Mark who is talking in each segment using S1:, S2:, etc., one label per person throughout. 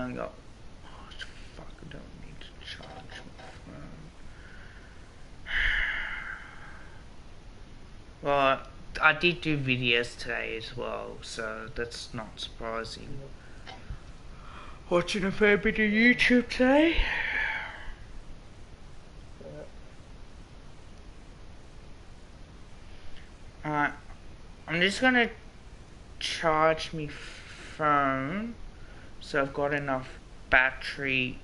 S1: only got... Oh, fuck, I don't need to charge my phone. Well, I did do videos today as well, so that's not surprising. Watching a fair bit of YouTube today. Alright, I'm just gonna charge my phone so I've got enough battery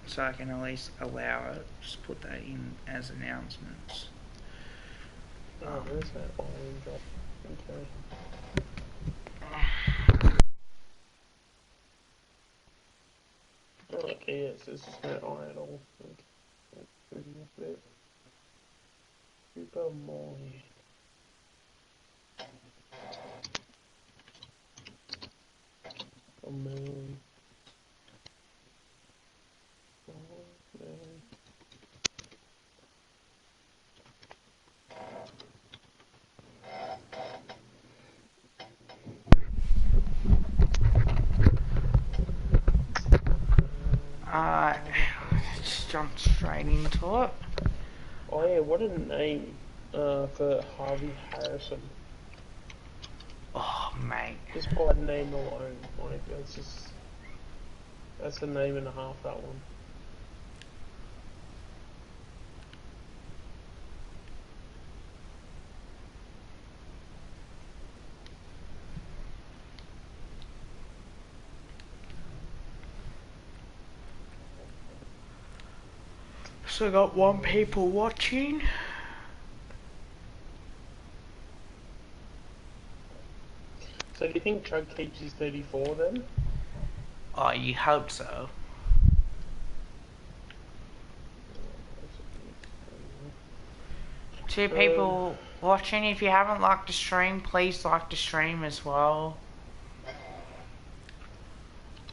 S1: so I can at least allow it. Just put that in as announcements.
S2: Oh, there's that orange up. Okay. Okay, yes, it's just that idle. Super Molly. A moon.
S1: Let's jump straight into it.
S2: Oh yeah, what a name for Harvey Harrison.
S1: Oh, mate.
S2: Just by the name alone, like, that's a name and a half, that one.
S1: So got one people watching.
S2: So do you think Chug keeps his 34 then?
S1: Oh, you hope so. Two people watching. If you haven't liked the stream, please like the stream as well.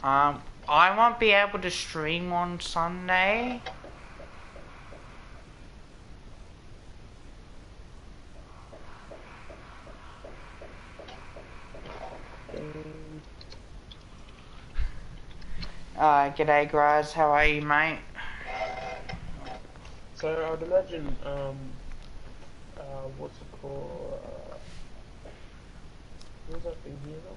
S1: I won't be able to stream on Sunday. G'day guys, how are you, mate?
S2: So I would imagine, what's it called? What was that thing here though?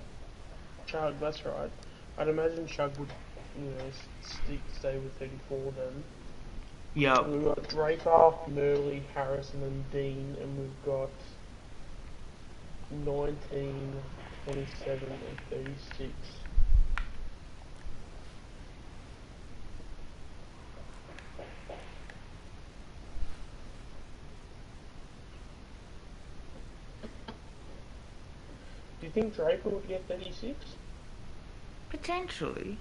S2: Chug, that's right. I'd imagine Chug would, you know, stay with 34 then.
S1: Yup.
S2: We've got Draper, Murley, Harrison and Dean, and we've got 19, 27 and 36. Do you think Draper would get 36?
S1: Potentially.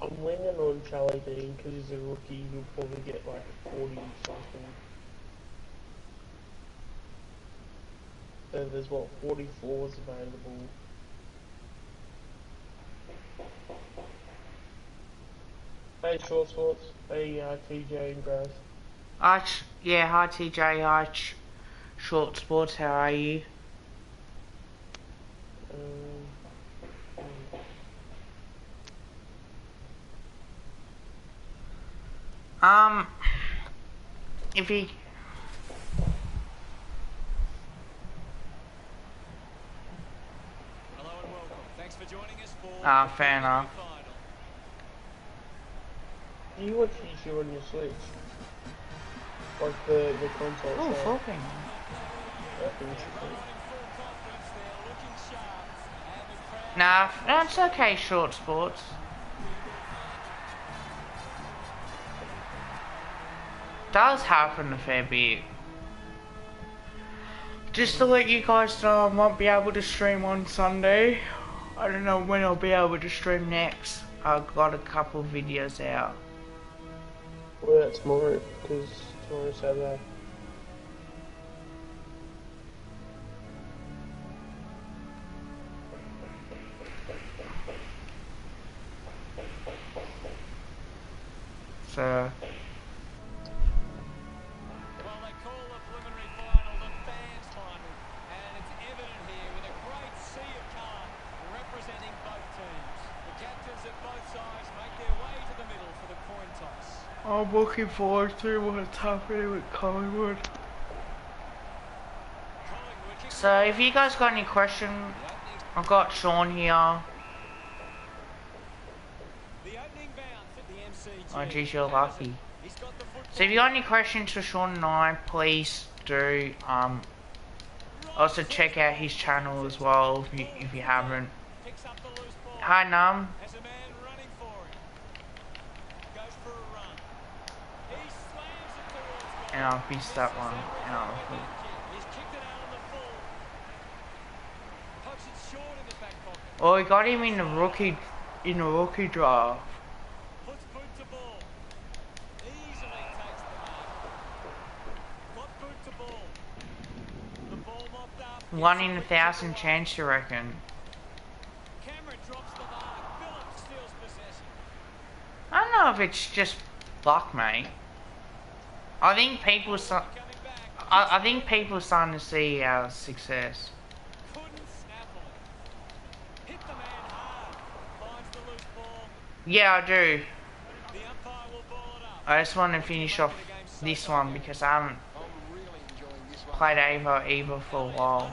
S2: I'm leaning on Charlie Dean because he's a rookie. He'll probably get like 40 something. So there's what, 44s available. Hey Short Sports, hey TJ and Graz.
S1: Yeah, hi TJ, hi Short Sports, how are you? If he...
S3: Hello and welcome. Thanks for joining us for
S1: fair enough.
S2: Do you watch YouTube on your Switch? Like the console?
S1: Oh, fucking.
S2: That's interesting.
S1: Nah, that's okay, Short Sports. Does happen a fair bit. Just to let you guys know, I won't be able to stream on Sunday. I don't know when I'll be able to stream next. I've got a couple of videos out.
S2: Well, that's tomorrow, because tomorrow's Saturday.
S1: So I'm looking forward to what's happening with Collingwood. So if you guys got any questions, I've got Sean here. Oh geez, you're lucky. So if you got any questions for Sean and I, please do. Also check out his channel as well if you haven't. Hi Num. And I'll miss that one. Oh, we got him in the rookie draft. One in 1,000 chance, you reckon? I don't know if it's just luck, mate. I think people are starting to see our success. Yeah, I do. I just want to finish off this one because I haven't played Ava either for a while.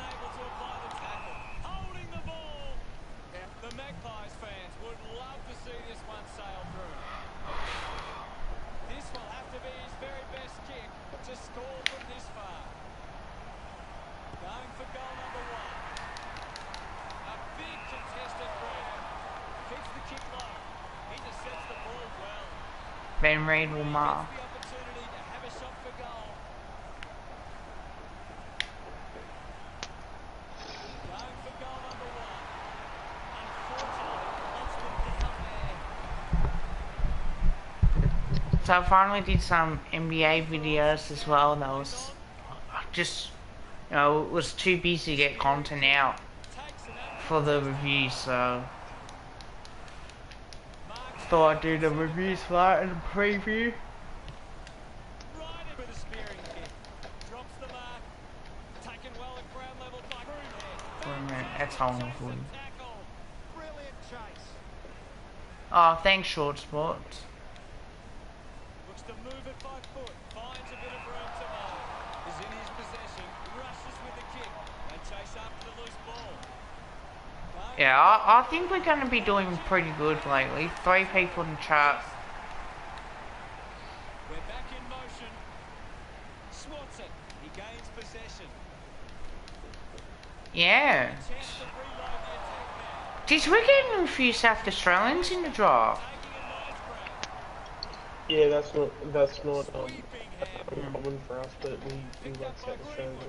S1: Ben Reid will mark. So I finally did some NBA videos as well. That was just, you know, it was too busy to get content out for the reviews, so thought I'd do the reviews for that and the preview. That's all good. Oh, thanks, Short Sports. Looks to move it 5 foot, finds a bit of room to mow. Is in his possession, rushes with the kick, and chase after the loose ball. Yeah, I think we're going to be doing pretty good lately. 3 people in the chat. We're back in motion. Swanson, he gains possession. Yeah. Geez, we're getting a few South Australians in the draft.
S2: Yeah, that's not common for us, but we like South Australians a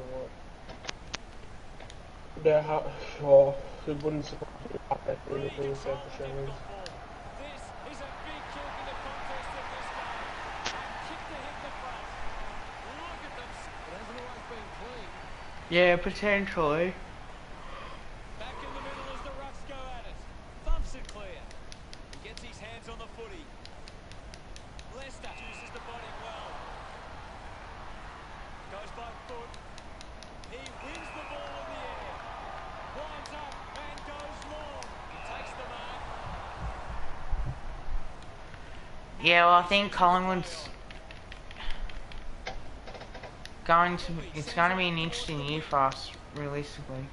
S2: lot. It wouldn't surprise me if we were South Australians.
S1: Yeah, potentially.
S3: Back in the middle as the Rucks go at it. Thumps it clear. He gets his hands on the footy. Lester uses the body well. Goes by foot. He wins the ball in the air. Winds up and goes long. He takes the mark.
S1: Yeah, well, I think Collingwood's it's going to be an interesting year for us, realistically.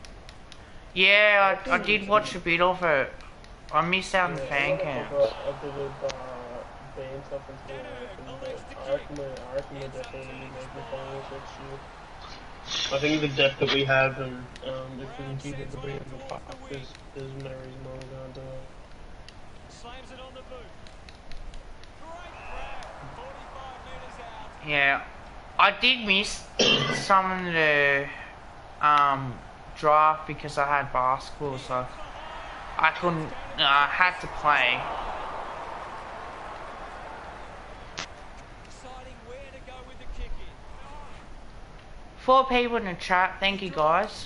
S1: Yeah, I did watch a bit of it. I missed out on the fan camps.
S2: I reckon we're definitely making the finals next year. I think the depth that we have, and if we can keep it the way of the park, there's no reason why we're going to do it.
S3: Slams it on the boot. Great grab. 45 metres out.
S1: Yeah, I did miss some of the draft because I had basketball, so I couldn't. I had to play.
S3: Deciding where to go with the kick in.
S1: 4 people in the chat. Thank you, guys.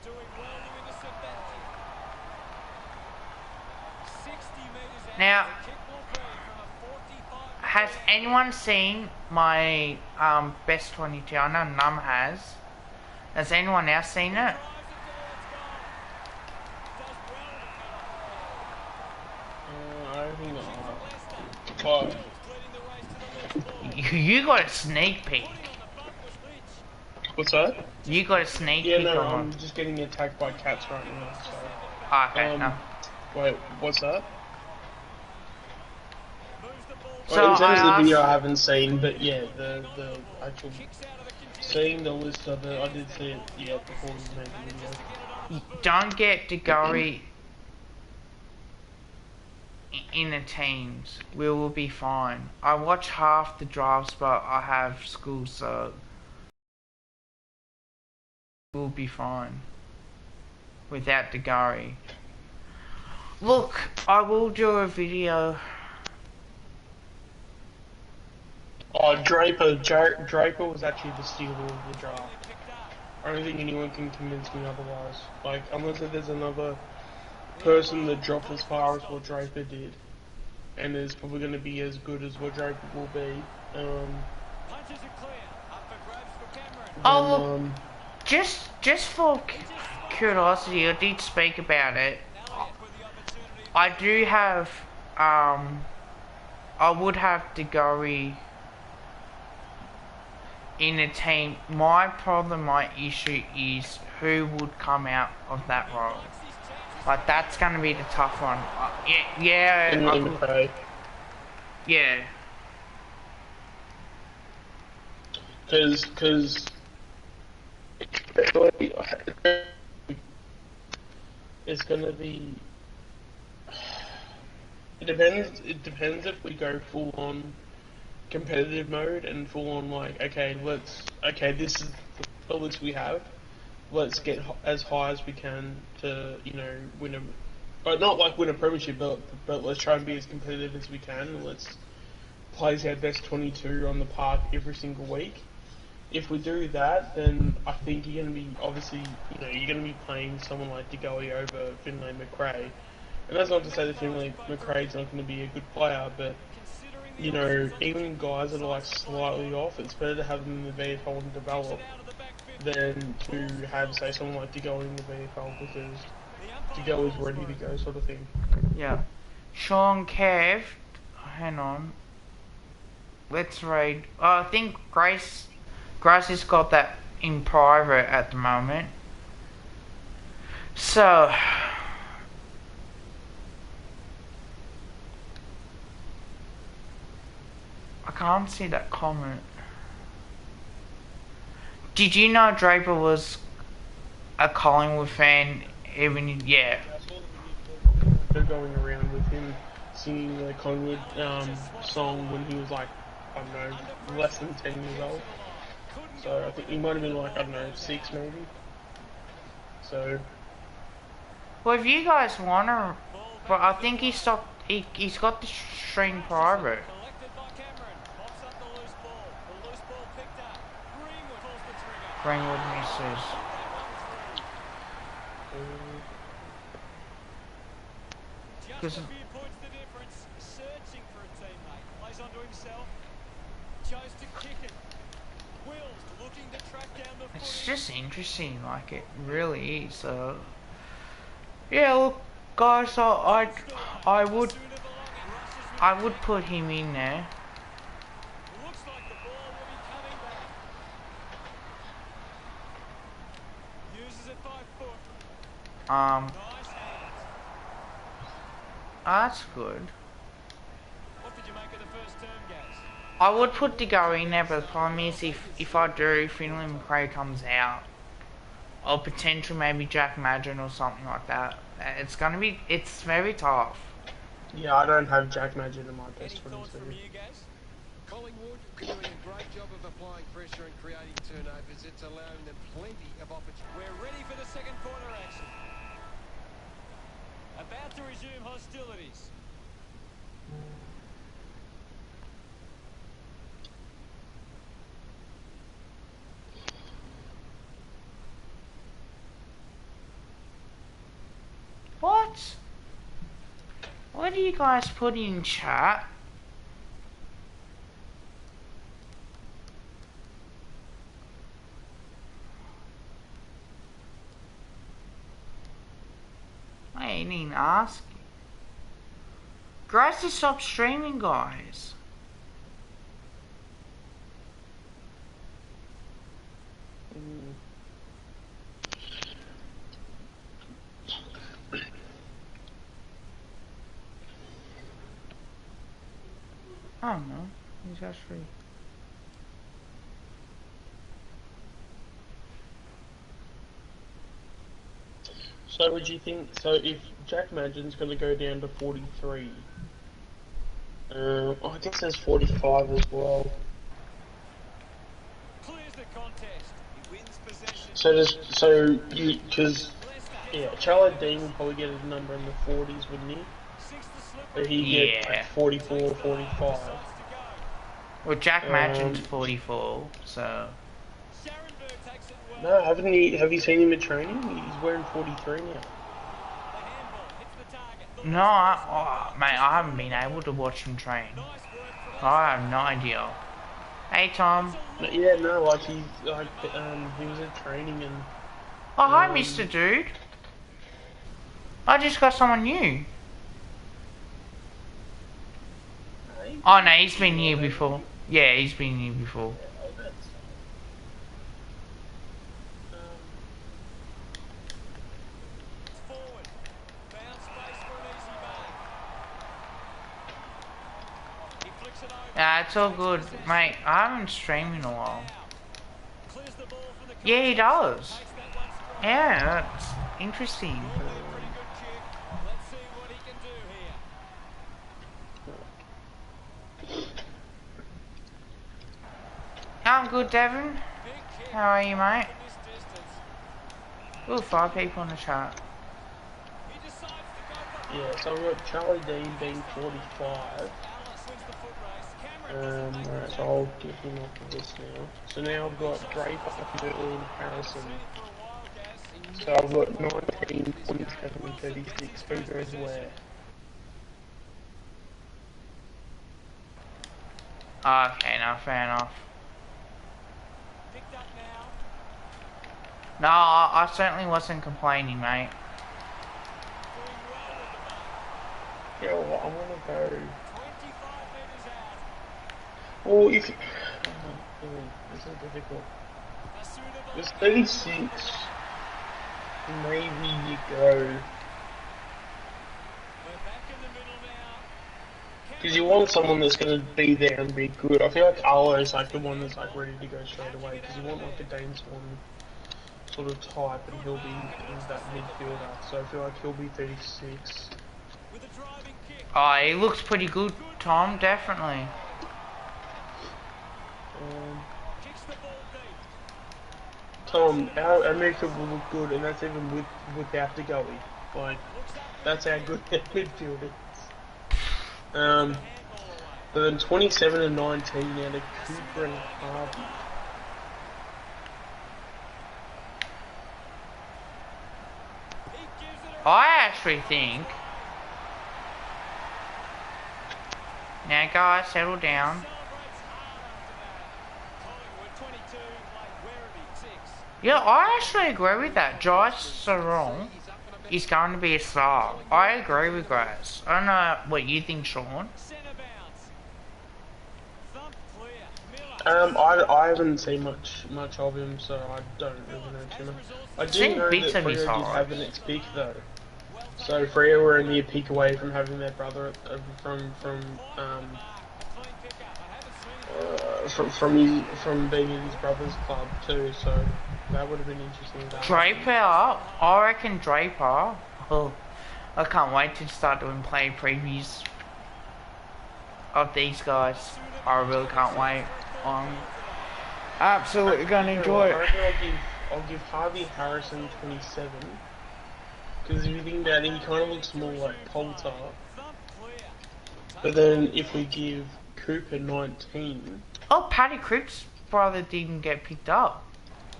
S3: Doing well to intercept that kick. 60 metres out.
S1: Now,
S3: The kick will be from a 45.
S1: has anyone seen my best 22? I know Num has. Has anyone else seen it?
S2: I think not. But
S4: You got a sneak peek.
S2: What's that?
S4: You got a sneak
S2: Yeah,
S4: peek
S2: no,
S4: on
S2: I'm
S4: one.
S2: just getting attacked by cats right now, so...
S4: Okay, no.
S2: Wait, what's that?
S4: So
S2: in terms of the video I
S4: asked,
S2: haven't seen, but yeah, the actual... Seeing the list of it, I did see it, yeah, before we made the video.
S4: don't get Degari in the teams. We will be fine. I watch half the drives, but I have school, so we'll be fine without Degari. Look, I will do a video.
S2: Oh, Draper was actually the steal of the draft. I don't think anyone can convince me otherwise. Like, unless there's another person that dropped as far as what Draper did, and is probably going to be as good as what Draper will be.
S4: Oh, look, just for curiosity, I did speak about it. I do have, I would have Degari in a team. My problem, my issue is who would come out of that role. Like, that's gonna be the tough one.
S2: McRae.
S4: Yeah.
S2: Because it's gonna be. It depends. It depends if we go full on competitive mode and full on like, okay, this is the list we have. Let's get as high as we can to, win a, but not like win a premiership, but let's try and be as competitive as we can, and let's play our best 22 on the park every single week. If we do that, then I think you're going to be, obviously, you're going to be playing someone like DeGoey over Finlay McRae. And that's not to say that Finlay McRae's not going to be a good player, but, even guys that are like slightly off, it's better to have them in the VFL and develop than to have, say, someone like DeGoey in the VFL because DeGoey is ready to go sort of thing.
S4: Yeah. Sean Kev, hang on. Let's read. I think Grace has got that in private at the moment. So, I can't see that comment. Did you know Draper was a Collingwood fan? Yeah.
S2: They're going around with him singing the Collingwood song when he was like, I don't know, less than 10 years old. So I think he might have been like, I don't know, 6 maybe. So.
S4: Well, if you guys want to, but I think he stopped. He's got the stream private. Greenwood misses.
S3: Just a few points the difference. Searching for a teammate. Plays onto himself. Chose to kick it. Wills looking to track down the
S4: It's just interesting, like it really is. So yeah, look, guys, I would put him in there.
S3: Looks like the ball will be coming back. Uses it 5 foot. Nice hands.
S4: That's good.
S3: What did you make of the first term, Gaz?
S4: I would put Deggo in there, but the problem is if I do, Finlay McRae comes out, or potentially maybe Jack Madgen or something like that. It's very tough.
S2: Yeah, I don't have Jack Madgen in my best
S3: Any thoughts
S2: 22.
S3: from you, Gaz?
S5: Collingwood doing a great job of applying pressure and creating turnovers. It's allowing them plenty of opportunity.
S3: We're ready for the second quarter action. About to resume hostilities.
S4: What? What do you guys put in chat? I ain't even asking. Grace to stop streaming, guys.
S2: Mm.
S4: I don't know. He's actually.
S2: So would you think, so if Jack Madgen's going to go down to 43, I guess there's 45 as well.
S3: Clears the contest. He wins possession.
S2: Because, yeah, Charlie Dean would probably get a number in the 40s, wouldn't he? But he'd get like 44, 45.
S4: Well, Jack Madgen's 44, so.
S2: No, have you seen him in training? He's wearing 43 now.
S4: No, mate, I haven't been able to watch him train. I have no idea. Hey, Tom.
S2: Yeah, no, like he was at training and.
S4: Oh, hi, Mr. Dude. I just got someone new. Oh no, he's been here before. Yeah, he's been here before. Yeah, it's all good, mate. I haven't streamed in a while. Yeah, he does. Yeah, that's interesting. I'm good, Devin. How are you, mate? Ooh, 5 people in the chat.
S2: Yeah, so I've got Charlie Dean being 45. Alright, so I'll get him off of this now. So now I've got Draper, Burley and Harrison. So I've got 19, 27 and 36. Who goes where?
S4: Okay, now fair enough. No, I certainly wasn't complaining, mate.
S2: Yeah, well, I want to go. Well, if you... this is difficult. It's 36. Maybe you go. Because you want someone that's going to be there and be good. I feel like Arlo's like the one that's like ready to go straight away. Because you want like a Dane Swan sort of type, and he'll be in that midfielder. So I feel like he'll be 36.
S4: Oh, he looks pretty good, Tom. Definitely.
S2: Tom, our midfield will look good, and that's even without the goalie. Like, that's how good our midfield is. But then 27 and 19 now to Cooper and Harvey.
S4: I actually think. Now, guys, settle down. Yeah, I actually agree with that. Josh Sarong is going to be a star. I agree with Grace. I don't know what you think, Sean.
S2: I haven't seen much of him, so I don't really know too much. I do know that Freo did have an its peak though. So Freo were only a peak away from having their brother from being in his brother's club too. So that would have been interesting.
S4: Draper, I reckon Draper. Oh, I can't wait to start doing play previews of these guys. I really can't wait. I'm absolutely going to enjoy it.
S2: I reckon I'll give Harvey Harrison 27. Because if you think about it, he kind of looks more like Poulter. But then if we give Cooper 19...
S4: Oh, Paddy Cripps' brother didn't get picked up.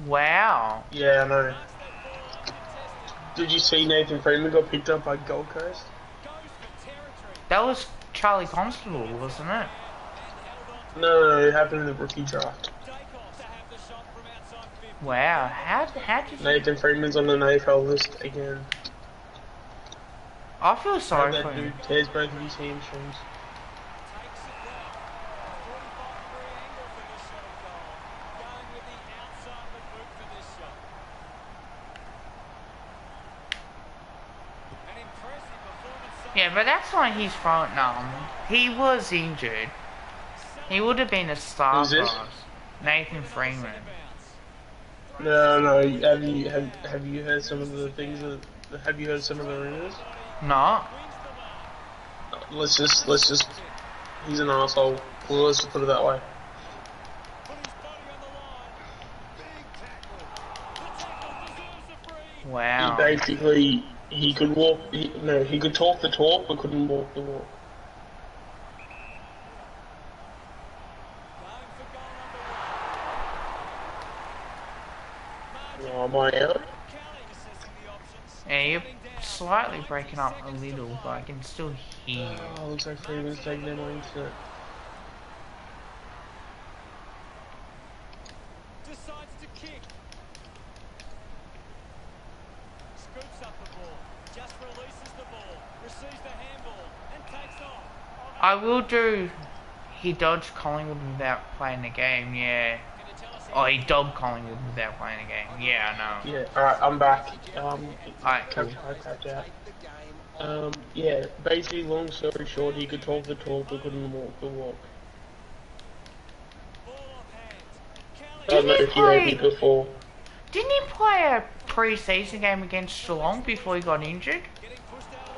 S4: Wow.
S2: Yeah, I know. Did you see Nathan Freeman got picked up by Gold Coast?
S4: That was Charlie Constable, wasn't it?
S2: No, it happened in the rookie draft.
S4: Wow, how did
S2: Nathan Freeman's on the AFL list again.
S4: I feel sorry for
S2: that
S4: him.
S2: dude tears both of his hamstrings.
S4: Yeah, but that's not his fault, no. He was injured. He would have been a star
S2: Who's
S4: for
S2: this?
S4: us. Nathan Freeman.
S2: No. Have you heard some of the things that? Have you heard some of the rumors?
S4: No.
S2: Let's just. He's an asshole. Well, let's just put it that way.
S4: Wow.
S2: He could walk. He could talk the talk, but couldn't walk the walk. Oh, am I out?
S4: Yeah, you're slightly breaking up a little, but I can still hear you.
S2: Oh, looks like Freeman's taking their mindset.
S3: Decides to kick. Scoops up the ball. Just releases the ball. Receives the handball and takes off.
S4: I will do. He dodged Collingwood without playing the game, yeah.
S3: Can you tell us
S4: Oh, he dobbed Collingwood without playing the game. Yeah, I know.
S2: Yeah. All right, I'm back.
S4: Alright, cool.
S2: I tapped out. Yeah. Basically, long story short, he could talk the talk, but couldn't walk the walk.
S3: ball off hands?
S2: I don't know
S4: Didn't he
S2: if you heard me
S4: play?
S2: before.
S4: Didn't he play a pre-season game against Geelong before he got injured?
S3: Getting pushed out of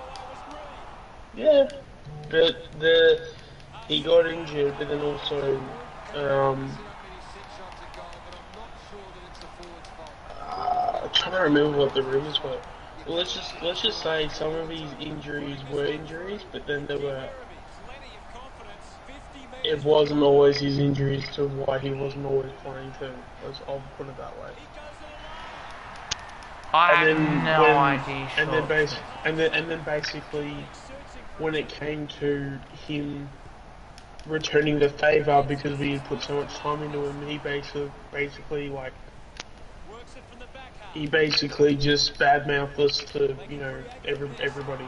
S3: the way was Reed.
S2: Yeah, but he got injured, but then also I'm trying to remember what the rumors were. Well, let's just say some of his injuries were injuries, but then there were.
S3: Plenty of confidence. 50 metres.
S2: It wasn't always his injuries to why he wasn't always playing too. I'll put it that way.
S4: I
S2: And
S4: have
S2: then
S4: no
S2: when-
S4: idea.
S2: And then,
S4: Sure.
S2: and then basically, when it came to him returning the favour because we had put so much time into him, he basically like
S3: Works it from the back half.
S2: he basically just badmouthed us to everybody.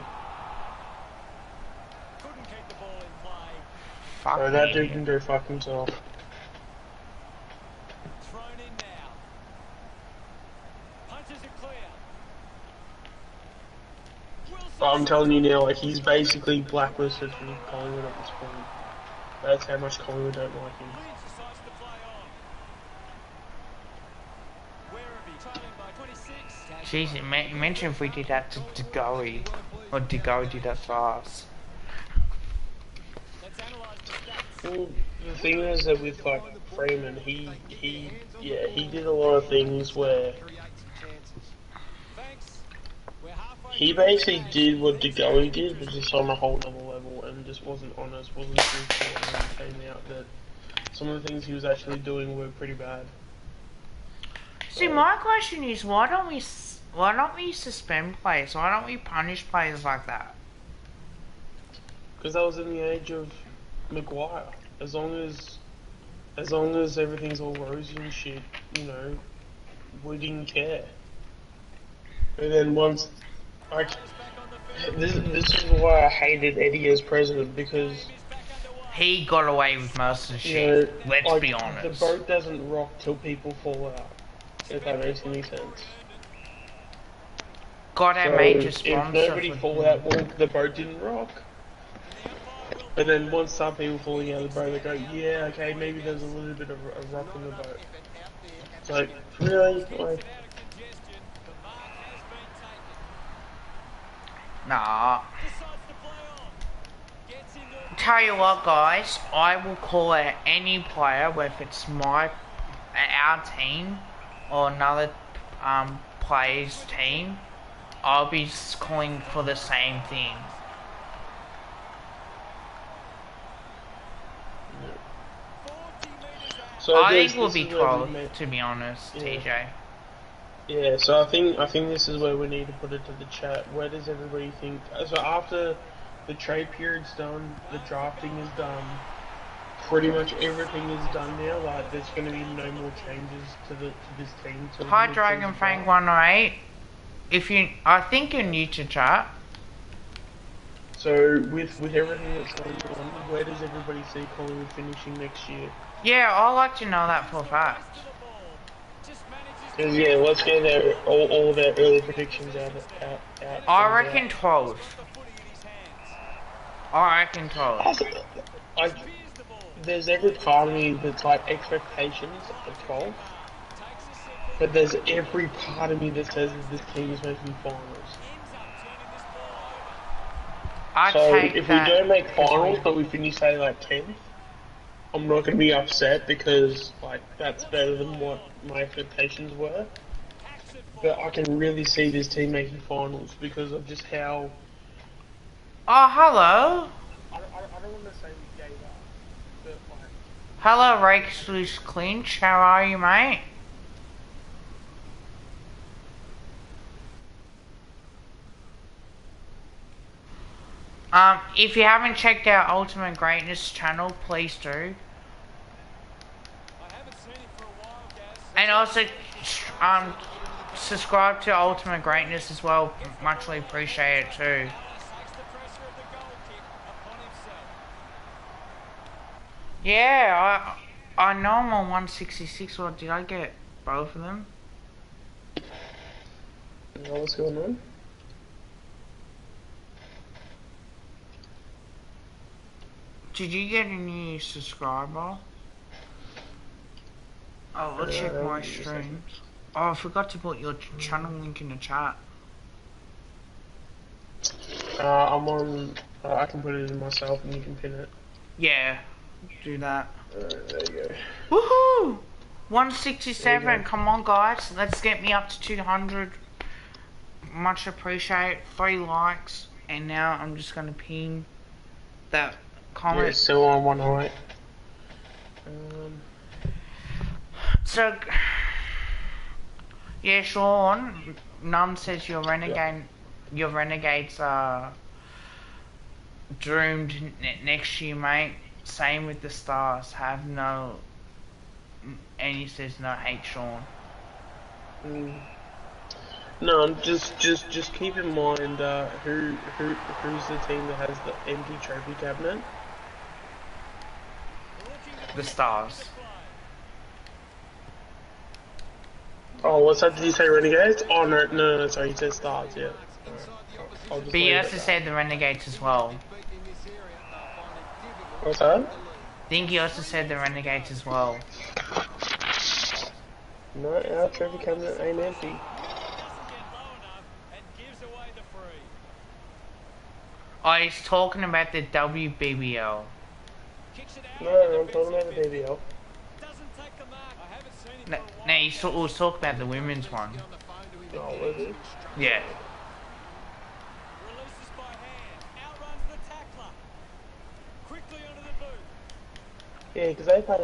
S3: Couldn't keep the ball in play.
S4: Fuck
S2: So that
S4: me.
S2: dude can go fuck himself.
S3: Thrown in now. Punches it clear. Wilson
S2: But I'm telling you now, like he's basically blacklisted from Collingwood at this point. That's how much Collingwood don't like him.
S3: Lynch decides to play on. Werribee trailing by 26.
S4: Jeez, imagine if we did that to DeGoey. Or DeGoey did that for us.
S3: Let's analyse the stats.
S2: Well, the thing is that with like Freeman, he did a lot of things where
S3: Thanks. We're halfway
S2: he
S3: through the
S2: basically
S3: game.
S2: did what DeGoey did, but just on a whole other level, and just wasn't honest, wasn't truthful, and it came out that some of the things he was actually doing were pretty bad.
S4: See, my question is, why don't we suspend players? Why don't we punish players like that?
S2: Because that was in the age of Maguire. As long as everything's all rosy and shit, you know, we didn't care. And then once, like, this is why I hated Eddie as president, because
S4: He got away with most of the
S2: you
S4: shit.
S2: know,
S4: Let's
S2: like,
S4: be
S2: the
S4: honest.
S2: boat doesn't rock till people fall out. If that makes any sense.
S4: Got our
S2: So
S4: major
S2: if
S4: sponsor.
S2: nobody
S4: for-
S2: fall out, well, the boat didn't rock. And then once some people falling out of the boat, they go, yeah, okay, maybe there's a little bit of a rock in the boat. It's like, really? Like,
S3: Out of congestion. The mark has been taken.
S4: Nah.
S3: Decides to play on. Gets into it.
S4: Tell you what, guys, I will call out any player, whether it's our team or another player's team. I'll be calling for the same thing.
S3: 40 metres out.
S2: so
S4: I
S2: this-
S4: think we'll
S2: this
S4: be
S2: is where we
S4: 12,
S2: make-
S4: to be honest,
S2: Yeah.
S4: TJ.
S2: Yeah, so I think this is where we need to put it to the chat. Where does everybody think? So after the trade period's done, the drafting is done, pretty much everything is done now. Like there's going to be no more changes to this team. till
S4: Hi,
S2: the
S4: Dragon
S2: season
S4: Frank
S2: starts.
S4: 108. I think you're new to chat.
S2: So with everything that's going on, where does everybody see Collingwood finishing next year?
S4: Yeah, I'd like to know that for a fact.
S3: To the ball. Just manages to
S2: 'Cause, yeah, let's get all of our early predictions out.
S4: I reckon 12.
S3: the footy in his hands.
S4: I reckon 12.
S2: I, there's every part of me that's like expectations of 12, but there's every part of me that says that this team is making finals.
S4: I
S2: So
S4: take
S2: if
S4: that.
S2: we don't make
S4: 'cause
S2: finals,
S4: we-
S2: but we finish say like 10th, I'm not gonna be upset because like that's better than what my expectations were. But I can really see this team making finals because of just how.
S4: Oh, hello.
S2: I don't want to say we gave up, but like.
S4: Hello, Rakes Loose Clinch. How are you, mate? If you haven't checked out Ultimate Greatness channel, please do.
S3: I haven't seen him for a while, Gaz.
S4: And also, subscribe to Ultimate Greatness as well. Muchly appreciate it too.
S3: Alice takes the pressure of the goal kick upon himself.
S4: Yeah, I know I'm on 166. Or did I get both of them?
S2: What's going on?
S4: Did you get a new subscriber? Oh, let's check my streams. Oh, I forgot to put your channel link in the chat.
S2: I'm on. I can put it in myself and you can pin it.
S4: Yeah, do that.
S2: There you go.
S4: Woohoo! 167,
S2: There you go.
S4: come on guys, let's get me up to 200. Much appreciate, 3 likes, and now I'm just gonna pin that
S2: Yeah,
S4: comment.
S2: still on 108.
S4: So, yeah, Sean, Num says your renegades are doomed next year, mate. Same with the Stars, have no, and he says no hate, Sean.
S2: No, just keep in mind who's the team that has the empty trophy cabinet.
S4: The Stars.
S2: Oh, what's that? Did you say Renegades? Oh no, sorry, you said Stars. Yeah. I'll just
S4: But
S2: leave
S4: you
S2: it
S4: also
S2: at
S4: said the Renegades as well.
S2: that. What's that?
S4: I think you also said the Renegades as well.
S2: No, our trophy cabinet ain't empty.
S3: Doesn't get low enough and gives away the free.
S4: Oh, he's talking about the WBBL.
S3: Kicks it out.
S2: No, I'm talking about the BBL.
S3: Doesn't take the mark. I haven't seen him
S4: No,
S3: for a while.
S4: no, he was talking about the women's one.
S2: Oh, was it?
S4: Yeah.
S3: Releases by hand. Outruns the tackler. Quickly onto the boot.
S2: Yeah, because they played a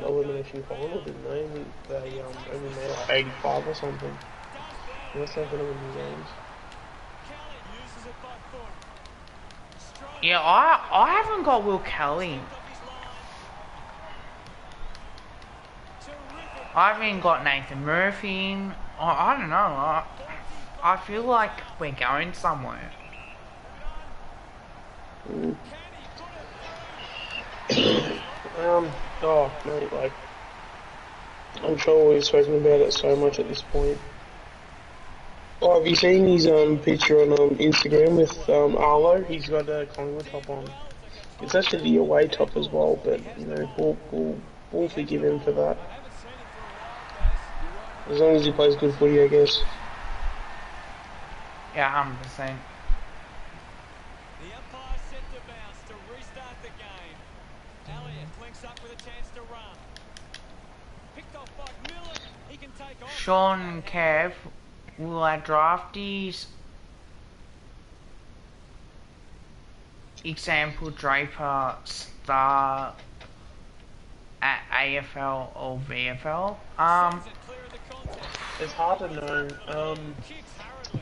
S2: elimination final, didn't they? And they only made like 85 or something. That's not gonna win the games.
S3: Kelly uses it by foot. Strike
S4: Yeah, I haven't got Will Kelly.
S3: off his line. Terrific.
S4: I haven't got Nathan Murphy in. I don't know. I feel like we're going somewhere.
S2: Oh, mate, like, I'm sure we've spoken about it so much at this point. Oh, have you seen his picture on Instagram with Arlo? He's got a Collingwood top on. It's actually the away top as well, but you know, we'll forgive him for that. As long as he plays good footy, I guess.
S4: Yeah, 100%.
S3: The umpire set to bounce to restart the game. Elliott links up with a chance to run. Picked off by Millen. He can take off.
S4: Sean and Kev, will our draftees, example Draper, start at AFL or VFL?
S3: Sends it clear of the contact.
S2: It's hard to know.
S3: Kicks hurriedly.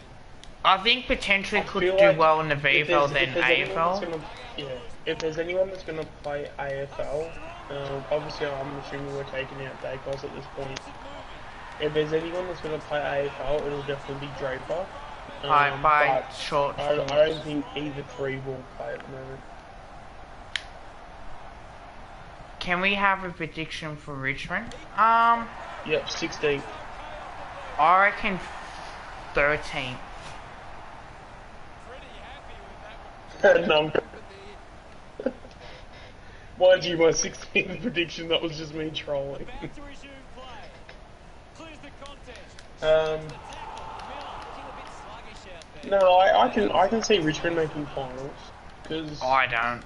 S4: I think potentially could
S2: feel
S4: do
S2: like
S4: well in the
S2: if
S4: VFL than
S2: there's anyone that's
S4: AFL.
S2: gonna, yeah, if there's anyone that's gonna play AFL, obviously I'm assuming we're taking out Dacos at this point. If there's anyone that's gonna play AFL, it'll definitely be Draper.
S4: By
S2: But
S4: short
S2: I
S4: forms.
S2: don't think either three will play at the moment.
S4: Can we have a prediction for Richmond?
S2: Yep, 16.
S4: I reckon 13th.
S3: Pretty happy with that one.
S2: Number. Mind you, my 16th prediction, that was just me trolling.
S3: About to resume play. Clears the contest.
S2: Um,
S3: The tackle. Miller looking a bit sluggish out there.
S2: no, I can see Richmond making finals. Because,
S4: I don't.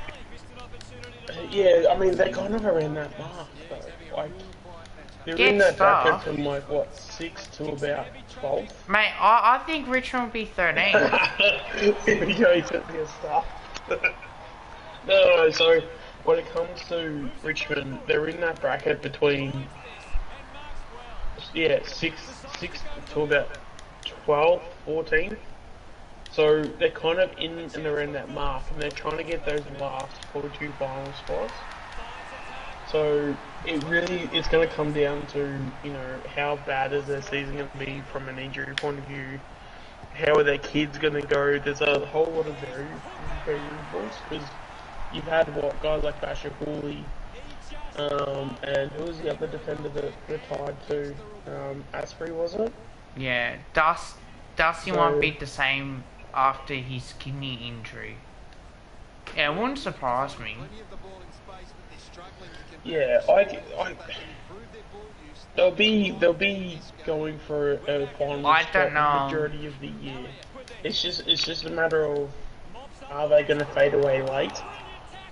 S3: Kelly missed an opportunity to
S2: yeah, I mean, they're kind of around that mark, though. Like, they're
S4: Get
S2: in that bracket
S4: stuff.
S2: from, like, what, 6 to about 12?
S4: Mate, I think Richmond will be 13.
S2: Here we go, he took me a stuff. No, so when it comes to Richmond, they're in that bracket between, yeah, 6 to about 12, 14. So they're kind of in and around that mark, and they're trying to get those last 42 final spots. So it really is going to come down to, you know, how bad is their season going to be from an injury point of view. How are their kids going to go? There's a whole lot of variables, because you've had guys like Basher Cooley, and who was the other defender that retired too? Asprey, was it?
S4: Yeah, Dusty won't be the same after his kidney injury. Yeah, it wouldn't surprise me.
S2: Yeah, they'll be going for a final
S4: I
S2: spot
S4: don't know.
S2: the majority of the year. It's just a matter of, are they going to fade away late?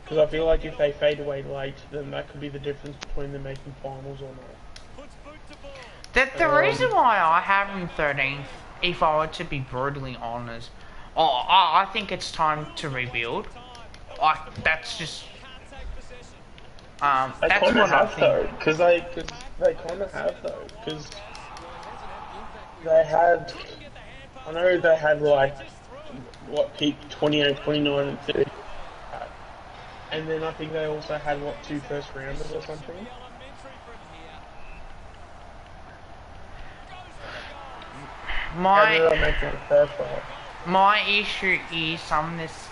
S2: Because I feel like if they fade away late, then that could be the difference between them making finals or not.
S4: The reason why I have him 13th, if I were to be brutally honest, I think it's time to rebuild. That's just
S2: They
S4: that's
S2: kind of
S4: what I
S2: have
S4: think.
S2: though, because they kind of have though, because they had, I know they had like, what, peak 28, 29 and 30, and then I think they also had, what, 2 first rounders or something? How did I make my profile?
S4: My issue is some of this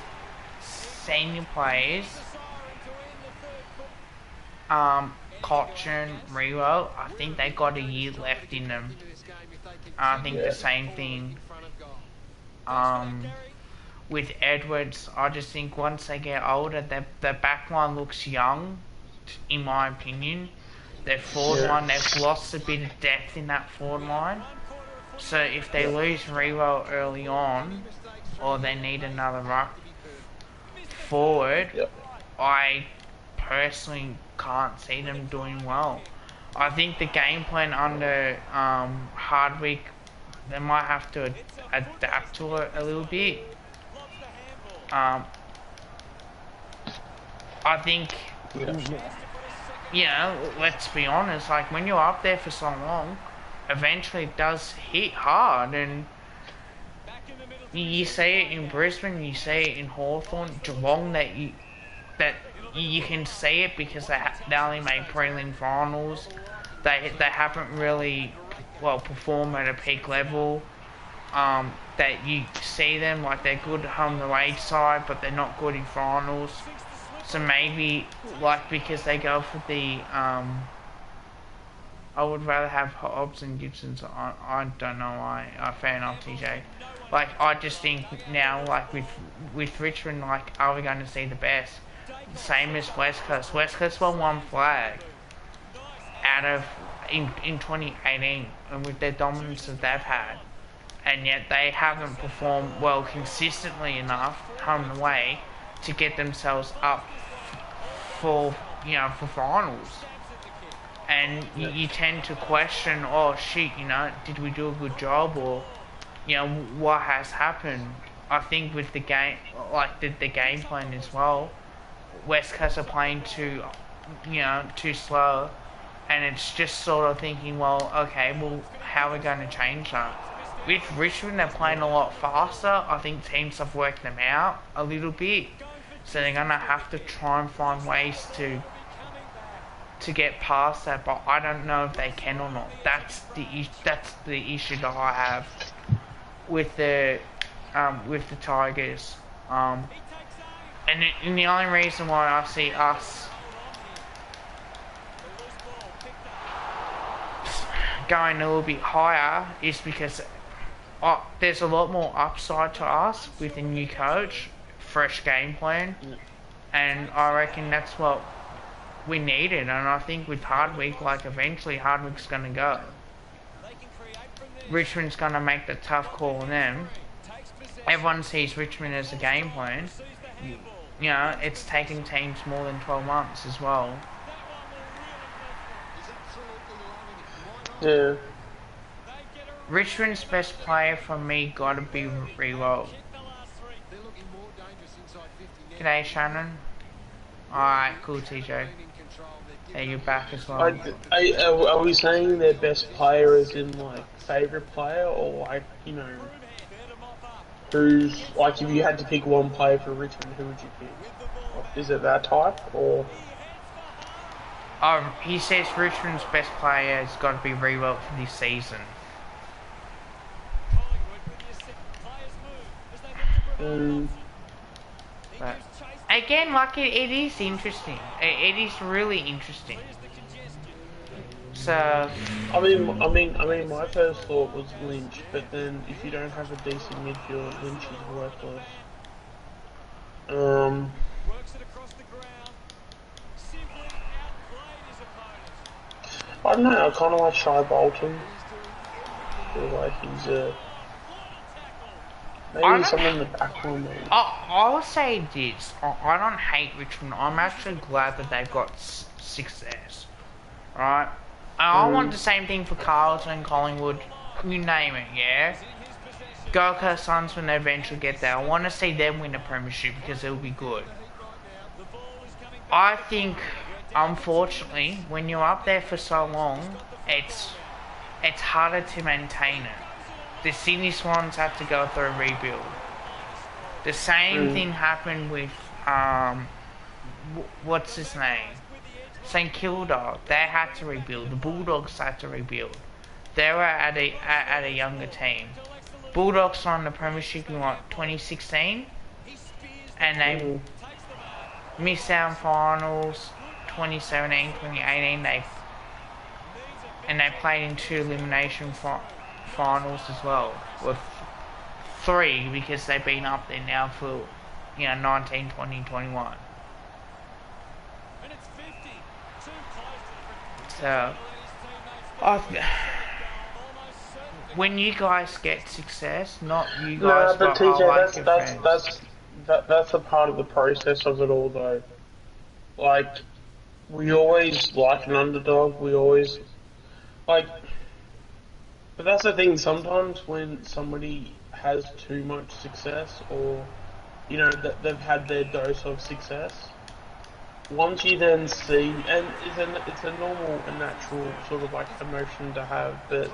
S4: senior players, Cochin, Rewell, I think they got a year left in them. I think the same thing with Edwards. I just think once they get older, the back line looks young, in my opinion. Their forward line, they've lost a bit of depth in that forward line. So if they lose Rewell early on, or they need another ruck forward, I personally can't see them doing well. I think the game plan under Hardwick, they might have to adapt to it a little bit. I think, you know, let's be honest, like when you're up there for so long, eventually it does hit hard, and you see it in Brisbane, you see it in Hawthorn, Geelong, that you can see it because they only made prelim finals. They haven't really performed at a peak level. That you see them like they're good home and away side, but they're not good in finals. So maybe like because they go for the I would rather have Hobbs and Gibson. So I don't know why. Fair enough, TJ. Like I just think now, like with Richmond, like are we going to see the best? Same as West Coast. West Coast won 1 flag out of in 2018, and with their dominance that they've had, and yet they haven't performed well consistently enough home and away to get themselves up for for finals. And you tend to question, oh shit, did we do a good job, or what has happened? I think with the game, like the game plan as well, West Coast are playing too slow, and it's just sort of thinking, well, okay, well, how are we going to change that? With Richmond, they're playing a lot faster. I think teams have worked them out a little bit, so they're going to have to try and find ways to get past that, but I don't know if they can or not. That's the issue that I have with the Tigers. And the only reason why I see us going a little bit higher is because there's a lot more upside to us with a new coach, fresh game plan. and I reckon that's what we needed. And I think with Hardwick, like eventually Hardwick's gonna go.
S3: They can create from there.
S4: Richmond's gonna make the tough call on them.
S3: Takes possession.
S4: Everyone sees Richmond as a game plan.
S3: Sees the handball.
S4: You know, it's taken teams more than 12 months as well.
S3: That one will
S5: He's absolutely loving it. Why not?
S2: Yeah.
S3: really they get a
S4: Richmond's best player for me gotta be Rewalt.
S3: kick the last three.
S5: They're looking more dangerous inside 50 now.
S4: G'day, Shannon. Alright, cool, TJ.
S5: In control. They're
S4: Hey, you're back as well.
S2: Are we saying their best player is in like favorite player, or like, you know,
S3: Broomhead there to mop up.
S2: who's like, if you had to pick one player for Richmond, who would you pick?
S3: With the ball.
S2: Is it that type, or
S3: He heads for home.
S4: He says Richmond's best player has got to be Rewalt for this season.
S3: Collingwood with the assist. Players move as they look to provide an option. He
S4: But
S3: gives chase.
S4: again, like it is interesting. It is really interesting.
S3: Clears the congestion.
S4: So
S2: my first thought was Lynch, but then if you don't have a decent midfield, Lynch is worthless.
S3: Works it across the ground. Simply outplayed his opponent.
S2: I don't know. I kind of like Shy Bolton. I feel like he's
S3: What a tackle.
S2: maybe
S4: I don't-
S2: someone in the back line. Maybe.
S4: I'll say this. I don't hate Richmond. I'm actually glad that they've got success. Right? I want the same thing for Carlton, Collingwood, you name it, yeah?
S3: In his possession.
S4: Gold Coast Suns when they eventually get there. I want to see them win a premiership because it'll be good.
S3: The ball is coming back.
S4: I think, unfortunately, when you're up there for so long, it's harder to maintain it. The Sydney Swans had to go through a rebuild. The same thing happened with what's his name? St Kilda. They had to rebuild. The Bulldogs had to rebuild. They were at a younger team. Bulldogs won the premiership in what, 2016,
S3: He spears
S4: and they
S3: takes the mark.
S4: missed out on finals 2017, 2018. They played in 2 elimination finals as well, with 3 because they've been up there now for 19, 20, 21.
S3: And it's 50. Too close to the
S4: So when you guys get success, not you
S2: No,
S4: guys,
S2: but
S4: but I
S2: TJ,
S4: like your friends.
S2: that's a part of the process of it all, though. Like, we always like an underdog. We always like, but that's the thing. Sometimes when somebody has too much success, or that they've had their dose of success, once you then see, and it's a normal and natural sort of like emotion to have, but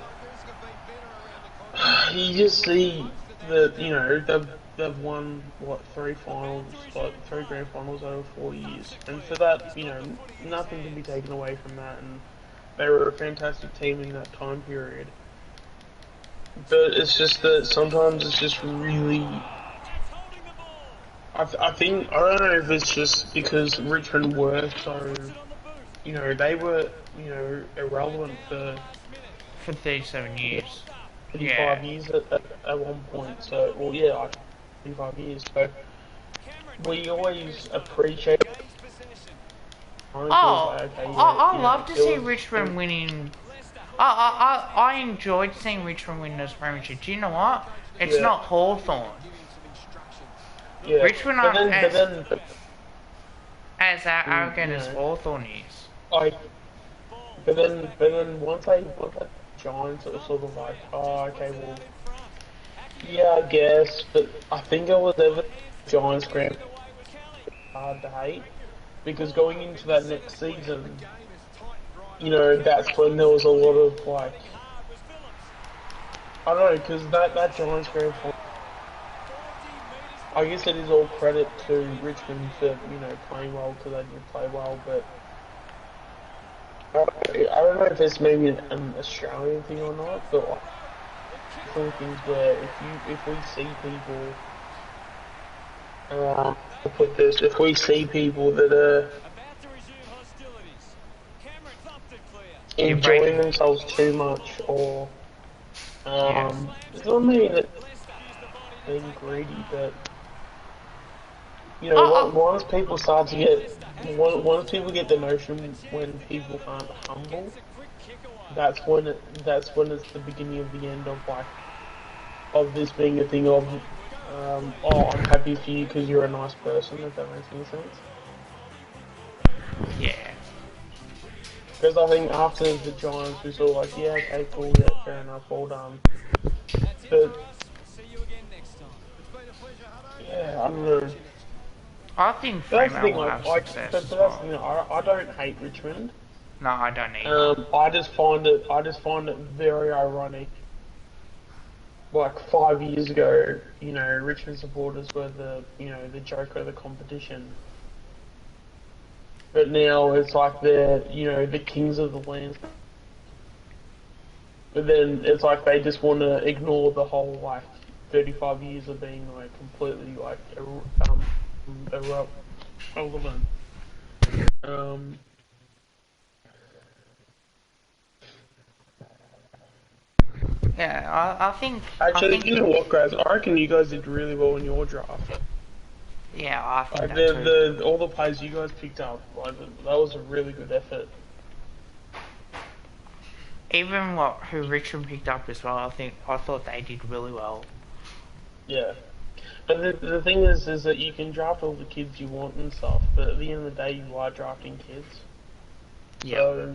S2: you just see that they've won what 3 finals, like 3 grand finals over 4 years, and for that, nothing can be taken away from that, and they were a fantastic team in that time period. But it's just that sometimes it's just really. I think, I don't know if it's just because Richmond were so, they were, irrelevant for
S4: 37 years.
S2: 35 years at one point, so, well, yeah, like 25 years, so we always appreciate.
S4: I love to see Richmond winning. I enjoyed seeing Richmond win this premiership. Do you know what? It's not Hawthorn.
S2: Yeah,
S4: Richmond
S2: but
S4: aren't
S2: then,
S4: as arrogant as
S2: yeah.
S4: Hawthorn is.
S2: like, but then once that Giants, it was sort of like, oh, okay, well, yeah, I guess, but I think it was ever Giants grand hard to hate, because going into that next season, that's when there was a lot of, like, I don't know, because that Giants grand final, I guess it is all credit to Richmond for, playing well, because they did play well, but I don't know if it's maybe an Australian thing or not, but like, things where if we see people, I'll put this, if we see people that are
S3: About to resume hostilities. Cameron thumped it clear.
S2: enjoying themselves too much, or it doesn't mean that being greedy, but You know, once people start to get, once people get the notion when people aren't humble, that's when it's the beginning of the end of like, of this being a thing of, oh, I'm happy for you because you're a nice person, if that makes any sense.
S4: Yeah.
S2: Because I think after the Giants, we saw like, yeah, okay, cool, yeah, fair enough, well done. But, yeah, I don't know.
S4: I think
S2: That's the
S4: Freeman
S2: thing,
S4: will have success as
S2: that's the
S4: well.
S2: thing, I don't hate Richmond.
S4: No, I don't either.
S2: I just find it very ironic. Like 5 years ago, you know, Richmond supporters were the joke of the competition. But now it's like they're, the kings of the land. But then it's like they just want to ignore the whole, like, 35 years of being, like, completely, like, irrelevant.
S4: Yeah, I think...
S2: Actually, you know what, guys? I reckon you guys did really well in your draft.
S4: Yeah, I think
S2: Like,
S4: that too.
S2: all the players you guys picked up, like, that was a really good effort.
S4: Even who Richmond picked up as well, I thought they did really well.
S2: Yeah. But the thing is that you can draft all the kids you want and stuff, but at the end of the day, you are drafting kids.
S4: Yeah.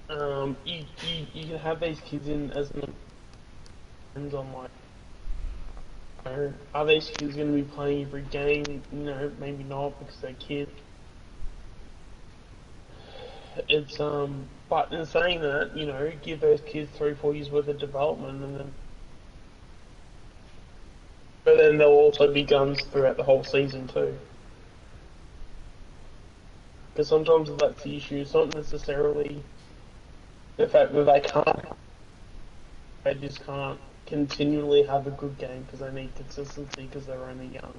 S2: So, you can have these kids in as an depends on like, are these kids going to be playing every game? Maybe not because they're kids. It's but in saying that, give those kids 3-4 years worth of development, and then. But then there'll also be guns throughout the whole season too. Because sometimes that's the issue. It's not necessarily the fact that they just can't continually have a good game because they need consistency because they're only young.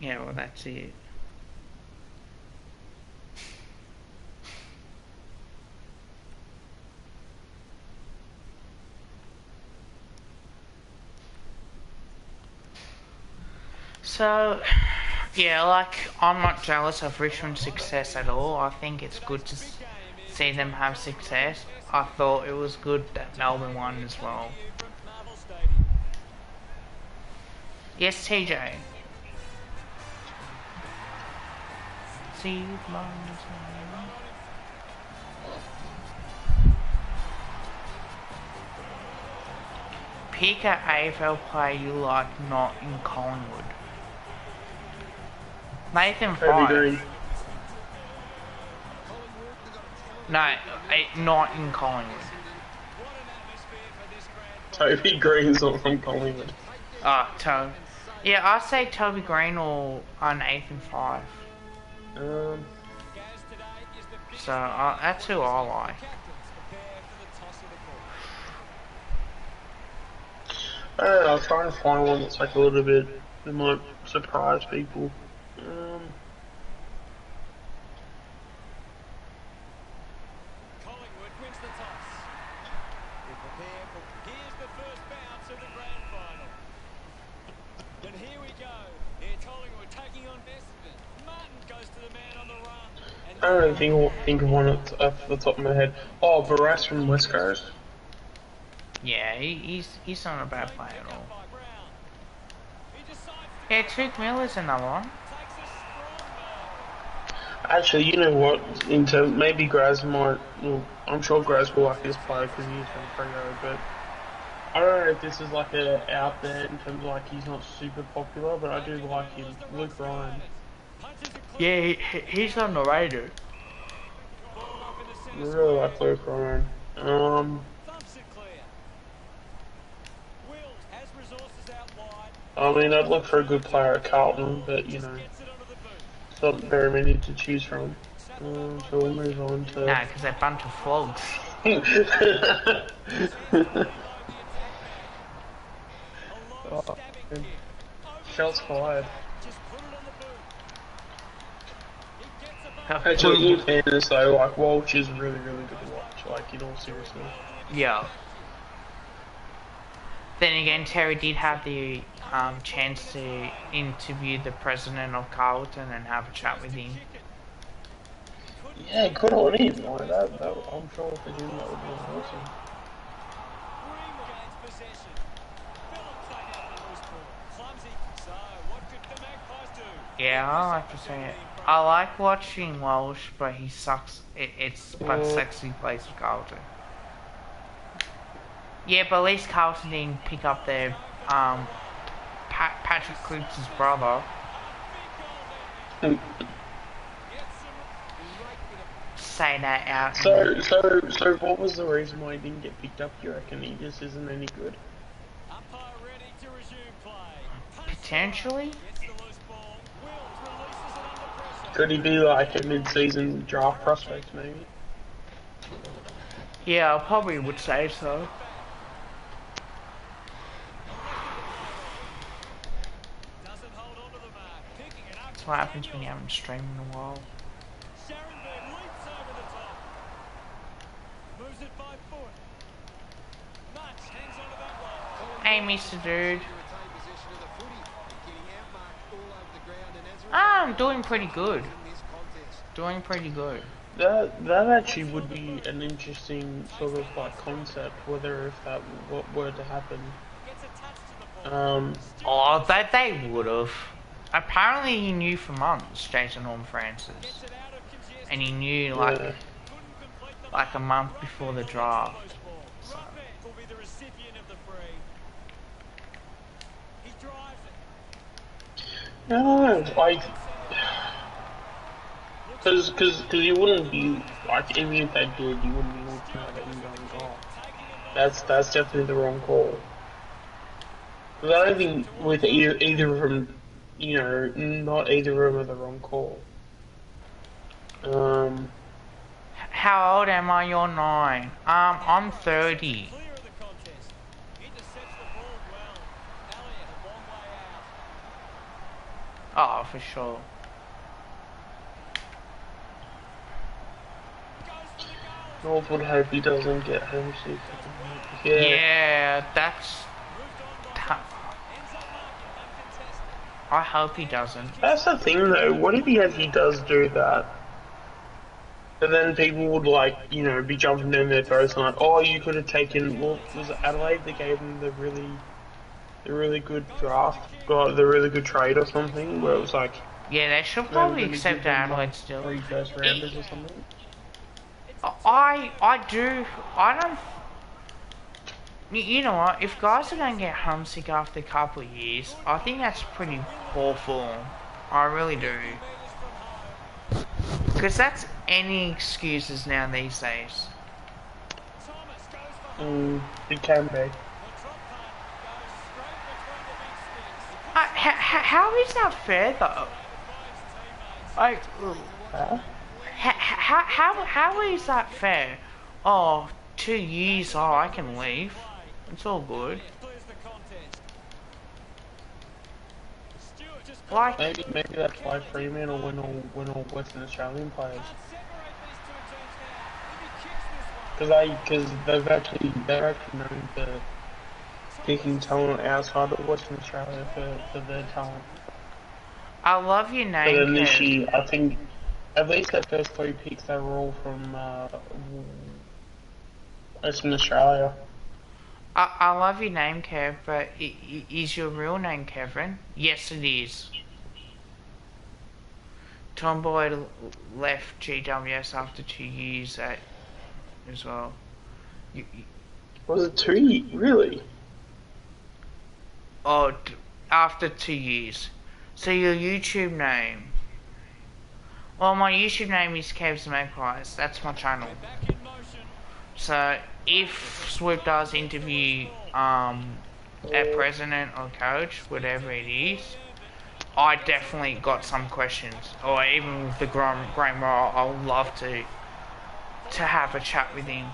S4: Yeah, well, that's it. So, yeah, like, I'm not jealous of Richmond's success at all. I think it's good to see them have success. I thought it was good that Melbourne won as well. Yes, TJ. See pick an AFL player you like not in Collingwood. Nathan Fyfe. No, not in Collingwood.
S2: Toby Green's not from Collingwood.
S4: Yeah, I say Toby Green or Nathan Fyfe. So that's who I like.
S2: I don't know, I'll try and find one that's like a little bit that might surprise people.
S3: Collingwood wins the toss. We prepare for here's the first bounce of the grand final. And here we go. Here Collingwood taking on Essendon. Martin goes to the man on the run.
S2: I don't really think of one off the top of my head. Oh, Barras from West Coast.
S4: Yeah, he's not a bad player at all. Yeah, Tuke Miller's another one.
S2: Actually, you know what? Maybe Graz might. Well, I'm sure Graz will like this player because he's from Freo, but I don't know if this is like out there in terms of like he's not super popular, but I do like him. Luke Ryan.
S4: Yeah, he's on the radar.
S2: I really like Luke Ryan. I mean, I'd look for a good player at Carlton, but it's not very many to choose from. So we'll move on to.
S4: Nah, because they're a bunch of flogs.
S2: Shots fired.
S4: Actually,
S2: Actually, in fairness though, like Walsh is really, really good to watch. Like in all seriousness.
S4: Yeah. Then again, Terry did have the chance to interview the president of Carlton and have a chat with him.
S2: Yeah, good on him. Like that, I'm sure for him that would be awesome.
S3: Greenwood gains possession. Phillips taking up the loose ball. Clumsy. So, what could the Magpies do?
S4: Yeah, I like to say it. I like watching Walsh, but he sucks. It's but sexy plays for Carlton. Yeah, but at least Carlton didn't pick up their Patrick Cripps' brother. Say that out.
S2: So what was the reason why he didn't get picked up? You reckon he just isn't any good?
S3: Umpire ready to resume play.
S4: Potentially.
S3: Gets the loose ball. Wills releases it under pressure.
S2: Could he be like a mid-season draft prospect, maybe?
S4: Yeah, I probably would say so.
S3: Doesn't hold on to the mark. Picking it up.
S4: That's what happens when you haven't streamed in a while.
S3: Scharenberg leaps over the top. Moves it 5 foot. Much hangs on to that one.
S4: Hey, Mr. Dude.
S5: Retain possession of the footy, getting outmarked all over the ground, and as a
S4: I'm doing pretty good.
S5: in this contest.
S4: Doing pretty good.
S2: That actually would be an interesting sort of like concept, whether if that were to happen.
S3: Gets a touch to the ball.
S4: Oh, that they would have. Apparently, he knew for months, Jason Horn-Francis,
S3: Gets it out of congestion.
S4: and he knew
S2: Yeah.
S3: Couldn't complete the
S4: like a month before the draft.
S3: loose ball. Ruffett will be the recipient of the free. He drives it.
S2: No, like, because you wouldn't be like, even if they did, you wouldn't be looking at it and going, oh, that's definitely the wrong call. But I don't think with either of them, you know, not either of them are the wrong call.
S4: How old am I? You're 9. I'm 30.
S3: Clear of the contest. Intercepts the ball well. Elliott a long way out.
S4: Oh, for sure.
S3: Goes for the goal.
S2: North would hope he doesn't get homesick.
S4: Yeah, that's.
S3: Moved on by
S4: Ta-
S3: ends up marking uncontested.
S4: I hope he doesn't.
S2: That's the thing though, what if he actually does do that? But then people would like, you know, be jumping down their throats and like, oh, you could have taken, well, was it Adelaide that gave him the really good draft, or the really good trade or something, where it was like,
S4: Yeah, they should
S2: no,
S4: probably
S2: let me
S4: accept
S2: give them,
S4: Adelaide
S2: like,
S4: still.
S2: 3 first rounders or something.
S4: I don't. You know what? If guys are going to get homesick after a couple of years, I think that's pretty poor form. I really do. Because that's any excuses now these days.
S3: Thomas goes for home.
S2: It can be.
S3: The drop punt goes straight between the big sticks.
S4: How is that fair though? Like,
S2: Huh?
S4: how is that fair? Oh, 2 years. Oh, I can leave. It's all good.
S3: Clears the contest. Stewart just
S4: Like,
S2: Maybe that's why Fremantle win all Western Australian players.
S3: can't separate these two teams now. If he kicks this one.
S2: Because they're actually known for picking talent outside of Western Australia for their talent.
S4: I love your
S2: But then
S4: name,
S2: this
S4: Kev.
S2: year, I think at least their first 3 picks they were all from Western Australia.
S4: I love your name, Kev, but is your real name Kevin? Yes, it is. Tom Boyd left GWS after 2 years as well.
S2: Was it 2 years? Really?
S4: Oh, after 2 years. So your YouTube name? Well, my YouTube name is Kev's Magpies. That's my channel.
S3: Back in motion.
S4: So if Swoop does interview a president or coach, whatever it is, I definitely got some questions. Or even with the Graham Roll, I would love to have a chat with him.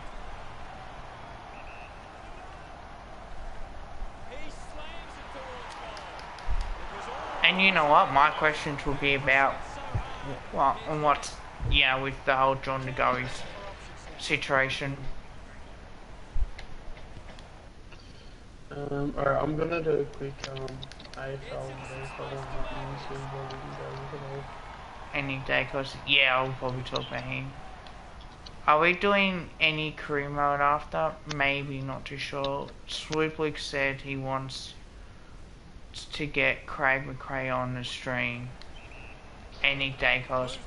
S3: He slams it towards goal. It was all
S4: And you know what? My questions will be about what's with the whole John DeGoey's situation.
S2: Alright, I'm gonna do a quick AFL and AFL and see where we can go with it all.
S4: Any day, cause yeah, I'll probably talk about him. Are we doing any career mode after? Maybe, not too sure. Swoopleak said he wants to get Craig McRae on the stream. Any day, cause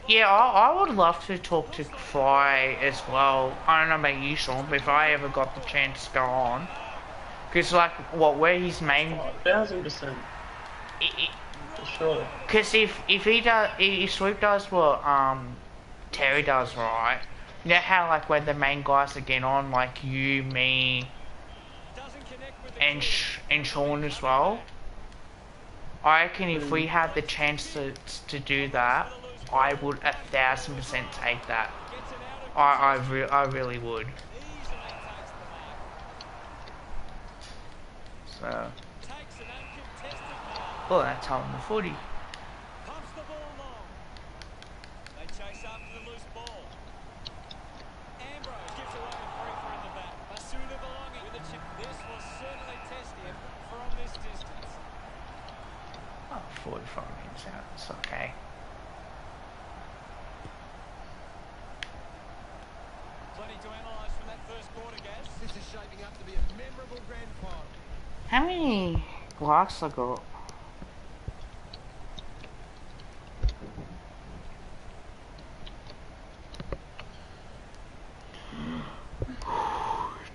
S4: yeah, I would love to talk to Fry as well. I don't know about you, Sean, but if I ever got the chance to go on, because like where his main
S2: 1000%. For sure.
S4: Because if he does, if Swoop does what Terry does, right? You know how like when the main guys that get on, like you, me, and Sean as well. I reckon if we had the chance to do that, I would 1000% take that. I really would. So. Oh, that's on the footy.
S3: Pumps the ball long. They chase after the loose ball. Ambrose gives away a free for in the back. Masuda belonging with the chip. This will certainly test him from this distance.
S4: Oh, 45 minutes out. It's okay.
S3: Plenty to analyse from that first quarter, Gaz.
S5: This is shaping up to be a memorable grand final.
S4: How many likes I got?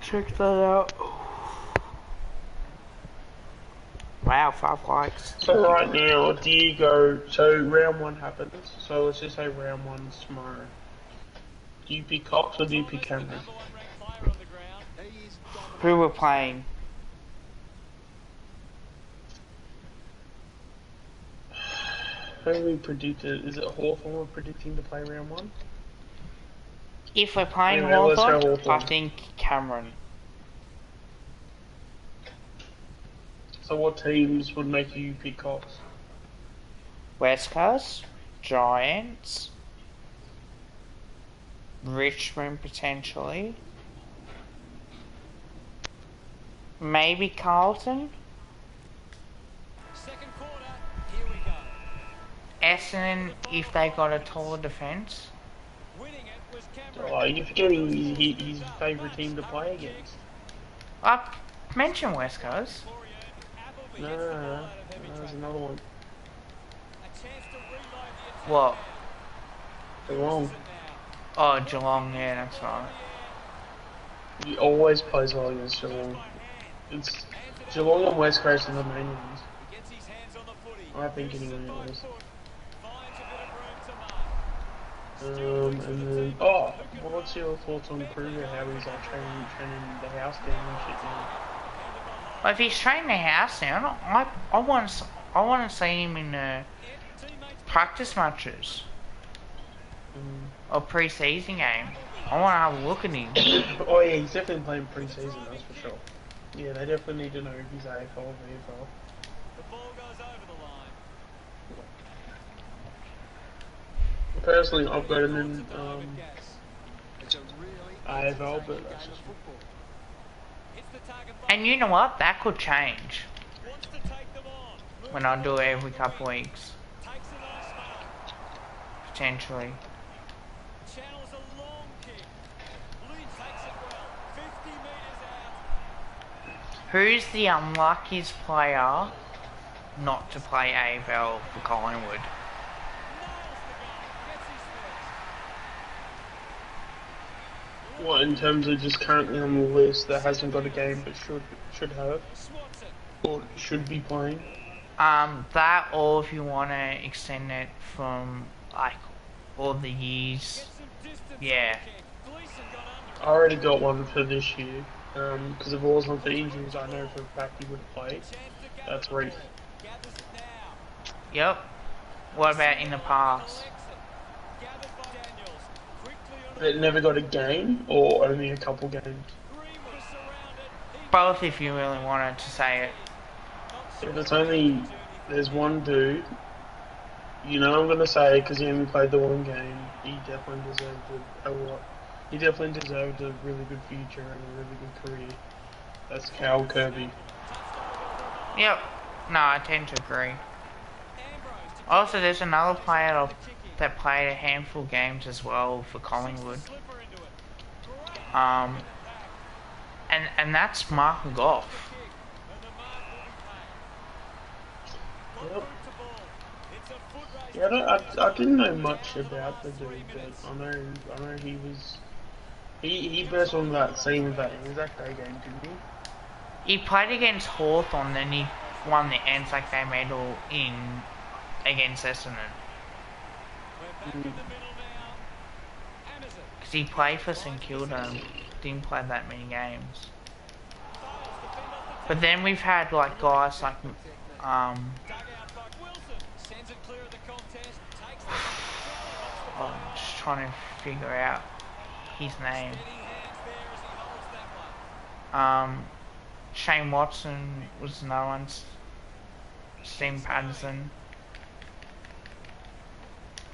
S4: Check that out. Wow, 5 likes.
S2: So right now, do you go, so round 1 happens, so let's just say round 1's tomorrow. Do you pick Cox or do you pick Cameron?
S3: Number one ranked player on the ground.
S5: He is dominant.
S4: Who we're playing?
S2: Who we predicted, is it Hawthorn we're predicting to play round 1?
S4: If we're playing
S2: Yeah, let's go
S4: Hawthorn, I
S2: Hawthorn.
S4: think Cameron.
S2: So what teams would make you pick Cox?
S4: West Coast, Giants, Richmond potentially, maybe Carlton,
S3: Second quarter, here we go.
S4: Essendon if they got a taller defence.
S3: Winning it was Cameron.
S2: Oh, you're forgetting his favourite team to play against.
S4: I mentioned West Coast.
S3: Appleby
S2: No,
S3: gets the ball out of heavy
S2: there's
S3: traffic.
S2: another one.
S3: A chance to reload the attack.
S4: What?
S2: Geelong.
S4: Oh, Geelong, yeah, that's right.
S2: He always plays well against Geelong. It's Geelong and West Coast are the main ones.
S3: He gets his hands on the footy.
S2: I think anyway. It was.
S3: Finds a bit of room to mark.
S2: And then, oh, what's your thoughts on Kruger? How he's like training the house down and shit now?
S4: But if he's training the house down, I want to see him in practice matches or pre-season game. I want to have a look at him.
S2: Oh yeah, he's definitely playing pre-season, that's for sure. Yeah, they definitely need to know if he's AFL or VFL.
S3: The ball goes over the line.
S2: Personally, I've got him in
S5: It's a really
S2: AFL, but
S5: entertaining
S2: that's
S5: game
S2: just
S5: of football.
S3: Hits the target
S4: And you know what? That could change
S3: wants to take them on.
S4: when I do it every couple weeks,
S3: Takes a nice spell.
S4: potentially.
S3: Channels a long kick. Lee takes it well. 50 metres out.
S4: Who's the unluckiest player not to play AFL for Collingwood?
S3: Nails the goal. Gets his first.
S2: what in terms of just currently on the list that hasn't got a game but should have
S3: Swats it.
S2: or should be playing.
S4: That, or if you want to extend it from like all the years.
S3: Gets some distance
S4: Yeah.
S3: on the kick. Gleeson got under
S2: I already got one for this year. Because if it wasn't for injuries, I know for a fact he would have played.
S3: it. Chance to gather
S2: That's
S3: the
S2: Reef.
S3: ball. Gathers it now.
S4: Yep. What about in the past?
S3: Gathered by Daniels. Quickly on
S2: But never got a game or only a couple games.
S3: Greenwood is surrounded. He
S4: Both if you really wanted to say it.
S2: If it's only there's one dude, you know I'm gonna say because he only played the one game, he definitely deserved a lot. He definitely deserved a really good future and a really good career. That's Cal Kirby.
S4: Yep. No, I tend to agree. Also, there's another player that played a handful of games as well for Collingwood. And that's Mark Goff.
S2: Yep. Yeah, I didn't know much about the dude, but I know he was. He burst on that scene with that Anzac Day game, didn't he?
S4: He played against Hawthorn, then he won the Anzac Day medal against Essendon. Because he played for St Kilda and didn't play that many games. But then we've had like guys like I'm just trying to figure out his name. Shane Watson was another one. Steve Patterson.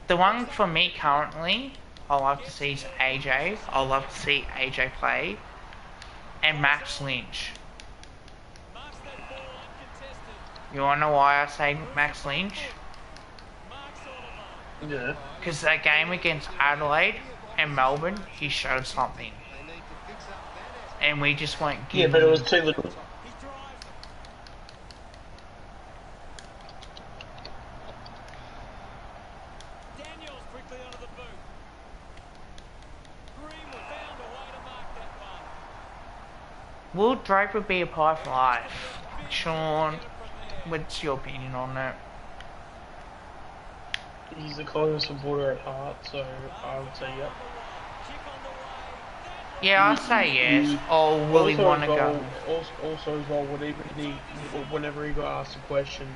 S4: The one for me currently, I love to see is AJ. I love to see AJ play. And Max Lynch. You wanna know why I say Max Lynch?
S2: Yeah.
S4: Because that game against Adelaide and Melbourne, he showed something. And we just weren't
S2: Yeah,
S4: giving.
S2: but it was too little.
S3: Daniels quickly onto the boot. Greenwood found a way to mark that one.
S4: Will Draper be a pie for life? Sean, what's your opinion on that?
S2: He's a Collingwood supporter at heart, so I would say yep.
S4: Yeah, I'd say yes. Or will he want to go?
S2: Also as well, whenever he got asked a question,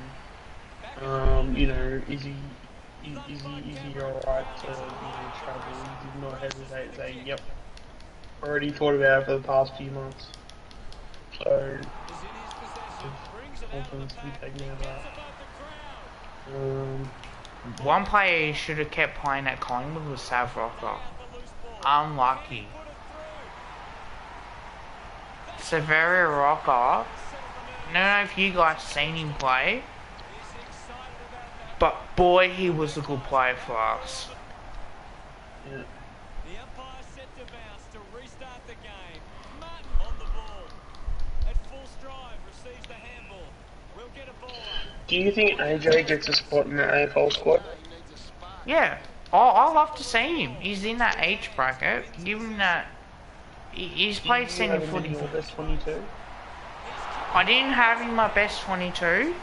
S2: you know, is he alright to travel? He did not hesitate to say, yep. Already thought about it for the past few months. So, confidence to be taken out of that.
S4: One player who should have kept playing at Collingwood was Sav Rocker. Unlucky. Severia Rocker. I don't know if you guys seen him play, but boy, he was a good player for us.
S2: Yeah.
S3: The umpire set to bounce to restart the game. Martin on the ball. At full stride, receives the handball. We'll get a ball up.
S2: Do you think AJ gets a spot in the AFL squad?
S4: Yeah, I love to see him. He's in that age bracket. Give him that. He's played senior footy.
S2: Your best 22?
S4: I didn't have him in my best 22,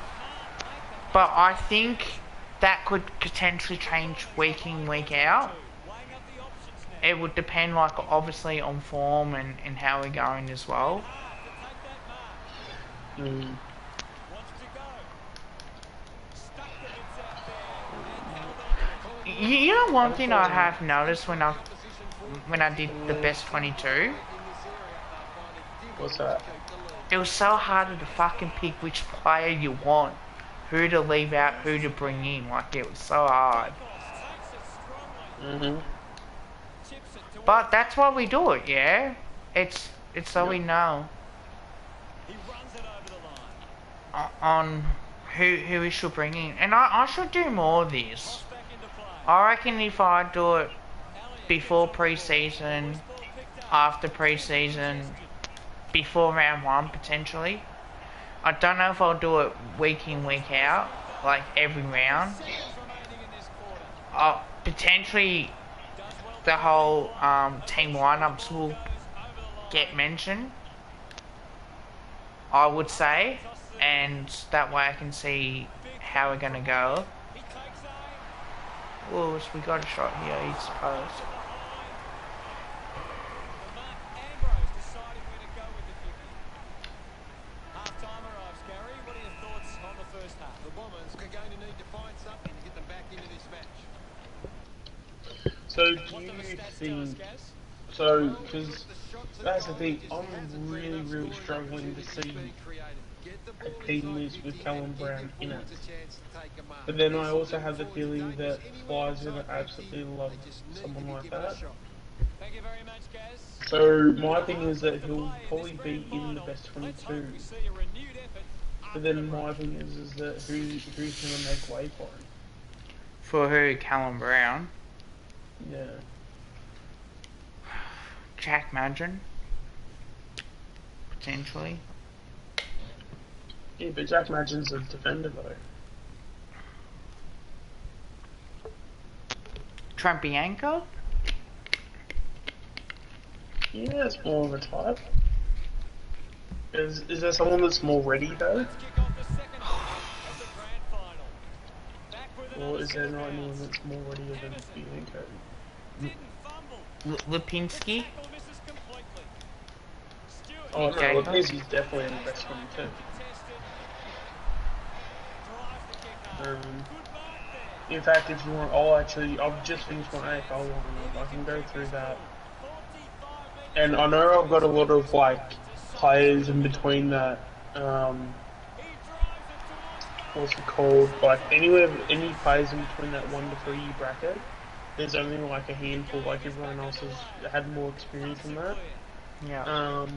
S4: but I think that could potentially change week in, week out. It would depend, like, obviously on form and how we're going as well. You know, one thing I have noticed when I did the best 22,
S2: What's that?
S4: it was so hard to fucking pick which player you want, who to leave out, who to bring in. Like, it was so hard. But that's why we do it, yeah. It's so we know on who we should bring in, and I should do more of this. I reckon if I do it before pre-season, after pre-season, before round 1 potentially. I don't know if I'll do it week in, week out, like every round. Potentially the whole team lineups will get mentioned, I would say, and that way I can see how we're going to go. Oh, so we got a shot here, I suppose.
S2: So do you think, because that's the thing, I'm really struggling to see a team list with Callum Brown in it. But then I also have the feeling that Fly's going to absolutely love someone like that.
S3: Thank you very much, Gaz.
S2: So my thing is that he'll probably be in the best 22.
S3: We see a renewed effort.
S2: But then my thing is that who's gonna make way for him?
S4: For who? Callum Brown?
S2: Yeah.
S4: Jack Madron? Potentially.
S2: Yeah, but Jack Madgen's a defender though.
S4: Trent Bianco?
S2: Yeah, that's more of a type. Is there someone that's more ready though?
S3: Let's kick off the second half of the grand final. Back with
S2: Or
S3: another
S2: is there
S3: set of
S2: not anyone
S3: downs.
S2: that's more ready than Bianco?
S3: Didn't fumble.
S4: Lipinski?
S3: Tackle misses completely. Stewart.
S2: Oh
S4: Okay.
S2: no, Lopez is definitely in the best 22.
S3: Contested. Drives the kick home. Good mark there.
S2: In fact, if you want, I've just finished my AFL lineup. I can go through that.
S3: 45
S2: And I know I've got a lot of like players in between that.
S3: He drives it towards
S2: What's it called? Like any players in between that 1 to 3 year bracket. There's only like a handful. Like everyone else has had more experience than that.
S4: Yeah.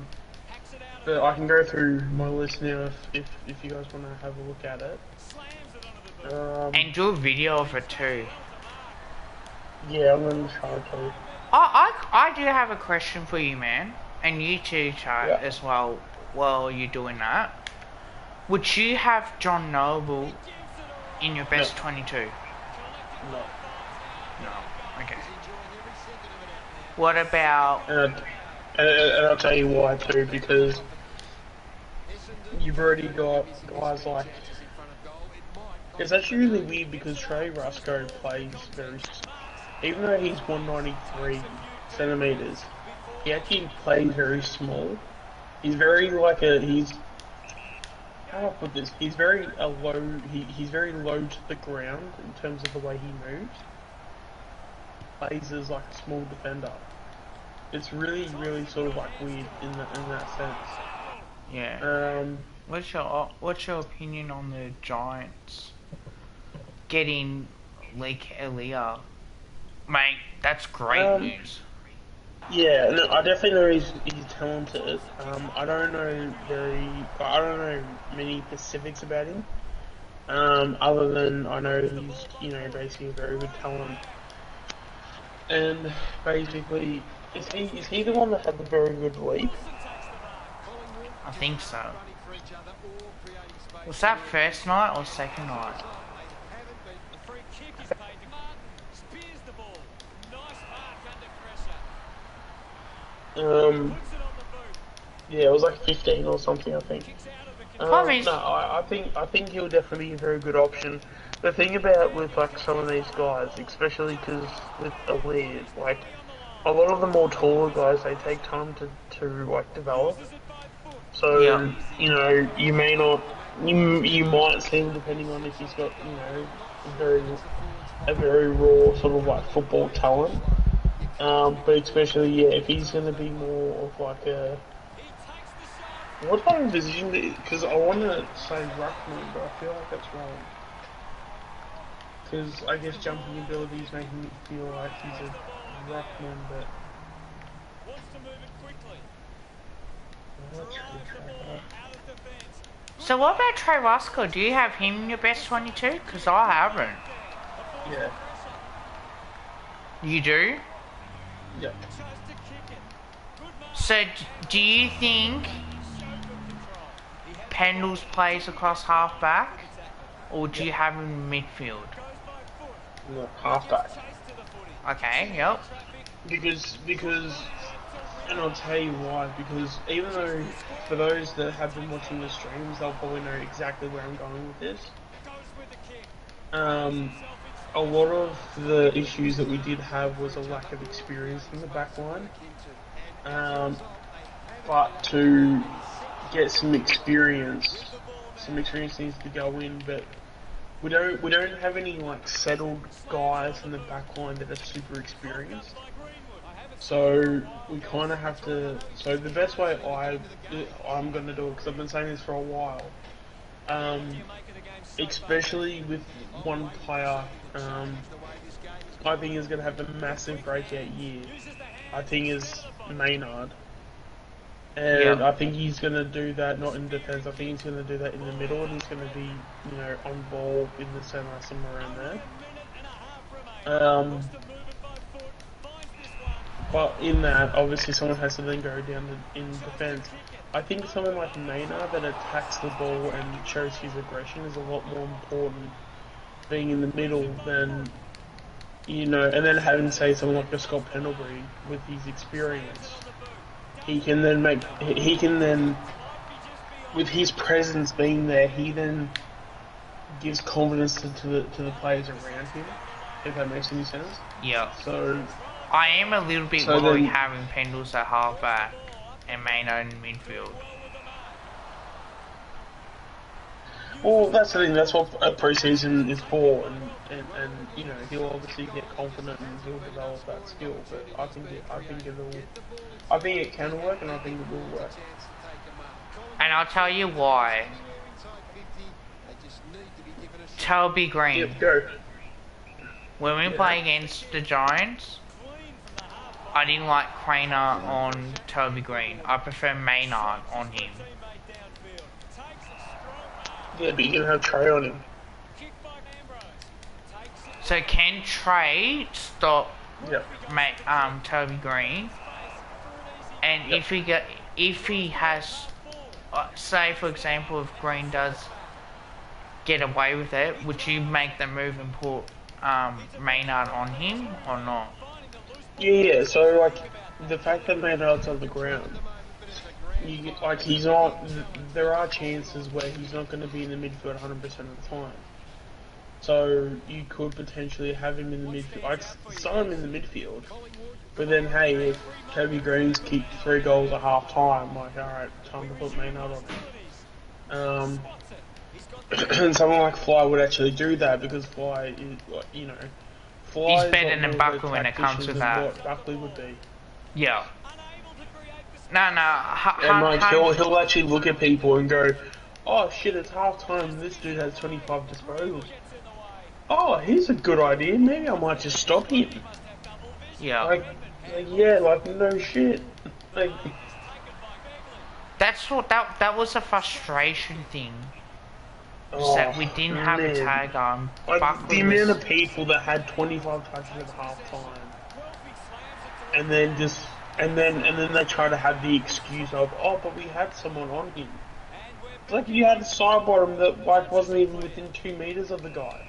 S2: But I can go through my list now if you guys want to have a look at it.
S3: slams it onto the boot.
S4: And do a video of it too.
S2: Yeah, I'm gonna try to.
S4: I do have a question for you, man. And you too, chat,
S2: Yeah.
S4: as well, while you're doing that. Would you have John Noble in your best
S2: No.
S4: 22?
S2: No.
S4: No. Okay. What about...
S2: And I'll tell you why too, because you've already got guys like. It's actually really weird because Trey Rusco plays very. Even though he's 193 centimeters, he actually plays very small. He's very like a. How do I put this? He's very low. He's very low to the ground in terms of the way he moves. Plays as like a small defender. It's really, really sort of like weird in that sense.
S4: Yeah. What's your opinion on the Giants getting Lake Elia? Mate, that's great news.
S2: Yeah, no, I definitely know he's talented. I don't know many specifics about him. Other than I know he's basically a very good talent. And basically, is he the one that had the very good leap?
S4: I think so. Was that first night or second night?
S3: The free kick is paid to Martin. Spears the ball. Nice mark under pressure. Puts it on the boot.
S2: Yeah, it was like 15 or something, I think.
S3: Kicks out of the
S4: Promise.
S2: No, I think he'll definitely be a very good option. The thing about with like some of these guys, especially because with Elite, like a lot of the more taller guys, they take time to like develop. So
S4: Yeah.
S2: you may not, you might see him depending on if he's got a very raw sort of like football talent. But especially if he's going to be more of like a. What type of position? Because I want to say ruckman, but I feel like that's wrong. Because I guess jumping abilities make me feel like he's a ruckman, but
S3: Wants to move it quickly.
S2: let's try that.
S3: Out of defence.
S4: So what about Trey Roscoe? Do you have him in your best 22? Because I haven't.
S2: Yeah,
S4: You do?
S2: yeah.
S3: Chose to kick it. Good mark.
S4: So do you think
S3: Showed good control. He had
S4: Pendles plays across half-back? Or do you have him in midfield?
S3: goes by foot.
S2: No, halfback.
S3: Chase to the footy.
S4: Okay, yep.
S3: Traffic.
S2: Because, and I'll tell you why. Because even though for those that have been watching the streams, they'll probably know exactly where I'm going with this.
S3: Goes with the kick.
S2: A lot of the issues that we did have was a lack of experience in the back line. But to get some experience needs to go in. But we don't have any like settled guys in the back line that are super experienced. So we kind of have to. So the best way I'm going to do it, because I've been saying this for a while. Especially with one player, I think is going to have a massive breakout year. I think, is Maynard. And
S4: Yeah.
S2: I think he's going to do that not in defence, I think he's going to do that in the middle, and he's going to be, you know, on ball in the centre, somewhere around there. But in that, obviously someone has to then go down in defence. I think someone like Maynard that attacks the ball and shows his aggression is a lot more important being in the middle than, you know, and then having, say, someone like a Scott Pendlebury with his experience. He can then with his presence being there, he then gives confidence to the players around him, if that makes any sense.
S4: Yeah.
S2: So
S4: I am a little bit
S2: So
S4: worried
S2: then-
S4: having Pendles at halfback and Maynard in midfield.
S2: well, that's the thing. That's what a preseason is for, and you know, he'll obviously get confident and he'll develop that skill. But I think it can work, and I think it will work.
S4: And I'll tell you why. Toby Green.
S2: Yep, go.
S4: When we play against the Giants, I didn't like Craner on Toby Green. I prefer Maynard on him.
S2: Yeah, but you can have Trey on him.
S4: So can Trey stop
S2: Yep.
S4: Toby Green? And
S2: Yep.
S4: if he has, say for example, if Green does get away with it, would you make the move and put Maynard on him or not?
S2: Yeah, so like the fact that Maynard's on the ground, he's not. There are chances where he's not going to be in the midfield 100% of the time. So you could potentially have him in the midfield. I'd sign him in the midfield, but then hey, if Toby Green's kicked 3 goals at half time, like alright, time to put Maynard on him. And someone like Fly would actually do that because Fly is, you know, Fly
S4: He's
S2: is
S4: better
S2: what
S4: than
S2: more
S4: Buckley
S2: of a
S4: when it comes to
S2: tactician
S4: that.
S2: than what Buckley would be.
S4: Yeah. No.
S2: And like he'll actually look at people and go, oh shit, it's half time. This dude has 25 disposals. Oh, here's a good idea. Maybe I might just stop him.
S4: Yeah.
S2: Like yeah, like no shit. Like
S4: That's what that was a frustration thing. Was that we didn't have a
S2: man.
S4: tag on.
S2: Like,
S4: Buckley
S2: the
S4: was-
S2: amount of people that had 25 touches at half time, and then they try to have the excuse of, oh, but we had someone on him. It's like you had a sideboard him that like wasn't even within 2 meters of the guy.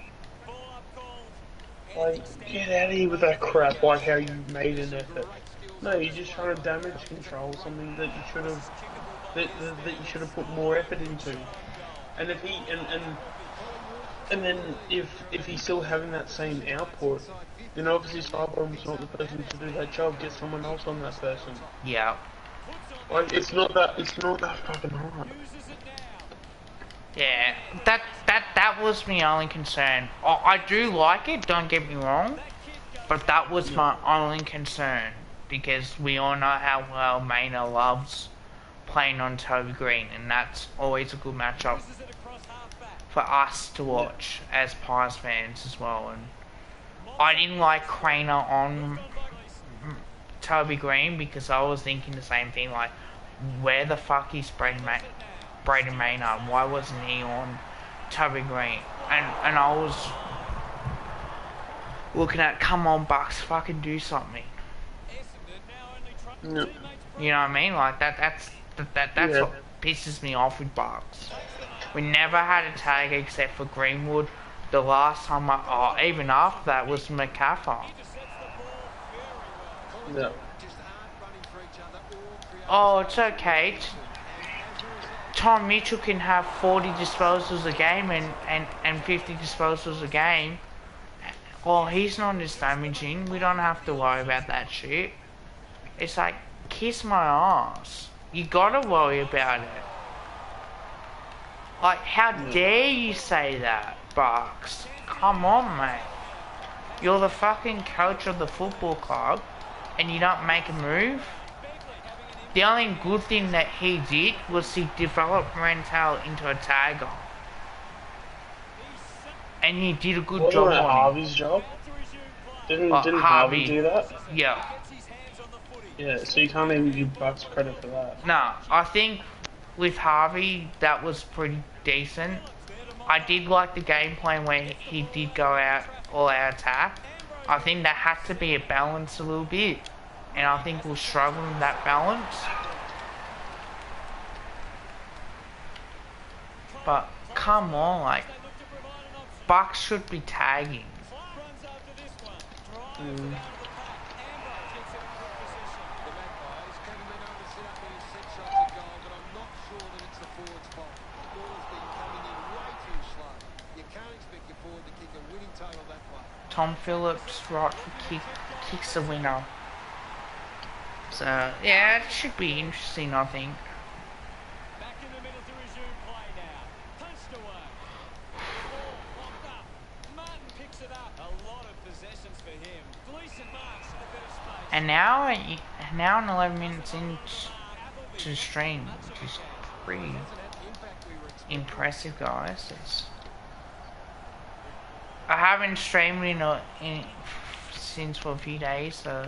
S2: Like, get out of here with that crap. Like how you made an effort. No, you're just trying to damage control something that you should have that you should have put more effort into. And if he and then if he's still having that same output, then obviously Cyberum's not the person to do that job. Get someone else on that person.
S4: Yeah.
S2: Like it's not that fucking hard.
S4: Yeah. That was my only concern. I do like it, don't get me wrong, but that was my only concern because we all know how well Maynard loves playing on Toby Green, and that's always a good matchup for us to watch as Pies fans as well. And I didn't like Craner on Toby Green because I was thinking the same thing, like, where the fuck is Braden Maynard? Why wasn't he on Toby Green? And I was looking at, come on Bucks, fucking do something.
S2: Yep.
S4: You know what I mean? Like that's
S2: Yeah.
S4: what pisses me off with Bucks. We never had a tag except for Greenwood. The last time, even after that, was McCaffrey.
S2: Yeah.
S4: Oh, it's okay. Tom Mitchell can have 40 disposals a game and 50 disposals a game. Well, he's not as damaging. We don't have to worry about that shit. It's like, kiss my ass. You gotta worry about it. Like, how dare you say that, Bucks? Come on, mate. You're the fucking coach of the football club, and you don't make a move? The only good thing that he did was he developed Rental into a tagger. And he did a good
S2: Wasn't
S4: job
S2: that
S4: on him.
S2: Harvey's job? Didn't
S4: Harvey-
S2: Harvey do that?
S4: Yeah.
S2: Yeah, so you can't even give Bucks credit for that.
S4: No, I think with Harvey, that was pretty decent. I did like the game plan where he did go out all out attack. I think that had to be a balance a little bit, and I think we're struggling with that balance. But come on, like Bucks should be tagging.
S2: Mm.
S5: The Magpies, Kevin Minogue set up in his 6 shots at goal, but I'm not sure that it's the forward's fault. The ball's been coming in way too slow. You can't expect your forward to kick a winning total that way.
S4: Tom Phillips right for kicks the winner. So yeah, it should be interesting, I think.
S1: Back in the middle to resume play now. Punched away. Ball locked up. Martin picks it up. A lot of possessions for him. Gleason marks a bit of space.
S4: And now 11 minutes into the stream, which is pretty impressive, guys. I haven't streamed since for a few days, so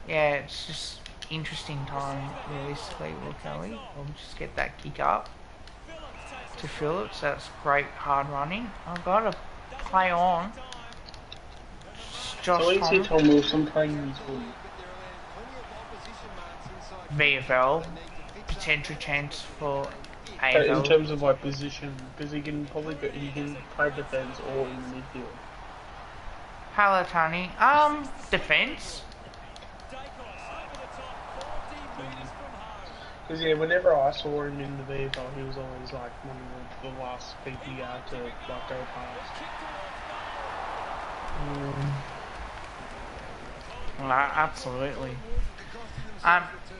S4: yeah, it's just interesting time realistically. Look, Kelly, we'll just get that kick up to Phillips. That's great hard running. I've got to play on. Josh
S2: So when you see
S4: Thomas,
S2: Tom Wilson playing in his hood,
S4: VFL, potential chance for
S2: in
S4: AFL.
S2: terms of like position, because he can probably he can play defense or in the midfield.
S4: Hello, Tony. Defense.
S2: Because yeah, whenever I saw him in the VFL, he was always like one of the last people you had to like go past.
S4: Well, absolutely.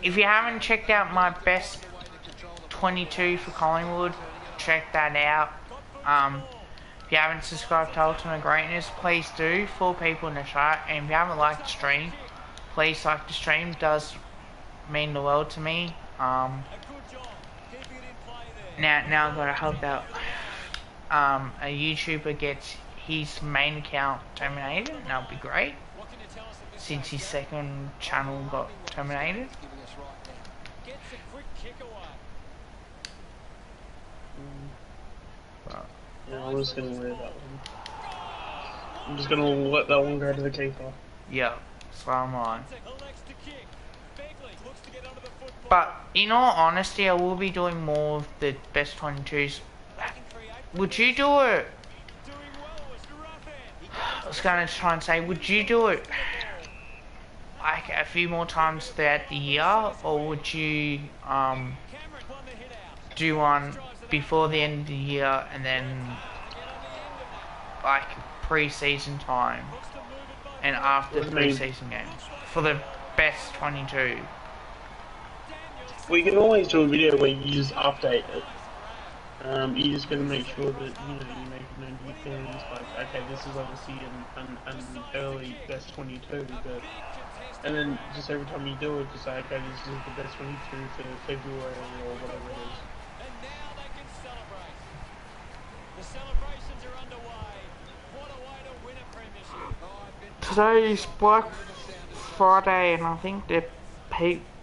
S4: If you haven't checked out my best 22 for Collingwood, check that out. If you haven't subscribed to Ultimate Greatness, please do. 4 people in the chat. And if you haven't liked the stream, please like the stream. It does mean the world to me. Now I've got to help out. A YouTuber gets his main account terminated. And that'll be great, since his second channel got terminated.
S1: Gets a quick kick away.
S4: But
S2: Yeah, I'm just gonna wear that one. I'm just gonna let that one go to the keeper.
S4: yeah, so am I.
S1: Elects to kick. Begley looks to get under the football.
S4: But in all honesty, I will be doing more of the best 22s. Would you do it?
S1: Doing well was Ruffin.
S4: I was going to try and say, would you do it like a few more times throughout the year, or would you
S1: Cameron won the hit out.
S4: do one before the end of the year and then like pre-season time and after
S2: What do you mean?
S4: pre-season games for the best 22?
S2: We can always do a video where you just update it. You just gotta make sure that you make it known to your fans. Like, okay, this is obviously an early best 22, but and then just every time you do it, just say, okay, this is the best 22 for February or whatever it is.
S1: And now they can celebrate. The celebrations are underway. What a way to win a premiership.
S4: Today is Black Friday, and I think the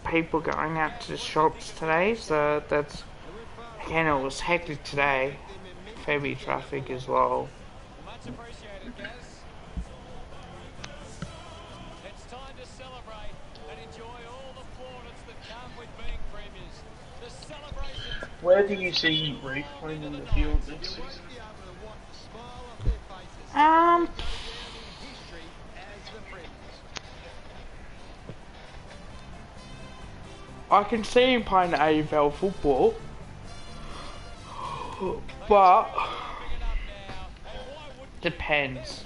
S4: people going out to the shops today, so that's, again, it was hectic today. Heavy traffic as well.
S1: Much appreciated, Gaz. It's time to celebrate and enjoy all the plaudits that come with being premiers. The celebrations.
S2: Where do you see Reef playing in the field next season?
S4: I can see him playing AFL football, but depends.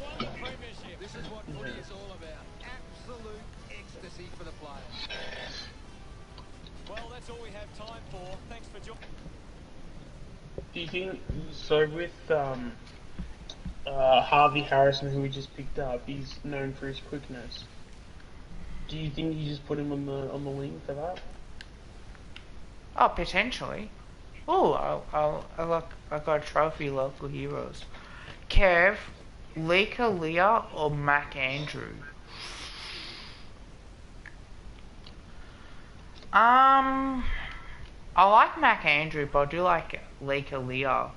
S5: This is what footy is all about. Absolute ecstasy for the players.
S1: Well, that's all we have time for. Thanks for joining.
S2: Do you think so? With Harvey Harrison, who we just picked up, he's known for his quickness. Do you think you just put him on the wing for that?
S4: Oh, potentially. Oh, I got a trophy, local heroes. Kev, Lika Leah, or Mac Andrew? I like Mac Andrew, but I do like Lee Kalia.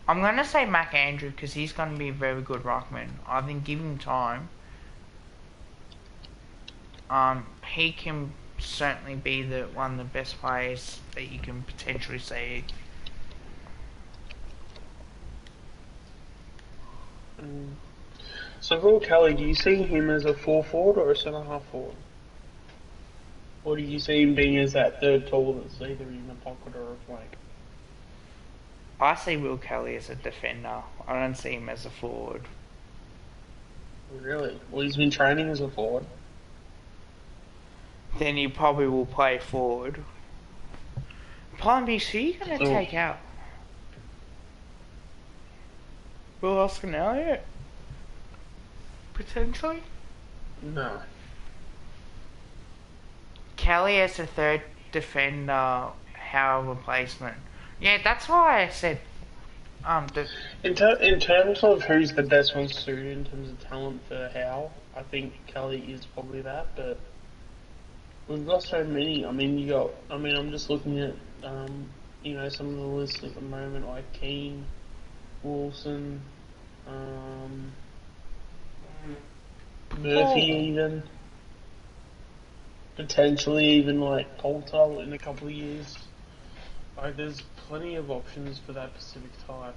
S4: I'm going to say Mac Andrew because he's going to be a very good ruckman. I think give him time. He can certainly be one of the best players that you can potentially see.
S2: So Will Kelly, do you see him as a full forward or a centre half forward? Or do you see him being as that third tall that's either in the pocket or a flank?
S4: I see Will Kelly as a defender. I don't see him as a forward.
S2: Really? Well, he's been training as a forward.
S4: Then he probably will play forward. Plan B, who are you going to take out? Will Oscar Elliott? Potentially?
S2: No.
S4: Kelly as a third defender, how replacement. Yeah, that's why I said
S2: in terms of who's the best one suited in terms of talent for Howe, I think Kelly is probably that, but we've got so many. I mean, I'm just looking at, some of the lists at the moment, like Keane, Wilson, Murphy even. Potentially even like Poulter in a couple of years. Like, there's plenty of options for that Pacific type.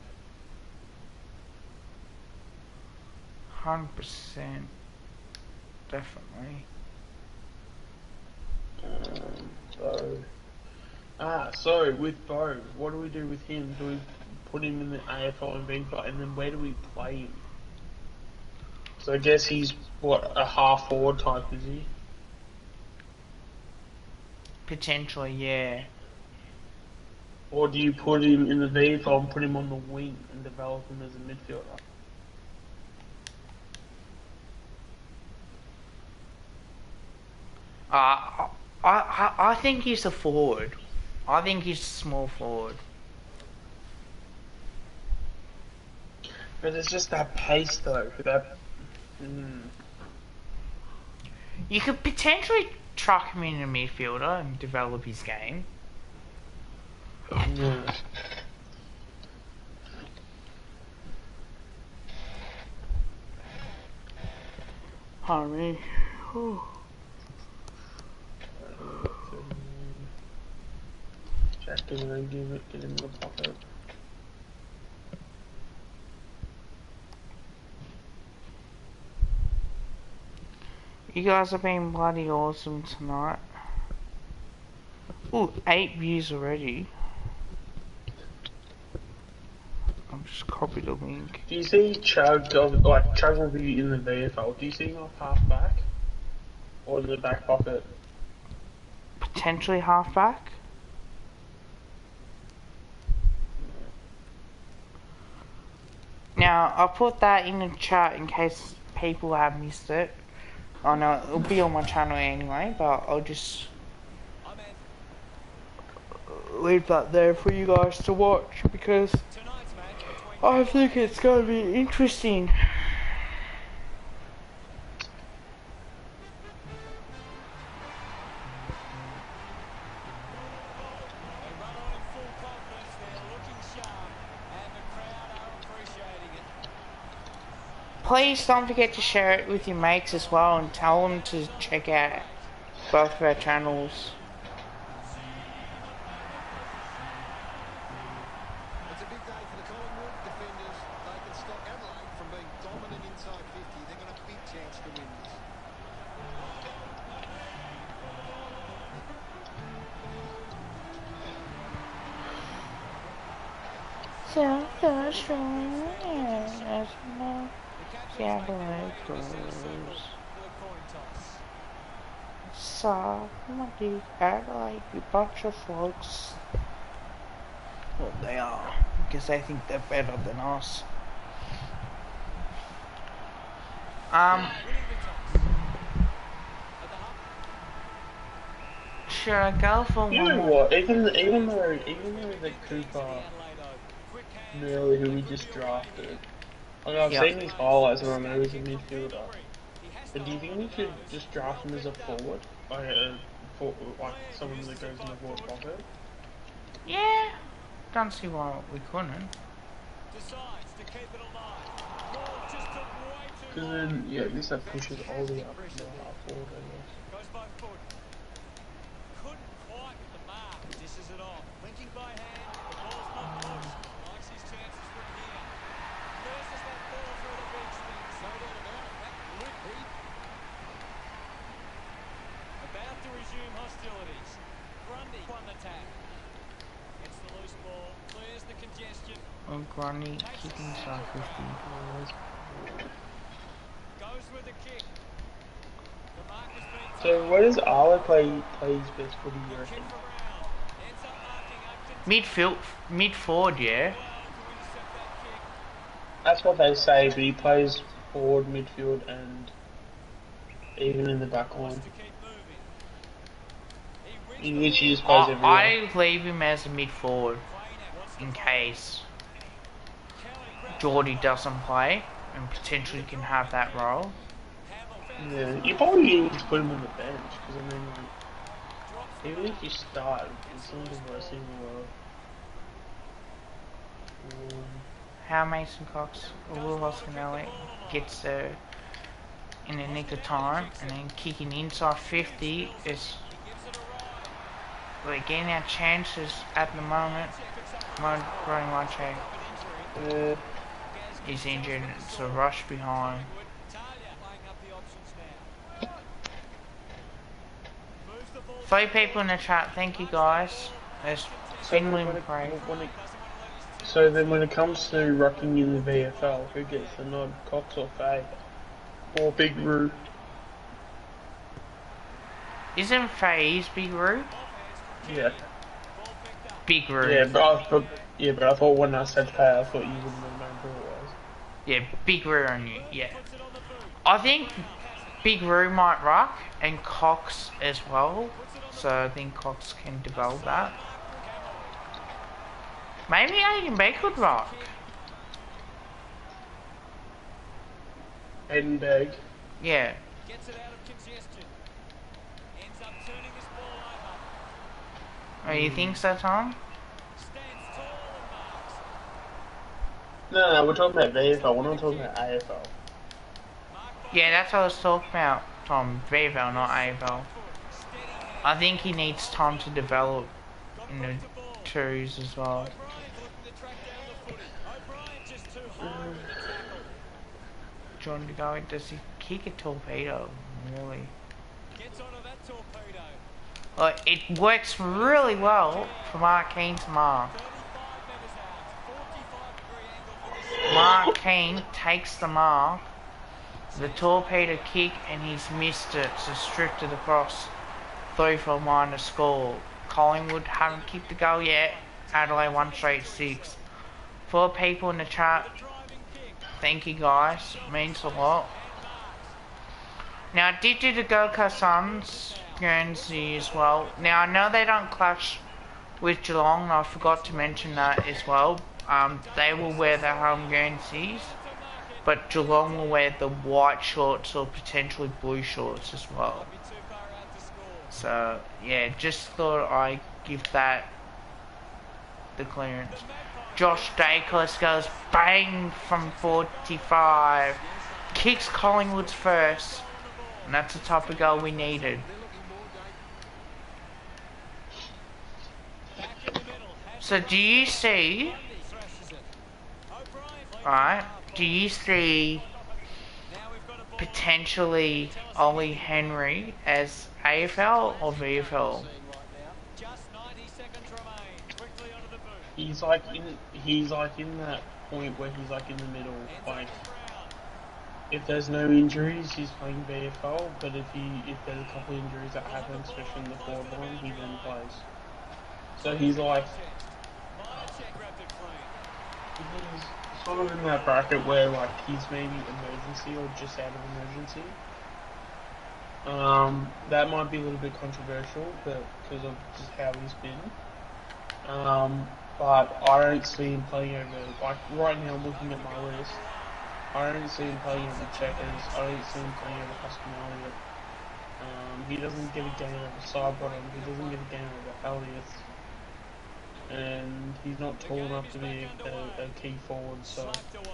S4: 100%. Definitely.
S2: So with Bo, what do we do with him? Do we put him in the AFL and VFL, and then where do we play him? So I guess he's, a half forward type, is he?
S4: Potentially, yeah.
S2: Or do you put him in the VFL and put him on the wing and develop him as a midfielder?
S4: I think he's a forward. I think he's a small forward.
S2: But there's just that pace though.
S4: You could potentially chuck him in a midfielder and develop his game.
S2: Yeah.
S4: Pardon me.
S2: Jack him and get him in the pocket.
S4: You guys have been bloody awesome tonight. Ooh, 8 views already. I'll just copy the link.
S2: Do you see Chug will be in the VFL? Do you see him off half back? Or in the back pocket?
S4: Potentially halfback. Now, I'll put that in the chat in case people have missed it. I know it'll be on my channel anyway, but I'll just leave that there for you guys to watch because I think it's going to be interesting. Please don't forget to share it with your mates as well and tell them to check out both of our channels.
S5: It's a big day for the Collingwood defenders. They can stop Adelaide from being dominant inside 50. They've got a big chance to win this.
S4: So, my dude, Adelaide, you bunch of folks. Well, they are, because they think they're better than us. Should I go for
S2: You
S4: one
S2: know
S4: more?
S2: what? Even though the Cooper Murley who we just drafted, I've seen his highlights and I know he's a midfielder. But do you think we should just draft him as a forward? Like a for like someone that goes in the forward pocket.
S4: Yeah, don't see why we couldn't.
S3: Decides to keep it alive. Ball just took way too
S2: Because
S3: long.
S2: then, yeah, at least that pushes Ollie up the half forward, I guess.
S3: Goes by foot. Couldn't quite with the mark. Dishes it off. Linking by hand. The ball's not pushed. Likes his chances from here. Nurses that ball through the big sticks. No doubt about it. That would be. About to resume hostilities. Grundy won the tag. Gets the loose ball. Clears the congestion.
S4: Oh, Grundy kicking side 50.
S3: Goes with the kick. The mark has been
S2: So where does Arlo play his best footy, you reckon?
S3: kick around. Ends up marking Upton
S4: Mid forward, yeah.
S3: well to intercept that kick.
S2: That's what they say, but he plays forward, midfield, and even in the back line.
S3: To keep moving.
S2: He literally just plays everywhere.
S4: I leave him as a mid forward in case Geordie doesn't play and potentially can have that role.
S2: Yeah, you probably need to put him on the bench, because I mean, like, even if you start, it's not the worst thing in the world.
S4: How Mason Cox or Will Hoskinelli gets there in the nick of time and then kicking inside 50 is we're getting our chances at the moment. Running one check. He's injured, it's a rush behind. Three people in the chat, thank you guys. There's Finley and Craig.
S2: So then when it comes to rucking in the VFL, who gets the nod, Cox or Faye? Or Big Roo?
S4: Isn't FaZe Big Roo?
S2: Yeah.
S4: Big Roo.
S2: Yeah, but I thought when I said Faye, I thought you wouldn't have known who it was.
S4: Yeah, Big Roo on you, yeah. I think Big Roo might ruck and Cox as well. So I think Cox can develop that. Maybe Aiden Bay could rock.
S2: Aiden Begg.
S4: Yeah.
S3: Gets it out of congestion. Ends up turning this ball over.
S4: Oh, you think so, Tom?
S3: Stands tall and marks.
S2: No, we're talking about VFL, we're not talking about AFL.
S4: Yeah, that's what I was talking about, Tom. VFL, not AFL. I think he needs time to develop in the twos as well.
S3: O'Brien's looking to track down the footy. O'Brien just too high with the tackle.
S4: John de Goey, does he kick a torpedo? Really?
S3: Gets onto that torpedo.
S4: Like, it works really well for Mark Keane to mark.
S3: 35 metres out. 45 degree angle for this.
S4: Mark Keane takes the mark, the torpedo kick, and he's missed it, so stripped it across. 3 for a minor score. Collingwood haven't kicked the goal yet. Adelaide 1 straight 6. 4 people in the chat. Thank you guys. Means a lot. Now I did do the Gold Coast Suns Guernsey as well. Now I know they don't clash with Geelong, and I forgot to mention that as well. They will wear their home Guernseys, but Geelong will wear the white shorts or potentially blue shorts as well. So yeah, just thought I'd give that the clearance. Josh Dacos goes bang from 45, kicks Collingwood's first, and that's the type of goal we needed. So do you see, alright, do you see potentially Ollie Henry as AFL or VFL?
S2: He's like in that point where he's like in the middle. Like, if there's no injuries, he's playing VFL. But if there's a couple of injuries that happen, especially in the forward line, he then plays. So he's like, he's sort of in that bracket where like he's maybe emergency or just out of emergency. That might be a little bit controversial, but because of just how he's been. But I don't see him playing over, like right now I'm looking at my list, I don't see him playing over Checkers, I don't see him playing over Hoskinelli. He doesn't get a game over Sidebottom. He doesn't get a game over Elliott. And he's not tall enough to be a key forward, so...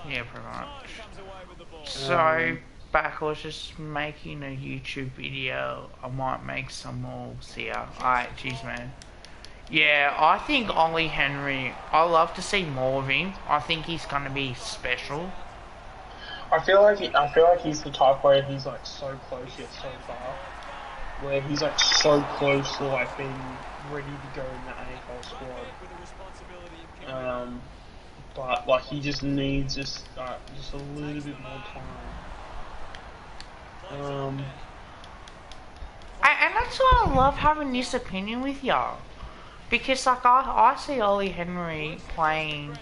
S4: Yeah, pretty much. So, back, I was just making a YouTube video. I might make some more, see ya. Alright, cheers, man. Yeah, I think Ollie Henry, I love to see more of him. I think he's gonna be special.
S2: I feel like he's the type where he's like so close yet so far. Where he's like so close to like being ready to go in the AFL squad. But like he just needs just a little bit more time.
S4: And that's why I love having this opinion with y'all. Because like I see Ollie Henry playing,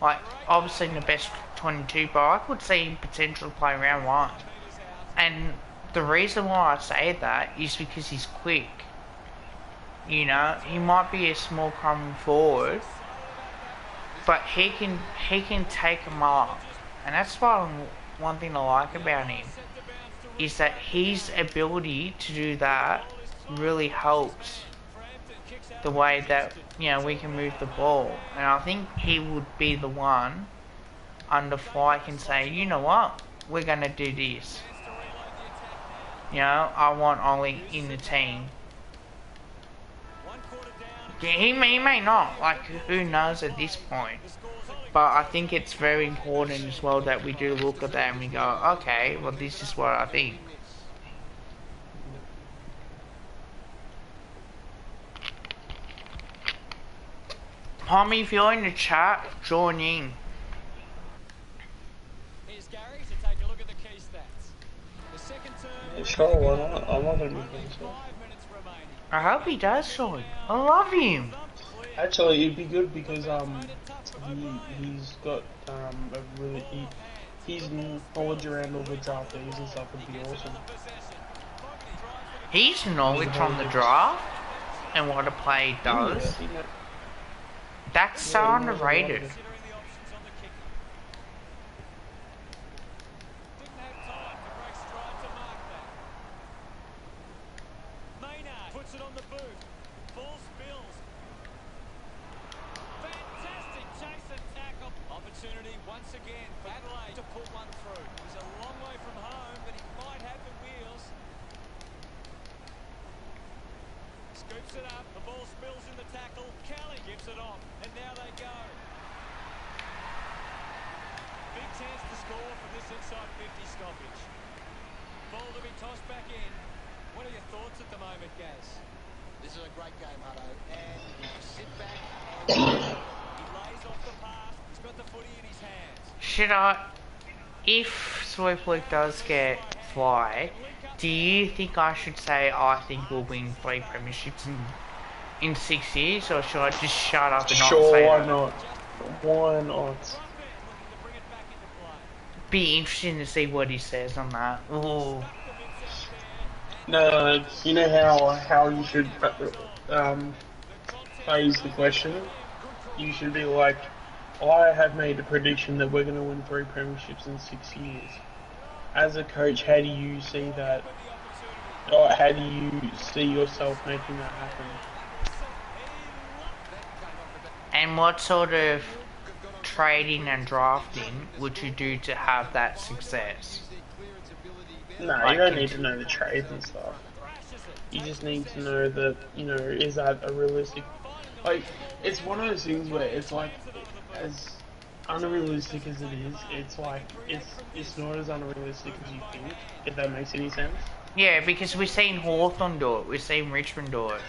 S4: like obviously in the best 22, but I could see him potentially play round 1. And the reason why I say that is because he's quick. You know, he might be a small coming forward, but he can take him up. And that's one thing I like about him, is that his ability to do that really helps the way that, you know, we can move the ball. And I think he would be the one under Fly can say, you know what, we're going to do this. You know, I want Ollie in the team. Yeah, he may not, like, who knows at this point. But I think it's very important as well that we do look at that and we go, okay, well this is what I think. Pommy, if you're in the chat, join in.
S3: Here's Gary to take a look at the key stats. The second term...
S2: Yeah, sure, why not? I'm not going to be doing so.
S3: 5 minutes remaining.
S4: I hope he does, Sean. I love him.
S2: Actually, it'd be good because he's got a really his knowledge around all the draftees and stuff would be awesome.
S4: His knowledge on the draft and what a play does, that's so underrated.
S3: Maynard puts it on the boot. Ball spills. Fantastic chase and tackle. Opportunity once again for Adelaide to pull one through. He's a long way from home, but he might have the wheels. Scoops it up. The ball spills in the tackle. Kelly gives it off, and now they go. Big chance to score for this inside 50 stoppage. Ball to be tossed back in. What are your thoughts at the moment, Gaz? This is a great game, Hutto, and you sit back and he lays off the pass. He's got the footy in his hands.
S4: If Sweep Luke does get Fly, do you think I should say I think we'll win 3 premierships in 6 years, or should I just shut up and not say
S2: Sure, why
S4: that?
S2: not? Why not?
S4: Be interesting to see what he says on that. Ooh.
S2: No, you know how you should phrase the question? You should be like, I have made a prediction that we're going to win 3 premierships in 6 years. As a coach, how do you see that? Or how do you see yourself making that happen?
S4: And what sort of trading and drafting would you do to have that success?
S2: No, you don't need to know the trades and stuff. You just need to know that, you know, is that a realistic... Like, it's one of those things where it's like, as unrealistic as it is, it's like, it's not as unrealistic as you think, if that makes any sense.
S4: Yeah, because we've seen Hawthorn do it, we've seen Richmond do it.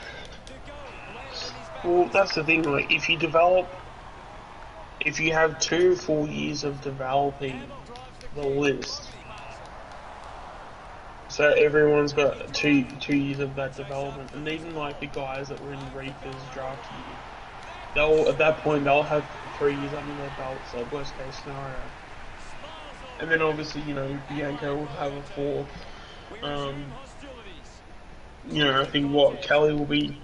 S2: Well, that's the thing, like, if you have 2 full years of developing the list, so everyone's got two years of that development, and even like the guys that were in Reaper's draft year, at that point they'll have 3 years under their belts, like worst case scenario. And then obviously, you know, Bianca will have a 4th. You know, I think Kelly will be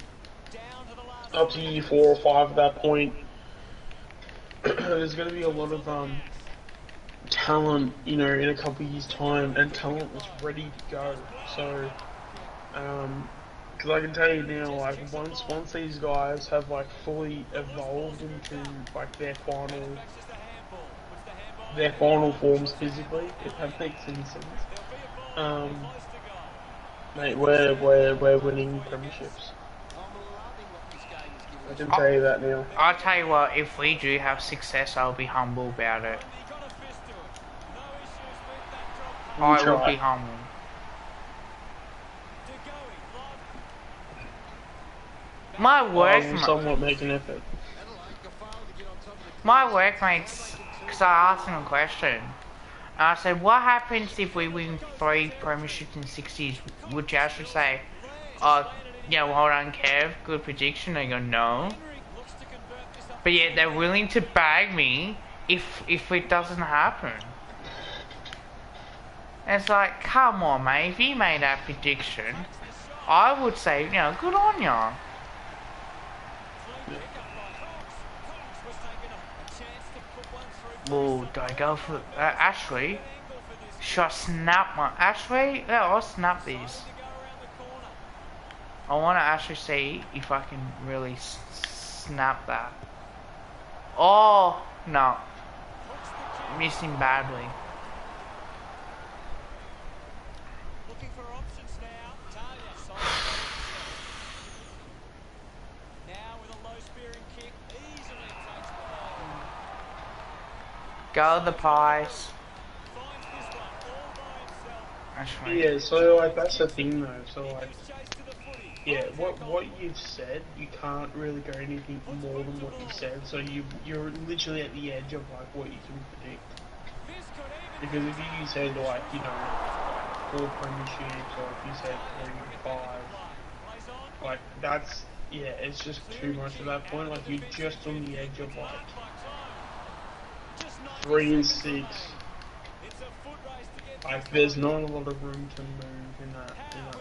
S2: up to year 4 or 5 at that point. There's going to be a lot of talent, you know, in a couple of years' time, and talent was ready to go. So Because I can tell you now, like once these guys have like fully evolved into like their final forms physically, if that makes any sense. Mate, we're winning premierships. I can tell you that now.
S4: I'll tell you what, if we do have success, I'll be humble about it. I will be humble. My workmates,
S2: somewhat make an effort.
S4: my workmates, because I asked them a question, and I said, what happens if we win 3 premierships in 6 years? Would you actually say, oh, yeah, well done Kev, good prediction? They go, no. But yet they're willing to bag me if it doesn't happen. And it's like, come on mate, if you made that prediction, I would say, you know, good on ya. Oh, do I go for Ashley? Should I snap my Ashley? Yeah, I'll snap these. I want to actually see if I can really snap that. Oh no, missing badly.
S3: Looking for options now. Talia now with a low spearing kick, easily takes the ball.
S4: Go the Pies.
S3: Finds this one all by himself.
S4: Actually,
S2: Yeah, so like that's the thing though. So like,
S3: Chase to the footy.
S2: yeah, what you've said, you can't really go anything more than what you said. So you're literally at the edge of like what you can predict.
S3: This could even
S2: Because if you said like, you know, 4 premierships, or if you said 3 or 5,
S3: plays on.
S2: like that's, yeah, it's just too much at that point. Like you're just on the edge of like
S3: Just
S2: 3 and 6.
S3: it's a foot race to get
S2: Like there's not a lot of room to move in that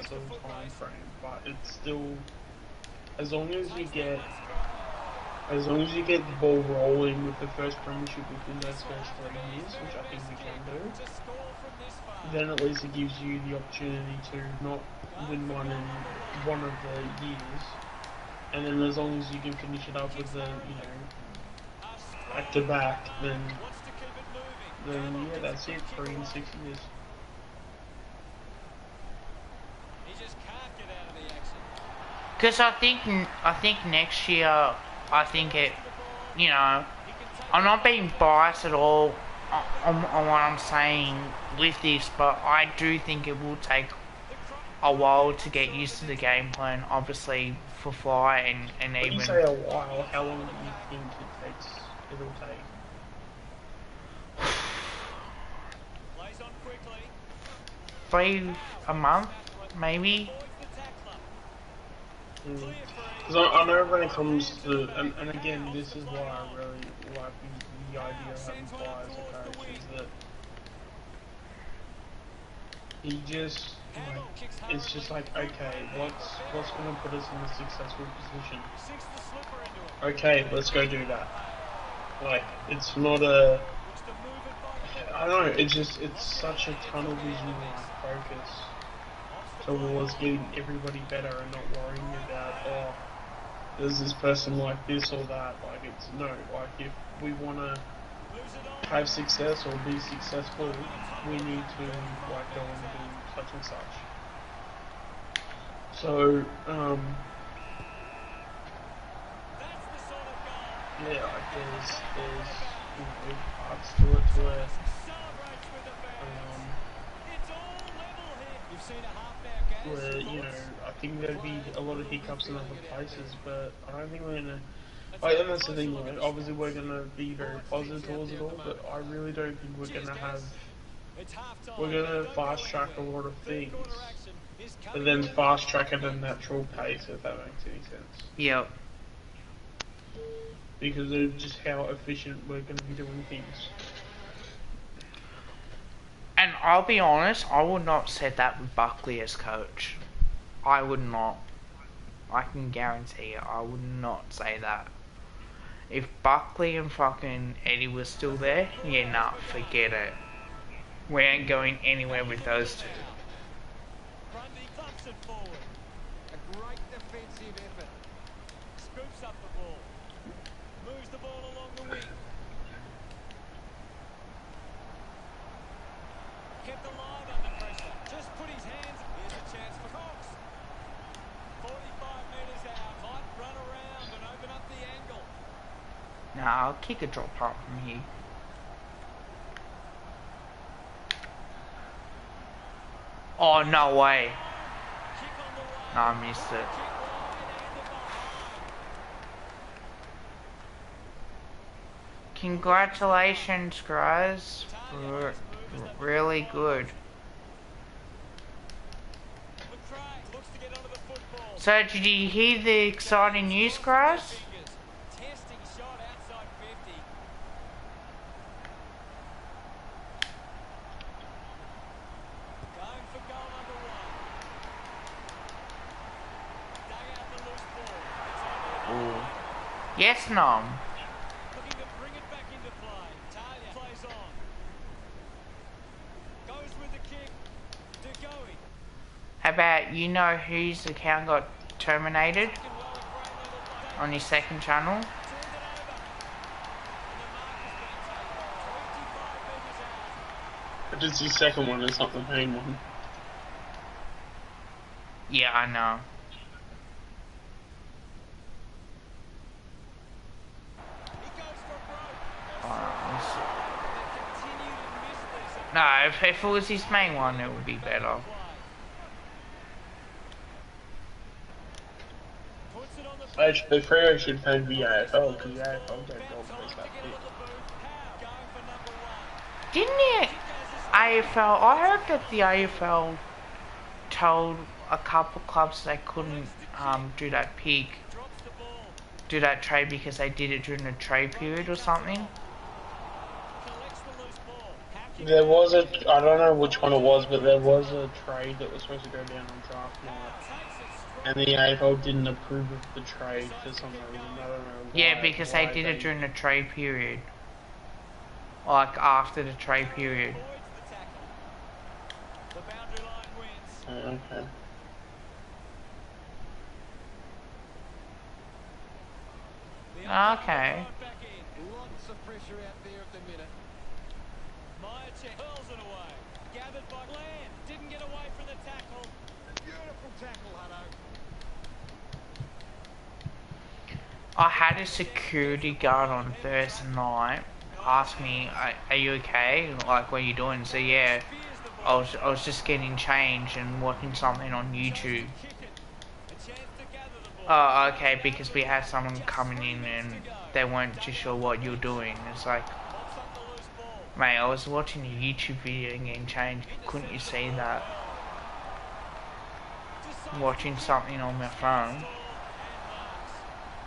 S2: sort of time frame. But it's still, as long as you get the ball rolling with the first premiership within those first 3 years, which I think we can do,
S3: to score from this far.
S2: then at least it gives you the opportunity to not win one in one of the years, and then as long as you can finish it up with the, you know, back to back, then
S3: Wants to keep it moving.
S2: yeah, that's it, 3 and 6 years.
S3: He just can't get out of the action.
S4: because I think next year, I think it, you know, I'm not being biased at all on what I'm saying with this, but I do think it will take a while to get used to the game plan, obviously for Fly and
S2: When you
S4: even
S2: say a while, how long do you think it'll take?
S3: Plays on quickly.
S4: 3 a month, maybe.
S2: Because I know when it comes to, and again, this is why I really like the idea of having Fly as a coach, is that he just, like, it's just like, okay, what's going to put us in a successful position?
S3: Sinks the slipper into it.
S2: Okay, let's go do that. Like, it's not a,
S3: Looks to move it by
S2: I don't know, it's such a tunnel vision focus towards getting everybody better and not worrying about, oh, does this person like this or that. Like, it's no, like, if we want to have success or be successful, we need to, like, go and do such and such. So,
S3: That's the sort of goal.
S2: yeah, like, there's you know, parts to it where,
S3: Celebrates with the fans. It's all level here. You've seen a half-hour
S2: where,
S3: game.
S2: you know, I think there'd be a lot of hiccups in other places, but I don't think we're gonna, like, and that's the thing, like, obviously we're gonna be very positive towards it all, but I really don't think we're gonna have,
S3: It's half-time.
S2: we're gonna fast track a lot of things,
S3: Quarter action is
S2: but
S3: coming.
S2: then fast track at a natural pace, if that makes any sense.
S4: Yep.
S2: Because of just how efficient we're gonna be doing things.
S4: And I'll be honest, I would not set that with Buckley as coach. I would not. I can guarantee it, I would not say that. If Buckley and fucking Eddie was still there, yeah, nah, forget it. We ain't going anywhere with those two.
S3: Grundy clumps Drops it forward.
S5: A great defensive effort.
S3: Scoops up the ball. Moves the ball along the wing. Kept alive under pressure. Just put his hands. Here's a chance for Cox. 45 metres out. Might run around and open up the angle.
S4: Nah, I'll kick a drop punt from here. Oh, no way.
S3: Kick on the way.
S4: No, I missed it.
S3: Kick wide and behind.
S4: Congratulations, guys. Really good.
S3: McRae looks to get onto the football.
S4: So, did you hear the exciting news, guys?
S3: Testing shot outside 50. Going for goal number one. Dug out the loose ball. It's only a
S4: Yes, Nom.
S3: looking to bring it back into play. Talia plays on. Goes with the kick. De Goey.
S4: How about you know whose account got terminated
S3: Second well at grade level play.
S4: on his second channel?
S3: Turned it over. And the mark has been taken. 25 metres out.
S2: But it's his second one, it's not the main one.
S4: Yeah, I know.
S3: He goes for broke.
S4: Alright,
S3: They continue to miss this.
S4: no, if it was his main one, it would be better.
S3: Puts it on the
S2: Actually, Freo should play the AFL, because the AFL don't
S3: bounce
S2: always
S3: to
S2: that
S3: get
S2: big.
S3: into the booth. Howe going for number one.
S4: Didn't it? AFL, I heard that the AFL told a couple clubs they couldn't do that pick,
S3: Drops the ball.
S4: do that trade because they did it during the trade period or something.
S3: Collects the loose ball. Howe
S2: There was a, I don't know which one it was, but there was a trade that was supposed to go down on draft night.
S3: takes it straight.
S2: And the AFL didn't approve of the trade for some reason, I don't know
S4: Yeah,
S2: why-
S4: because they
S2: why
S4: did it during the trade period. Like after the trade period.
S3: Avoids the tackle. The boundary line wins.
S2: Oh, okay.
S3: The umpire
S4: Okay.
S3: will throw it back in.
S5: Lots of pressure out there at the minute.
S3: Myercheck hurls it away. Gathered by Glenn. Didn't get away from the tackle.
S5: Beautiful tackle, Hutto.
S4: I had a security guard on Thursday night ask me, are you okay? Like, what are you doing? So yeah, I was just getting changed and watching something on YouTube.
S3: Kick it. A chance to gather the ball.
S4: Oh, okay, because we had someone coming in and they weren't too sure what you're doing. It's like,
S3: Pops up the loose ball.
S4: mate, I was watching a YouTube video and getting changed. Couldn't you see that? Watching something on my phone.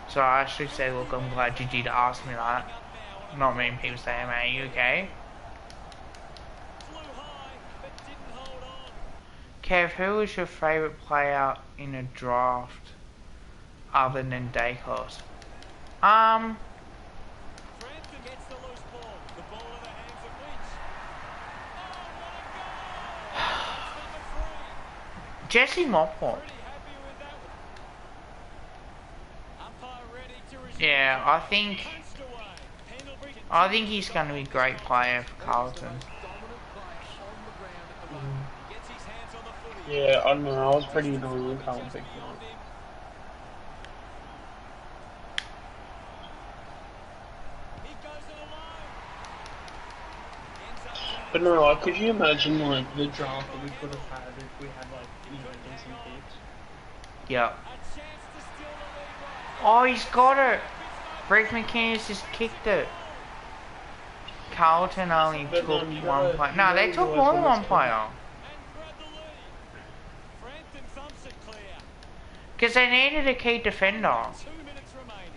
S4: So I actually said, look, I'm glad you did ask me that. Not many people say, mate, are you okay?
S3: Flew high, but didn't hold on.
S4: Kev, who was your favourite player in a draft other than Dacos?
S3: Frampton gets the loose ball. The ball in the hands of Lynch. Oh, what a goal! It's number 3.
S4: Jesse Mopport.
S3: Pretty happy with that one. Umpire ready to resume.
S4: Yeah,
S3: Punched away. Penalty.
S4: I think he's going to be a great player for Carlton.
S5: Dominant play on the ground at the moment.
S3: He gets his hands on the footy.
S2: Yeah, I don't know, I was pretty annoyed with Carlton
S3: Just
S2: picking
S3: beyond
S2: up.
S3: him. He goes it alone. Ends up turning
S2: But no, like, could you imagine, like, the draft that we could have had if we had, like, you know, decent picks?
S4: Yep.
S3: a chance to steal the lead right.
S4: Oh, he's got it. Rick McInnes just kicked it. Carlton only
S2: But
S4: took
S2: no, you
S4: one
S2: gotta-
S4: player.
S2: you
S4: No, they
S2: gotta
S4: took
S2: realise
S4: more than
S2: when
S4: one
S2: it's
S4: player.
S3: And grab the lead. Frampton thumps it clear.
S4: Because they needed a key defender.
S3: 2 minutes remaining.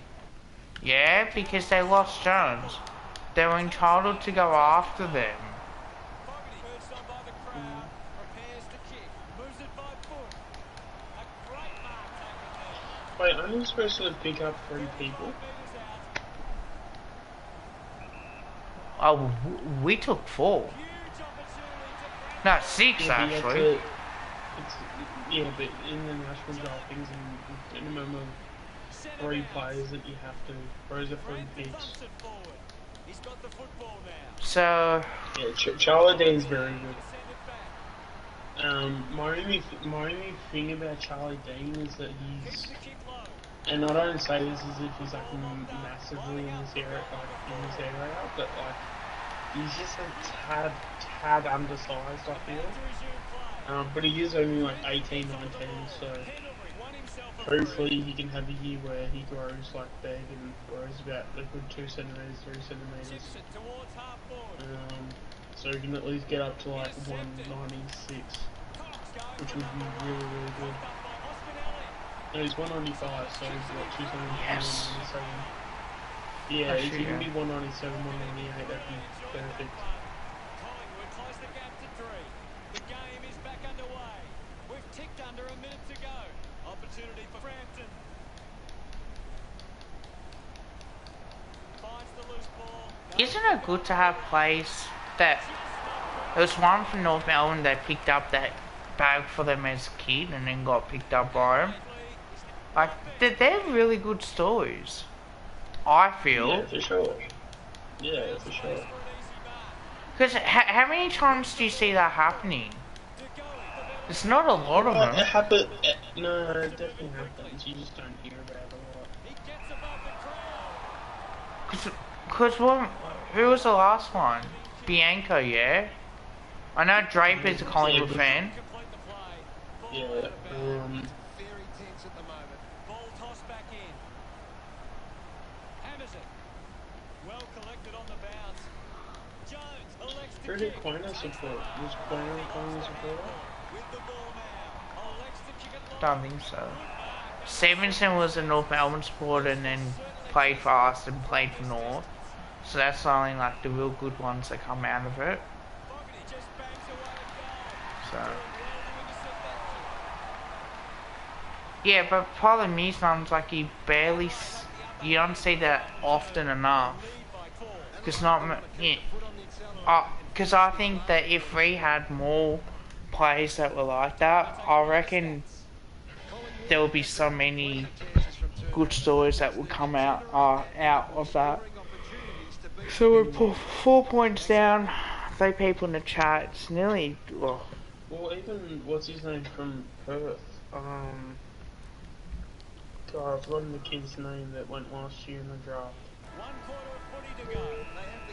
S4: Yeah, because they lost Jones. They were entitled to go after them.
S3: Fogarty urged on by the crowd. Prepares to kick. Moves it by foot. A great mark taken there.
S2: Wait, aren't you supposed to pick up 3 people?
S3: 5 metres out.
S4: Oh, we took 4.
S3: Huge opportunity to grab.
S4: No, 6
S2: Yeah, but you have
S4: actually.
S2: to- it's yeah, but in the national draftings and minimum of 3 players that you have to, whereas if 3 picks.
S3: He's got the football now.
S4: So,
S2: Yeah, Charlie Dean's very good. My only thing about Charlie Dean is that he's, and I don't say this as if he's like massively in this area, but like he's just a tad undersized, I feel. But he is only like 18, 19, so hopefully he can have a year where he grows like big and grows about a good 2 centimeters, 3 centimeters. So he can at least get up to like 196, which would be really, really good. No, he's 195, so he's what, 2 centimeters?
S4: Yes.
S2: Yeah, if he can be 197, 198, that'd be perfect.
S3: Collingwood close the gap to 3. The game is back underway. We've ticked under a minute to go. Opportunity for Frampton. Finds the loose ball.
S4: isn't it good to have plays that... There was one from North Melbourne that picked up that bag for them as a kid and then got picked up by him. Like, they're really good stories. I feel.
S2: Yeah, for sure. Yeah, for sure.
S4: Because how many times do you see that happening? It's not a lot of
S2: It
S4: them.
S2: happens. No, it definitely happens. You just don't hear about it a lot.
S3: He gets above the crowd.
S4: Because who was the last one? Bianco, yeah? I know Draper's a Collingwood fan.
S3: Complete the play.
S2: Yeah.
S5: Very tense at the moment.
S3: Ball tossed back in. Hammers it. Well collected on the bounce. Jones elects to
S2: Who did
S3: kick.
S2: Quino support? Was Quino Collingwood supporter?
S3: With the ball now. Elects to kick it
S4: Don't think so. Stevenson was a North Melbourne supporter and then played for us and played for North. So that's only like the real good ones that come out of it.
S3: Fogarty just bangs away at goal.
S4: So
S3: Well to intercept that kick.
S4: yeah, but problem is, like you barely, you don't see that often enough. Because because I think that if we had more players that were like that, I reckon there would be so many good stories that would come out of that. So we're 4 points down. 3 people in the chat. It's nearly. Oh.
S2: Well, even what's his name from Perth? God, I've forgotten the kid's name that went last year in the draft.
S3: 1 quarter of footy to go.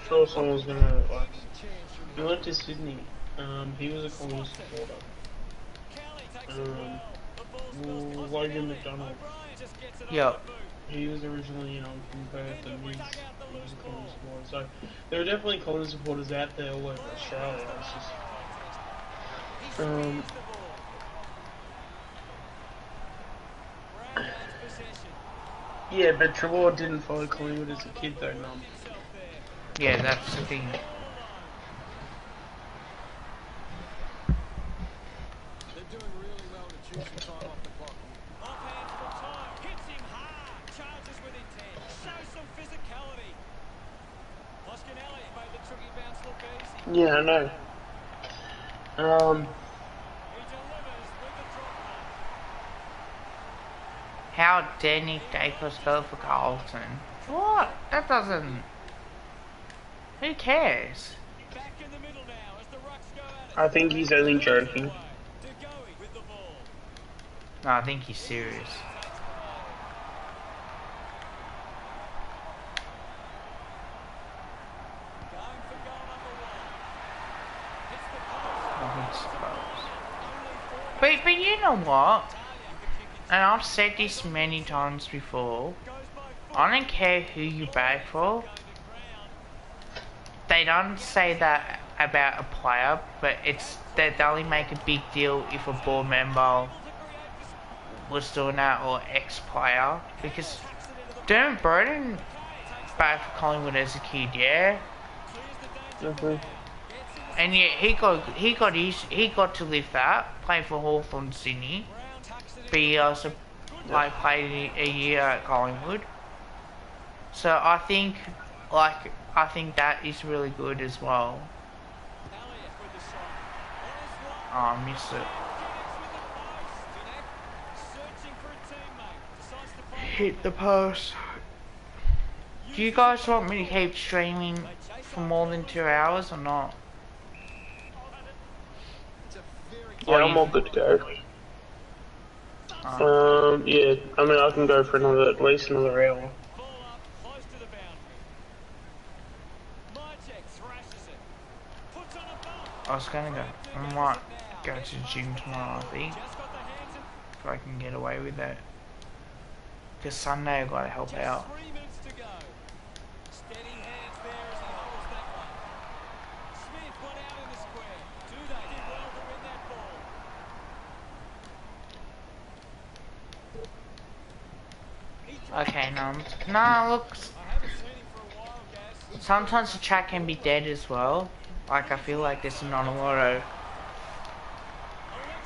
S2: Sure, someone was gonna like. He went to Sydney. He was a Collingwood supporter.
S3: Kelly takes it well. The ball spills to
S2: Logan
S3: O'Brien.
S2: McDonald.
S3: O'Brien just gets it
S4: Yep.
S3: on the boot.
S2: He was originally, from Perth, and he was a Collingwood supporter. So there are definitely Collingwood supporters out there all over Australia. It's just,
S3: He swings the ball. Brown wants possession.
S2: yeah, but Trelaw didn't follow Collingwood as a kid, though. None.
S3: Himself there.
S4: Yeah, that's the thing.
S5: They're doing really well to choose some time off the clock.
S3: Offhand from time. Hits him hard. Charges with intent. Shows some physicality. Hoskinelli made the tricky bounce look easy.
S2: Yeah, I know.
S3: He delivers with the drop ball.
S4: How dare Nick Dacos spell for Carlton? What? That doesn't... Who cares?
S3: Back in the middle now as the Rucks go at it.
S2: I think he's only joking.
S3: De Goey with the ball.
S4: No, I think he's serious.
S3: Going for goal number 1. Hits the post.
S4: I suppose.
S3: Only 4
S4: But you know what?
S3: Italian could kick it.
S4: And I've said this many times before.
S3: Goes by foot.
S4: I don't care who you back for.
S3: Going to ground.
S4: They don't say that about a player, but it's that they only make a big deal if a board member was doing that or ex-player. Because Dermot Broden back for Collingwood as a kid, yeah, and yeah, he got to live that, play for Hawthorn Sydney, but he also played a year at Collingwood. So I think that is really good as well.
S3: Elliott with the shot.
S4: Oh, I missed it. hit the post. Do you guys want me to keep streaming for more than 2 hours or not?
S5: It's a very
S2: Yeah,
S4: Or
S2: I'm
S4: you-
S2: all good to go. Yeah, I mean, I can go for at least another hour.
S3: Ball up, close to the boundary. Majek thrashes it. Puts on a bump.
S4: I was gonna go. I might go to the gym tomorrow, I think,
S3: Just got the hands and
S4: if I can get away with that. Because Sunday I've got to help
S3: just
S4: out.
S3: 3 minutes to go. Steady hands there as he holds that one. Smith got out in the square. Do they did well to win that ball?
S4: Okay, no, look,
S3: I haven't seen him for a while, Gaz.
S4: sometimes the chat can be dead as well. Like, I feel like there's not a lot of
S3: Elects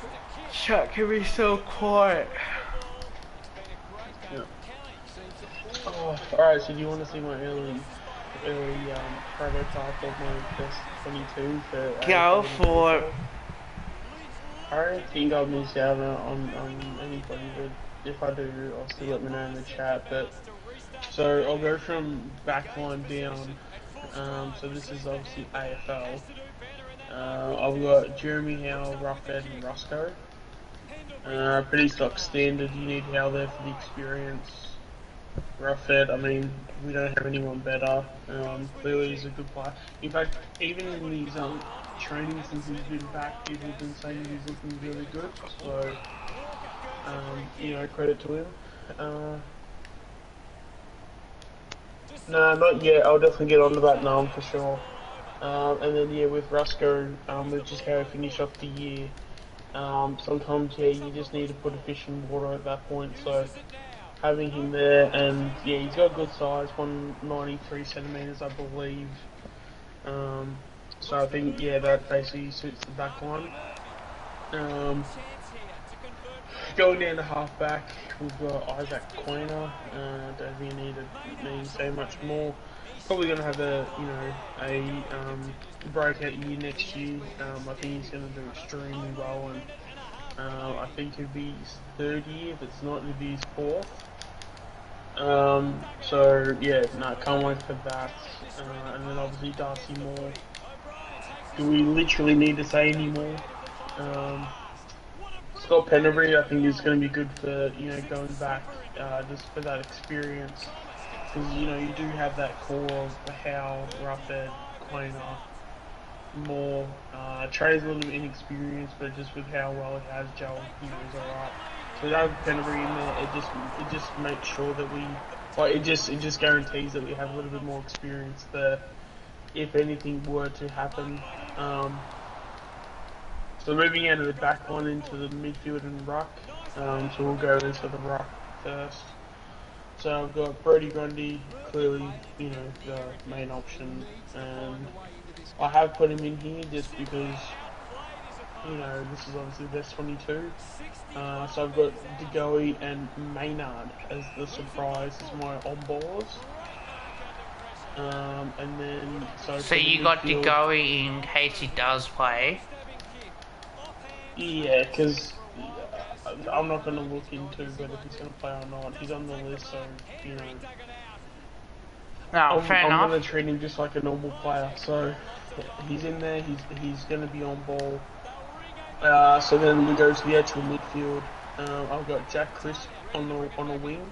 S3: to kick.
S4: chat can be so quiet.
S3: It's been a great game.
S2: Yeah.
S3: Kelly seems to fall.
S2: Oh, alright, so do you want to see my early prototype of my best 22 for...
S4: Go for it.
S2: I don't think I'll miss out on anybody, but if I do, I'll still let me know in the chat. But so I'll go from backline down. So this is obviously AFL. I've got Jeremy Howe, Ruffhead, and Roscoe. Pretty stock standard. You need Howe there for the experience. Ruffhead, I mean, we don't have anyone better. Clearly he's a good player. In fact, even in his training since he's been back, people have been saying he's looking really good. So, you know, credit to him. No, not yet. I'll definitely get onto that now for sure. And then yeah, with Roscoe, which is how we finish off the year. Sometimes yeah, you just need to put a fish in water at that point. So having him there, and yeah, he's got a good size, 193 centimeters, I believe. So I think yeah, that basically suits the back line. Going down to halfback, we've got Isaac Quainer. Don't think you need to say much more. Probably going to have a breakout year next year. I think he's going to do extremely well, and I think it'll be his third year. If it's not, it'll be his fourth. So yeah, no, can't wait for that. And then obviously Darcy Moore. Do we literally need to say any more? Scott Pendlebury, I think is going to be good for going back just for that experience, because you do have that core of Howe, Ruffhead, Quainer, Moore. Trey's a little bit inexperienced, but just with how well he has gelled, he's alright. So that Pendlebury in there, it just makes sure that we it just guarantees that we have a little bit more experience there if anything were to happen. So moving out of the back line into the midfield and ruck, so we'll go into the ruck first. So I've got Brody Grundy, clearly, the main option, and I have put him in here just because, this is obviously the best 22. So I've got DeGoey and Maynard as the surprise as my on-ballers. And then,
S4: So you got to go in case he does play.
S2: Yeah, because I'm not going to look into whether he's going to play or not. He's on the list, so,
S4: No, fair
S2: I'm
S4: enough.
S2: going to treat him just like a normal player. So, he's in there, he's going to be on ball. So then we go to the actual midfield. I've got Jack Crisp on a wing.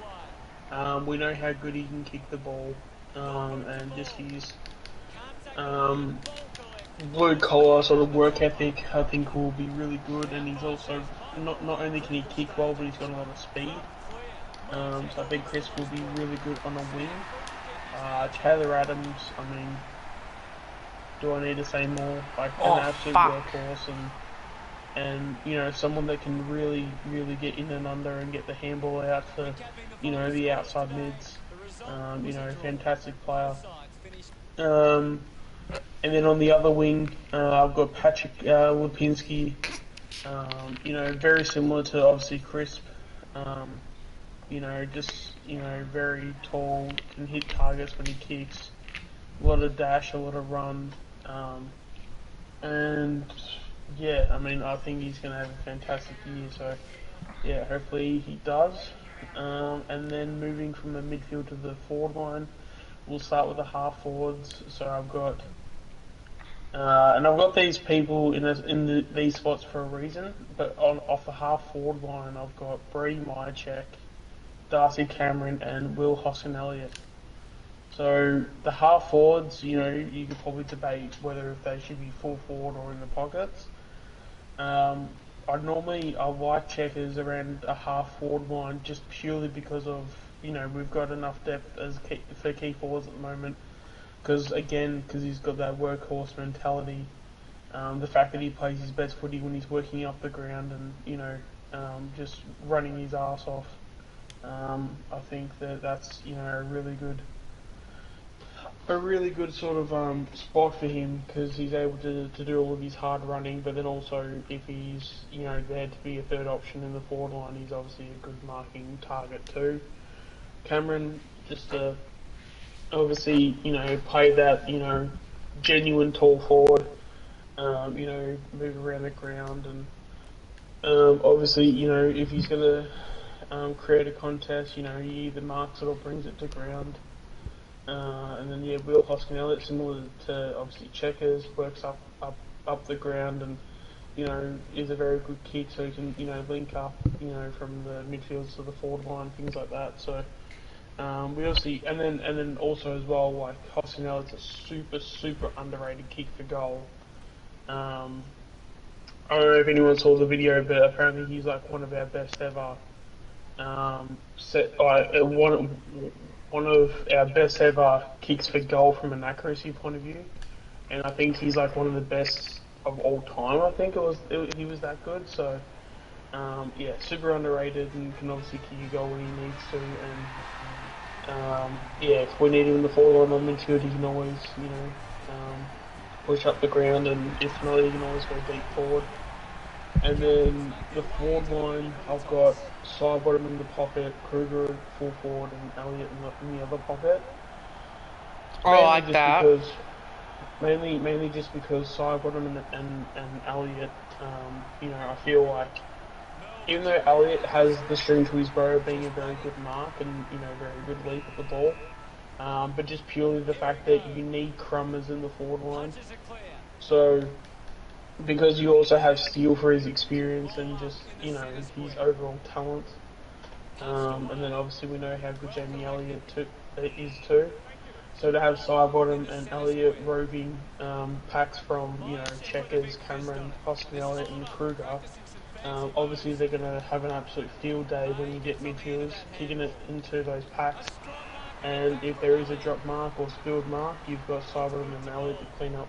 S2: We know how good he can kick the ball, and just his blue collar sort of work ethic, I think will be really good. And he's also not only can he kick well, but he's got a lot of speed. So I think Crisp will be really good on a wing. Taylor Adams, I mean, do I need to say more? Like an absolute workhorse, and someone that can really get in and under and get the handball out for the outside mids. Fantastic player. And then on the other wing, I've got Patrick Lipinski. Very similar to obviously Crisp. Very tall, can hit targets when he kicks. A lot of dash, a lot of run. And yeah, I mean, I think he's going to have a fantastic year. So yeah, hopefully he does. and then moving from the midfield to the forward line, we'll start with the half forwards. So I've got, and I've got these people in these spots for a reason. But off the half forward line, I've got Bree Myercheck, Darcy Cameron, and Will Hoskin Elliott. So the half forwards, you know, you could probably debate whether if they should be full forward or in the pockets. I like checkers around a half forward line just purely because of, you know, we've got enough depth for key forwards at the moment. Because he's got that workhorse mentality. The fact that he plays his best footy when he's working up the ground and, you know, just running his ass off. I think that's, you know, a really good sort of spot for him because he's able to do all of his hard running, but then also if he's, you know, there to be a third option in the forward line, he's obviously a good marking target too. Cameron just obviously, you know, play that, you know, genuine tall forward, you know, move around the ground and obviously, you know, if he's gonna create a contest, you know, he either marks it or brings it to ground. And then yeah, Will Hoskin Elliott, similar to obviously Checkers, works up the ground and, you know, is a very good kick, so he can, you know, link up, you know, from the midfield to the forward line, things like that. So we obviously, and then also as well, like Hoskin Elliott's a super underrated kick for goal. I don't know if anyone saw the video, but apparently he's like one of our best ever. One of our best ever kicks for goal from an accuracy point of view, and I think he's like one of the best of all time. I think he was that good. So yeah, super underrated and can obviously kick a goal when he needs to. And yeah, if we need him in the forward line or midfield, he can always, you know, push up the ground, and if not, he can always go deep forward. And then the forward line, I've got Sidebottom in the pocket, Kruger full forward, and Elliott in the other pocket.
S4: I like that.
S2: Mainly just because Sidebottom and Elliott, you know, I feel like even though Elliott has the string to his bow being a very good mark and, you know, very good leap at the ball, but just purely the fact that you need crummers in the forward line. So because you also have Steele for his experience and just, you know, his overall talent. And then obviously we know how good Jamie Elliott is too. So to have Sidebottom and Elliott roving packs from, you know, Checkers, Cameron, Hoskin Elliott and Kruger, obviously they're going to have an absolute field day when you get midfielders kicking it into those packs. And if there is a drop mark or spilled mark, you've got Sidebottom and Elliott to clean up.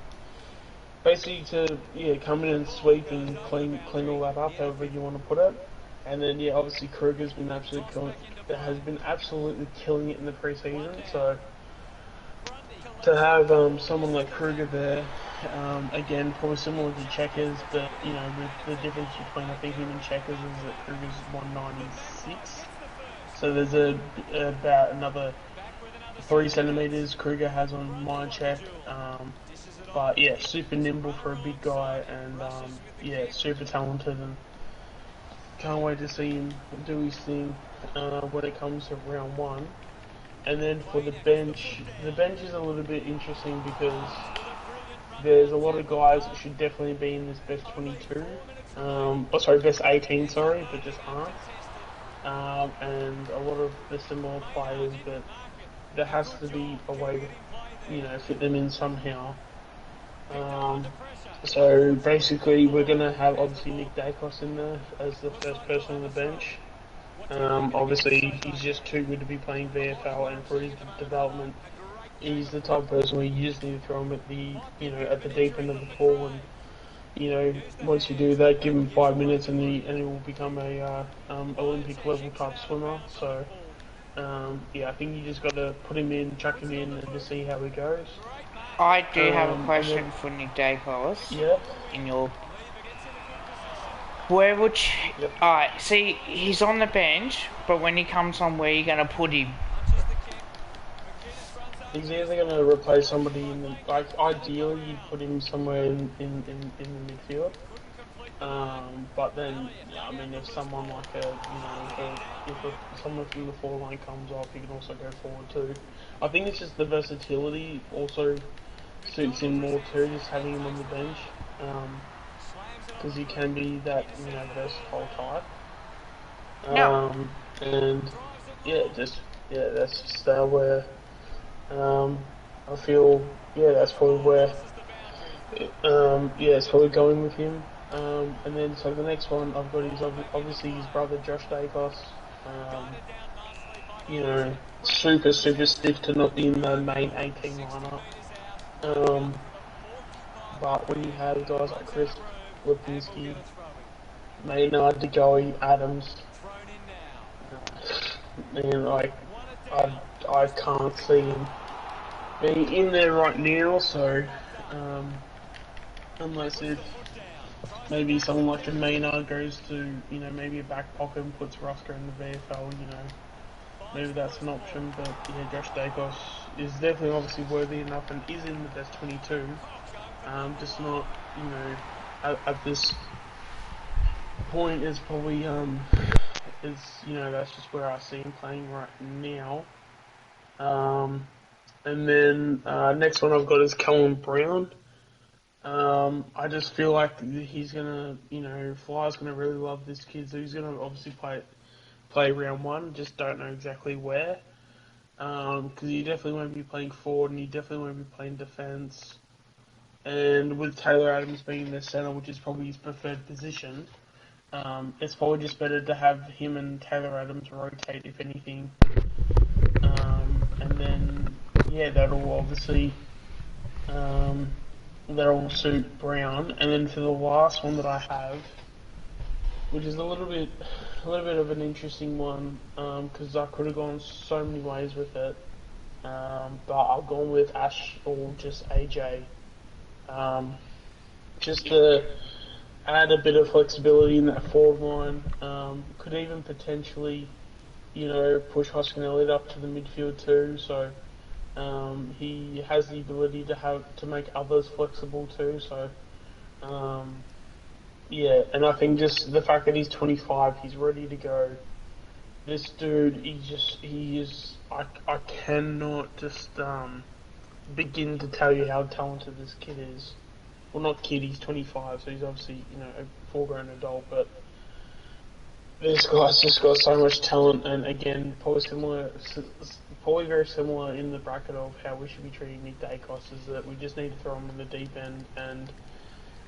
S2: Basically to come in and sweep and clean all that up, however you want to put it. And then yeah, obviously Kruger's been absolutely killing it in the preseason. So to have someone like Kruger there, again probably similar to Checkers, but you know with the difference between I think him and Checkers is that Kruger's 196. So there's about another 3 centimeters Kruger has on Myercheck. But yeah, super nimble for a big guy, and yeah, super talented, and can't wait to see him do his thing when it comes to round 1. And then for the bench is a little bit interesting because there's a lot of guys that should definitely be in this best 22, best 18, but just aren't. And a lot of the similar players, but there has to be a way to, you know, fit them in somehow. So basically we're going to have obviously Nick Dacos in there as the first person on the bench. Obviously he's just too good to be playing VFL, and for his development he's the type of person where you just need to throw him at the, you know, at the deep end of the pool, and you know, once you do that, give him 5 minutes and he will become a Olympic level type swimmer. So yeah, I think you just got to put him in, chuck him in, and just see how he goes.
S4: I do have a question for Nick Dacos.
S2: Yeah.
S4: In your... Where would you...
S2: Yep.
S4: Alright, see, he's on the bench, but when he comes on, where are you going to put him?
S2: He's either going to replace somebody in the... Like, ideally, you'd put him somewhere in the midfield. But then, yeah, I mean, if someone like if someone from the forward line comes off, he can also go forward too. I think it's just the versatility also suits him more too, just having him on the bench, because he can be that versatile type.
S4: Yeah.
S2: And that's just where I feel that's probably where it's probably going with him. And then so the next one I've got is obviously his brother Josh Dacos. Super stiff to not be in the main 18 lineup. But when you have guys like Chris Lipinski, Maynard, DeGoey, Adams, and I can't see him being in there right now. So unless if maybe someone like a Maynard goes to maybe a back pocket and puts Rusker in the VFL, maybe that's an option. But yeah, Josh Dacos is definitely obviously worthy enough and is in the best 22. Just not at this point is probably that's just where I see him playing right now. And then next one I've got is Callum Brown. I just feel like he's gonna, Fly's gonna really love this kid, so he's gonna obviously play round one. Just don't know exactly where, because he definitely won't be playing forward, and he definitely won't be playing defence. And with Taylor Adams being the centre, which is probably his preferred position, it's probably just better to have him and Taylor Adams rotate, if anything. And then, that'll obviously, that'll suit Brown. And then for the last one that I have, which is a little bit of an interesting one, because I could have gone so many ways with it, but I've gone with Ash or just AJ. Just to add a bit of flexibility in that forward line. Could even potentially, push Hoskin Elliott up to the midfield too. So he has the ability to make others flexible too. So and I think just the fact that he's 25, he's ready to go. This dude, he is. I cannot just begin to tell you how talented this kid is. Well, not kid, he's 25, so he's obviously, a full-grown adult, but this guy's just got so much talent, and again, probably very similar in the bracket of how we should be treating Nick Dacos, is that we just need to throw him in the deep end, and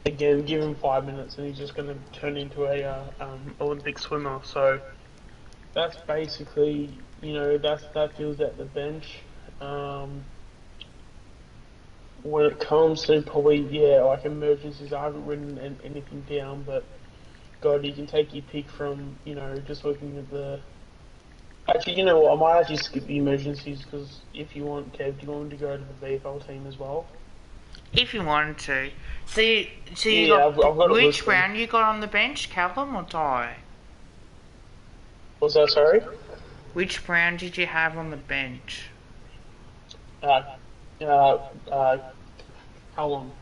S2: again, give him 5 minutes, and he's just going to turn into a Olympic swimmer. So that's basically, that feels at the bench. When it comes to probably, like emergencies, I haven't written anything down, but God, you can take your pick from, just looking at the... Actually, you know what, I might actually skip the emergencies, because if you want, Kev, do you want me to go to the VFL team as well?
S4: If you wanted to. So you got which round you got on the bench, Callum or Ty?
S2: What's that, sorry?
S4: Which round did you have on the bench?
S2: How long?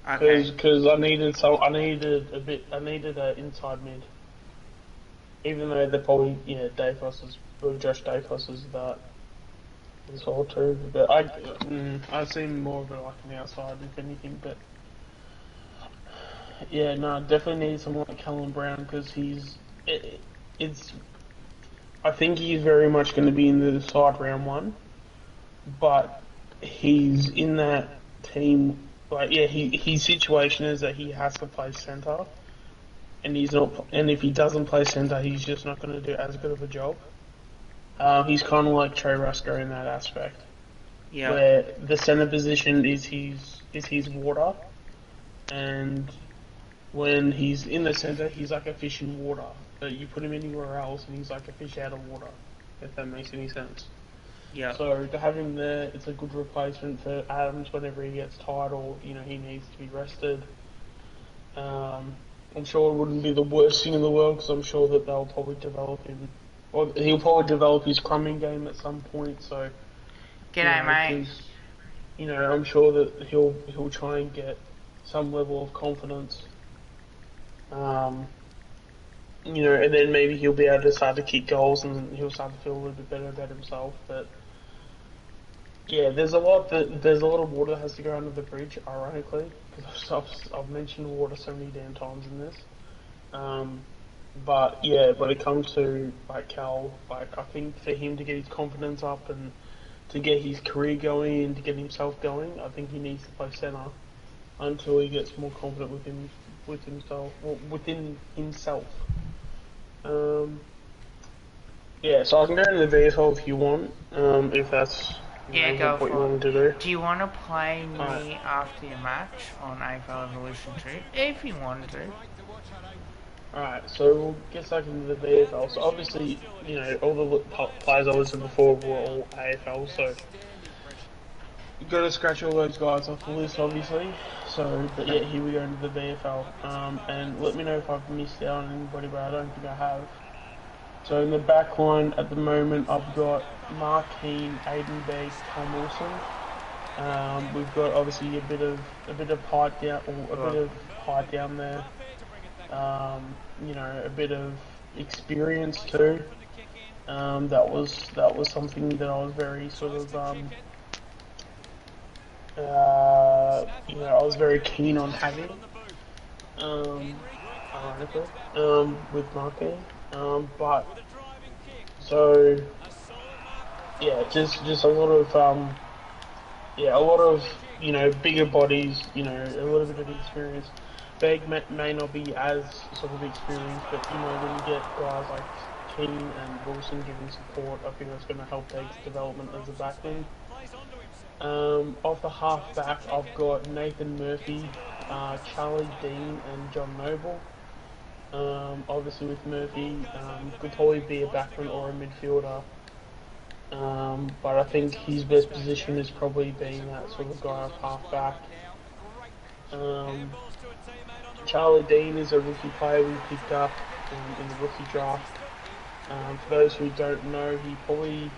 S4: Okay.
S2: Because I needed an inside mid. Even though they're probably, Josh Dacos is that as well too. But I see more of it like an outside, if anything. But definitely need someone like Callum Brown, because I think he's very much going to be in the side round one, but he's in that team. His situation is that he has to play centre, and he's not. And if he doesn't play centre, he's just not going to do as good of a job. He's kind of like Trey Rusker in that aspect, where the centre position is his water, and when he's in the centre, he's like a fish in water. But you put him anywhere else, and he's like a fish out of water, if that makes any sense.
S4: Yeah.
S2: So to have him there, it's a good replacement for Adams whenever he gets tired or he needs to be rested. I'm sure it wouldn't be the worst thing in the world, because I'm sure that they'll probably develop him, or he'll probably develop his crumbing game at some point. So
S4: G'day, mate.
S2: I'm sure that he'll try and get some level of confidence. You know, and then maybe he'll be able to start to kick goals and he'll start to feel a little bit better about himself. But yeah, there's a lot of water that has to go under the bridge. Ironically, because I've mentioned water so many damn times in this. But yeah, when it comes to like Cal, like I think for him to get his confidence up and to get his career going and to get himself going, I think he needs to play centre until he gets more confident within himself. Yeah, so I can go into the VFL if you want, if that's
S4: Yeah, go
S2: what you
S4: for
S2: want
S4: it.
S2: to do.
S4: Do you want to play me
S2: Alright.
S4: after your match on AFL Evolution 2? If you want to.
S2: Alright, so we'll get stuck into the VFL. So obviously, you know, all the players I listed before were all AFL, so you've got to scratch all those guys off the list, obviously. So, but yeah, here we go into the VFL. And let me know if I've missed out on anybody, but I don't think I have. So in the back line at the moment, I've got Mark Keane, Aiden Begg, Tom Wilson. We've got obviously a bit of height down, or a bit of height down there. You know, a bit of experience too. That was something that I was very sort of you know, I was very keen on having. Ironically, with Mark Keane. But so yeah, just a lot of yeah, a lot of, you know, bigger bodies, you know, a little bit of experience. Begg may not be as sort of experienced, but you know, when you get guys like Keane and Wilson giving support, I think that's going to help Begg's development as a backman. Off the half back, I've got Nathan Murphy, Charlie Dean, and John Noble. Obviously with Murphy, could probably be a backman or a midfielder. But I think his best position is probably being that sort of guy off half back. Charlie Dean is a rookie player we picked up in the rookie draft. For those who don't know, he probably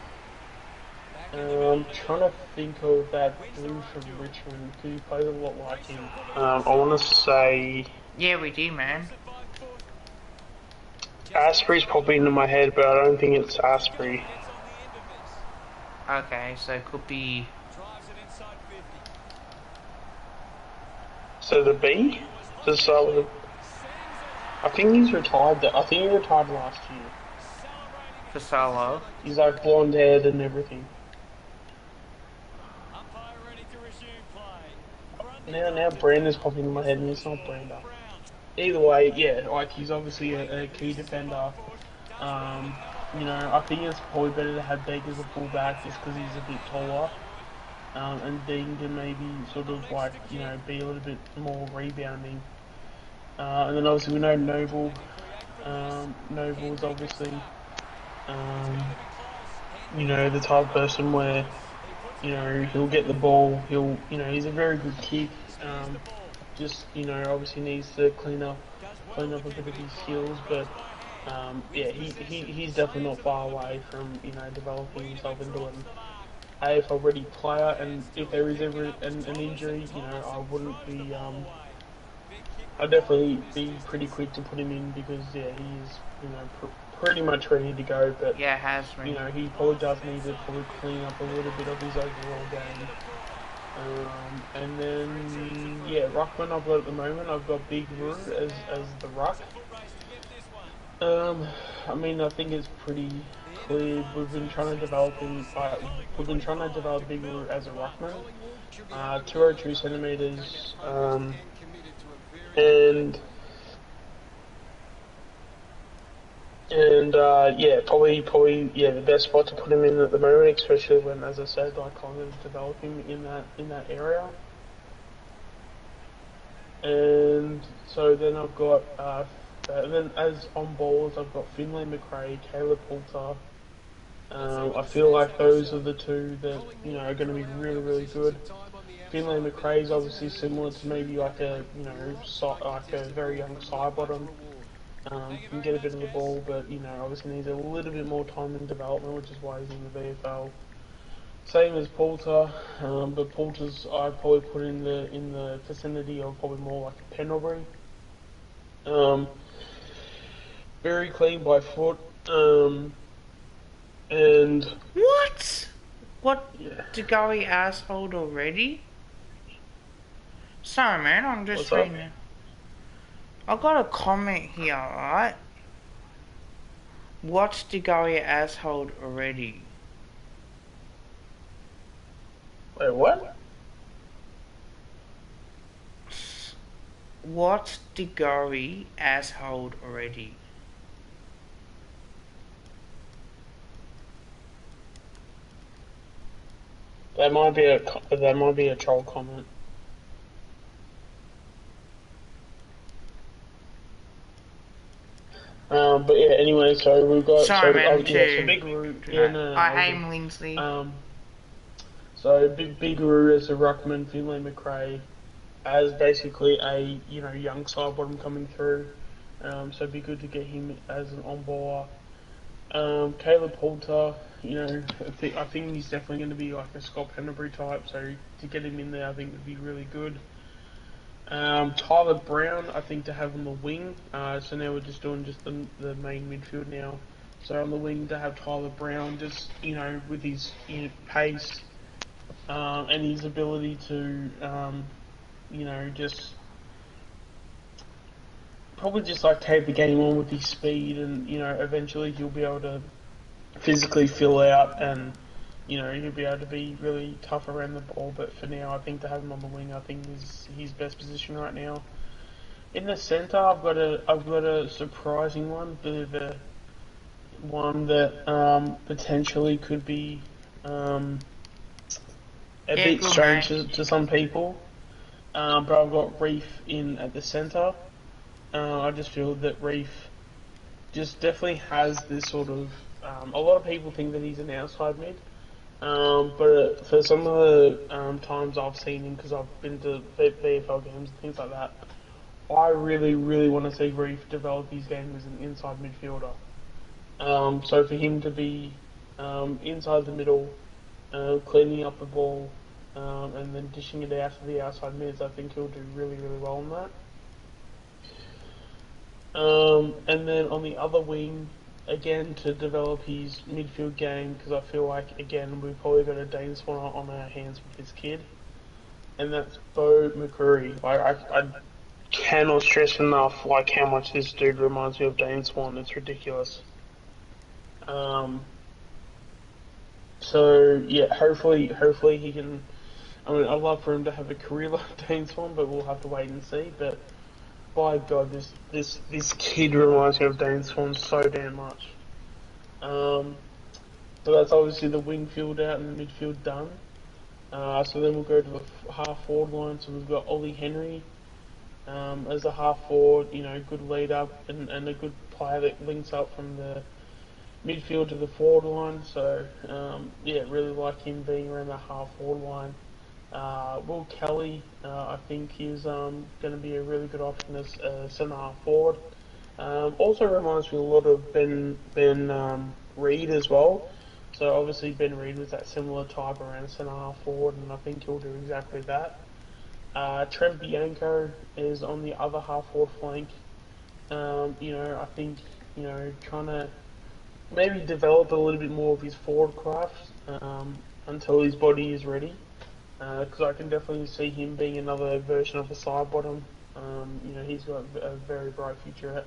S2: trying to think of that dude from Richmond who plays a lot like him. I want to say
S4: Yeah, we do, man.
S2: Asprey's popping into my head, but I don't think it's Asprey.
S4: Okay, so it could be...
S2: So the B? Does it start with a... I think he's retired. I think he retired last year.
S4: Fasalo.
S2: He's like blonde haired and everything. Now Brandon's popping in my head and it's not Brandon. Either way, yeah, like he's obviously a key defender. You know, I think it's probably better to have Begg as a fullback just because he's a bit taller. And Dean can maybe sort of like, you know, be a little bit more rebounding. And then obviously we know Noble. Noble is obviously, you know, the type of person where, you know, he'll get the ball, you know, he's a very good kick. Just, you know, obviously needs to clean up a bit of his skills, but yeah, he's definitely not far away from, you know, developing himself into an AFL ready player. And if there is ever an injury, you know, I wouldn't be, I'd definitely be pretty quick to put him in because yeah, he's, you know, pretty much ready to go. But
S4: Yeah, has me.
S2: you know, he probably does need to probably clean up a little bit of his overall game. And then yeah, Ruckman I've got at the moment. I've got Big Roo as the ruck. I mean, I think it's pretty clear. We've been trying to develop him. We've been trying to develop Big Roo as a ruckman. 202 centimeters. And yeah, probably yeah, the best spot to put him in at the moment, especially when, as I said, like kind of developing in that area. And so then I've got then as on balls, I've got Finlay McRae, Caleb Poulter. I feel like those are the two that, you know, are going to be really good. Finlay McRae is obviously similar to maybe like a, you know, like a very young side bottom. Can get a bit of the ball, but you know, obviously needs a little bit more time in development, which is why he's in the VFL. Same as Poulter, but Poulter's I probably put in the vicinity of probably more like a Pendlebury. Um, very clean by foot, and
S4: What? What?
S2: yeah.
S4: Degoe asshole already? Sorry, man. I'm just
S2: What's up?
S4: reading it. I got a comment here, right? What's Degoe asshole already?
S2: Wait, what?
S4: What's Degoe asshole already?
S2: That might be a troll comment. But yeah, anyway, so we've got
S4: Sorry, man.
S2: so Big Roo, yeah, no,
S4: I
S2: all good.
S4: aim Lindsay.
S2: So Big Roo as a ruckman, Finlay McRae as basically a young side bottom coming through. So it'd be good to get him as an on baller. Caleb Poulter, I think he's definitely going to be like a Scott Pendlebury type. So to get him in there, I think would be really good. Tyler Brown, I think to have on the wing. So now we're just doing the main midfield now. So on the wing to have Tyler Brown, just with his pace and his ability to just probably just like take the game on with his speed, and eventually he'll be able to physically fill out, and he'll be able to be really tough around the ball. But for now, I think to have him on the wing, I think is his best position right now. In the centre, I've got a surprising one, the one that potentially could be a bit strange to some people. But I've got Reef in at the centre. I just feel that Reef just definitely has this sort of. A lot of people think that he's an outside mid, but for some of the times I've seen him, because I've been to VFL games and things like that, I really, really want to see Reef develop his game as an inside midfielder. So for him to be inside the middle, cleaning up the ball, and then dishing it out to the outside mids, I think he'll do really, really well on that. And then on the other wing, again, to develop his midfield game, because I feel like, again, we've probably got a Dane Swan on our hands with this kid, and that's Bo McCreary. I cannot stress enough how much this dude reminds me of Dane Swan. It's ridiculous. So yeah, hopefully he can. I mean, I'd love for him to have a career like Dane Swan, but we'll have to wait and see. But by God, this kid reminds me of Dane Swan so damn much. So that's obviously the wing field out and the midfield done. So then we'll go to the half forward line. So we've got Ollie Henry as a half forward, good lead up and a good player that links up from the midfield to the forward line. So yeah, really like him being around the half forward line. Will Kelly, I think is going to be a really good option as centre half forward. Also reminds me a lot of Ben Reid as well. So obviously Ben Reid was that similar type around centre half forward, and I think he'll do exactly that. Trent Bianco is on the other half forward flank. I think trying to maybe develop a little bit more of his forward craft until his body is ready. Because I can definitely see him being another version of a side bottom. He's got a very bright future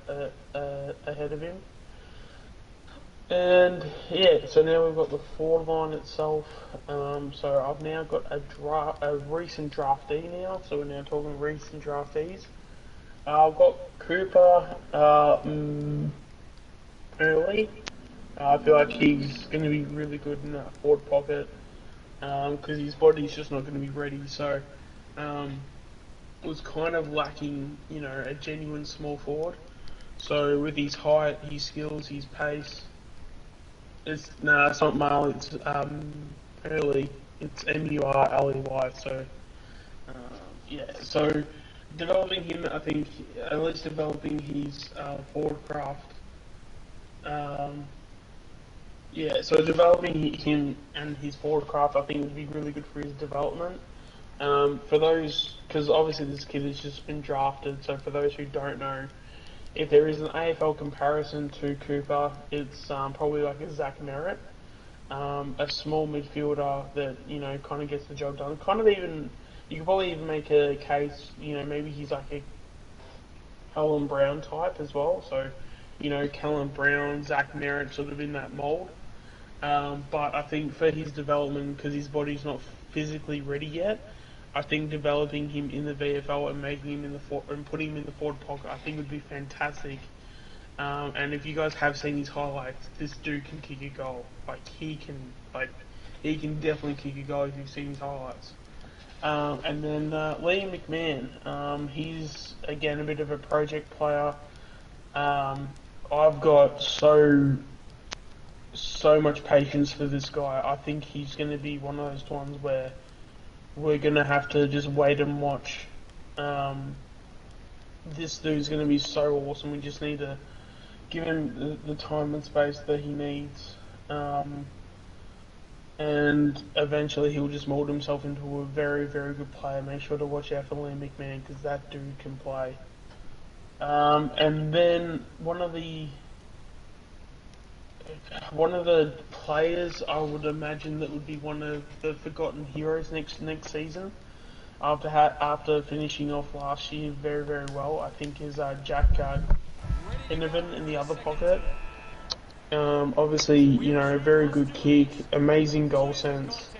S2: ahead of him. And yeah, so now we've got the forward line itself. So I've now got a recent draftee now. So we're now talking recent draftees. I've got Cooper early. I feel like he's going to be really good in that forward pocket. Because his body's just not going to be ready. So, was kind of lacking, a genuine small forward. So with his height, his skills, his pace, it's not Marley. It's early. It's Murley. So, yeah. So developing him, I think, at least developing his forward craft. Yeah, so developing him and his forward craft, I think, would be really good for his development. For those, because obviously this kid has just been drafted, so for those who don't know, if there is an AFL comparison to Cooper, it's probably like a Zach Merritt, a small midfielder that, you know, kind of gets the job done. Kind of even, you could probably even make a case, you know, maybe he's like a Callum Brown type as well. So, you know, Callum Brown, Zach Merritt, sort of in that mould. But I think for his development, because his body's not physically ready yet, I think developing him in the VFL and making him in the and putting him in the forward pocket, I think would be fantastic. And if you guys have seen his highlights, this dude can kick a goal. He can definitely kick a goal if you've seen his highlights. And then Liam McMahon, he's again a bit of a project player. I've got so much patience for this guy. I think he's going to be one of those ones where we're going to have to just wait and watch. This dude's going to be so awesome. We just need to give him the time and space that he needs. And eventually he'll just mould himself into a very, very good player. Make sure to watch out for Liam McMahon because that dude can play. And then one of the players I would imagine that would be one of the forgotten heroes next season, after finishing off last year very, very well, I think is Jack Ginnivan in the other pocket. Obviously, you know, very good kick, amazing goal sense.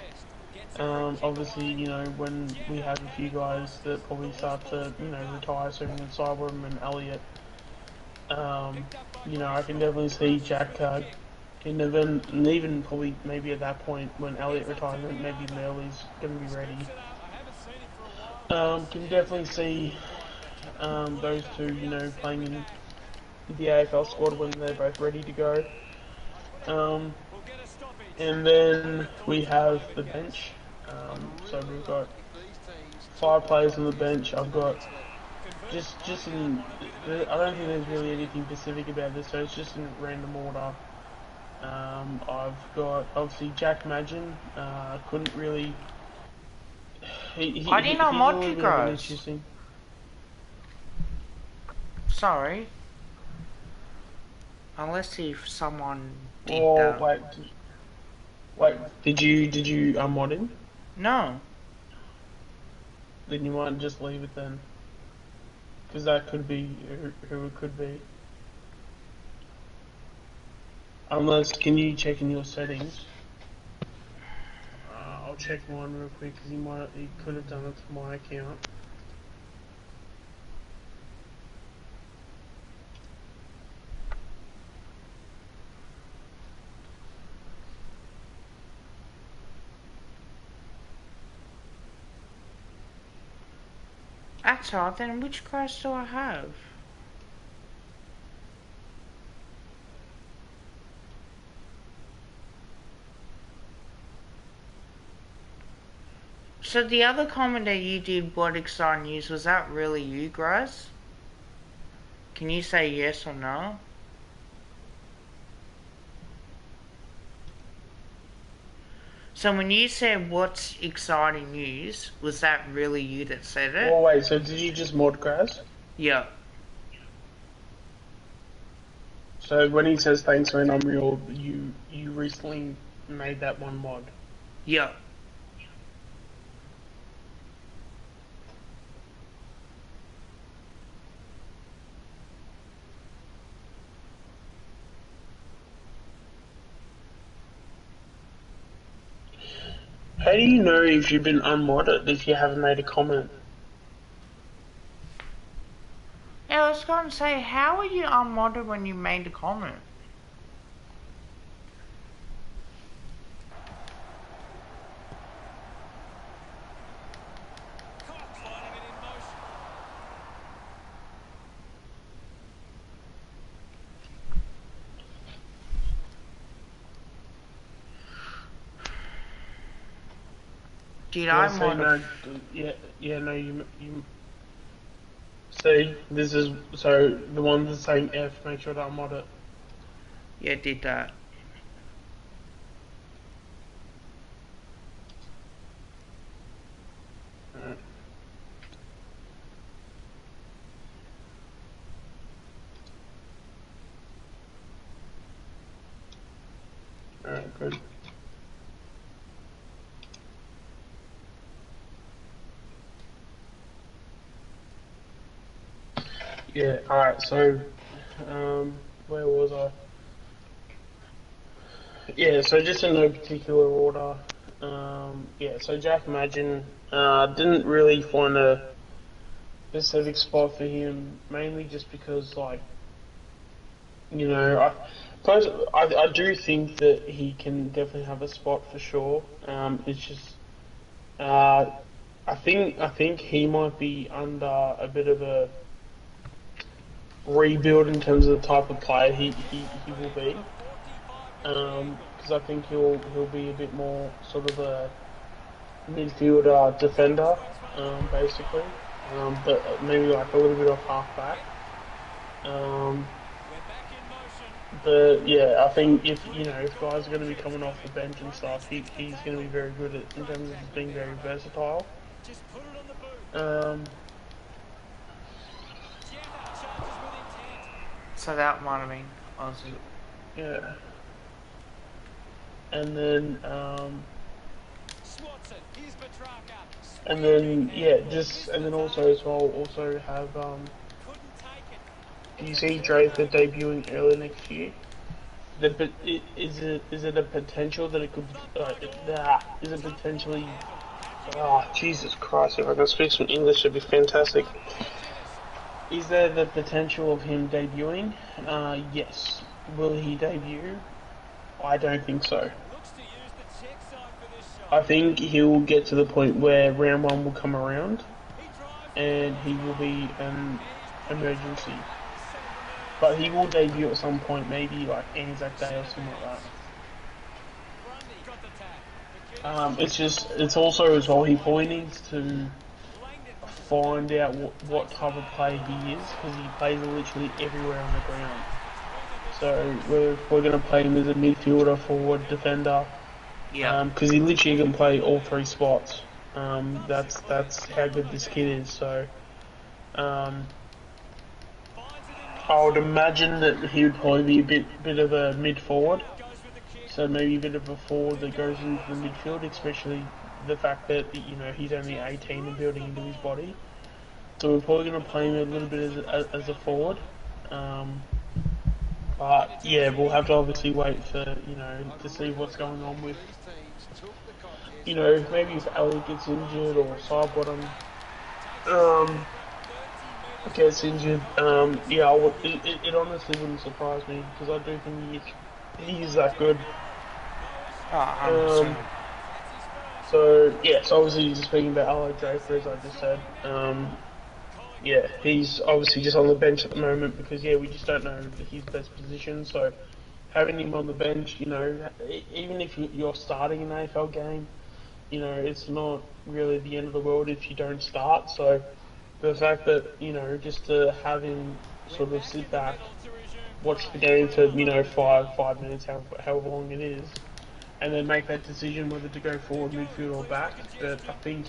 S2: Obviously, you know, when we have a few guys that probably start to, you know, retire soon, with Cyborg and Elliott, you know, I can definitely see Jack Ginnivan, and even probably maybe at that point when Elliott retires, maybe Merley's going to be ready. Can definitely see those two, you know, playing in the AFL squad when they're both ready to go. And then we have the bench. So we've got 5 players on the bench. I've got I don't think there's really anything specific about this, so it's just in random order. I've got obviously Jack Madgen. Couldn't really.
S4: I didn't know Modric grows.
S2: Interesting.
S4: Sorry. Unless if someone did
S2: Oh
S4: that.
S2: wait. Did you unmod him?
S4: No.
S2: Then you might just leave it then, because that could be who it could be. Unless, can you check in your settings? I'll check mine real quick because he could have done it to my account.
S4: That's odd, then which class do I have? So the other comment that you did, what exciting news, was that really you, Graz? Can you say yes or no? So when you said what's exciting news, was that really you that said it?
S2: Oh wait, so did you just mod Graz?
S4: Yeah.
S2: So when he says thanks for an Unreal, you recently made that one mod?
S4: Yeah.
S2: How do you know if you've been unmodded if you haven't made a comment?
S4: Yeah, I was going to say, how are you unmodded when you made the comment?
S3: Cox finding it in motion.
S4: Did I
S2: So
S4: mod?
S2: no, no, you. See, this is so the ones that saying F. Make sure to unmod it.
S4: Yeah, did that.
S2: good. Yeah, alright, so, where was I? Yeah, so just in no particular order, yeah, so Jack Madgen, didn't really find a specific spot for him, mainly just because, like, you know, I do think that he can definitely have a spot for sure. It's just, I think he might be under a bit of a rebuild in terms of the type of player he will be. Because I think he'll be a bit more sort of a midfielder defender, basically. But maybe like a little bit of halfback. But yeah, I think if guys are going to be coming off the bench and stuff, he's going to be very good in terms of being very versatile.
S4: So that might have been Aussie.
S2: Yeah. And then yeah, and then also as well, also have do you see Draper debuting early next year? Is it a potential that it could is it potentially Jesus Christ, if I can speak some English it'd be fantastic. Is there the potential of him debuting? Yes. Will he debut? I don't think so. I think he will get to the point where round one will come around and he will be an emergency. But he will debut at some point, maybe like Anzac Day or something like that. It's also as well, he probably needs to find out what type of player he is, because he plays literally everywhere on the ground. So we're going to play him as a midfielder, forward, defender.
S4: Yeah.
S2: Because he literally can play all three spots. That's how good this kid is. So, I would imagine that he would probably be a bit of a mid forward. So maybe a bit of a forward that goes into the midfield, especially the fact that he's only 18 and building into his body. So we're probably going to play him a little bit as a forward. But yeah, we'll have to obviously wait for to see what's going on with maybe if Ali gets injured or Sidebottom gets injured. Yeah, it honestly wouldn't surprise me because I do think he's that good. So yeah, so obviously just speaking about Ali Draper, as I just said. Yeah, he's obviously just on the bench at the moment because we just don't know his best position. So having him on the bench, even if you're starting an AFL game, it's not really the end of the world if you don't start. So the fact that just to have him sort of sit back, watch the game for 5 minutes, however long it is, and then make that decision whether to go forward, midfield, or back. But I think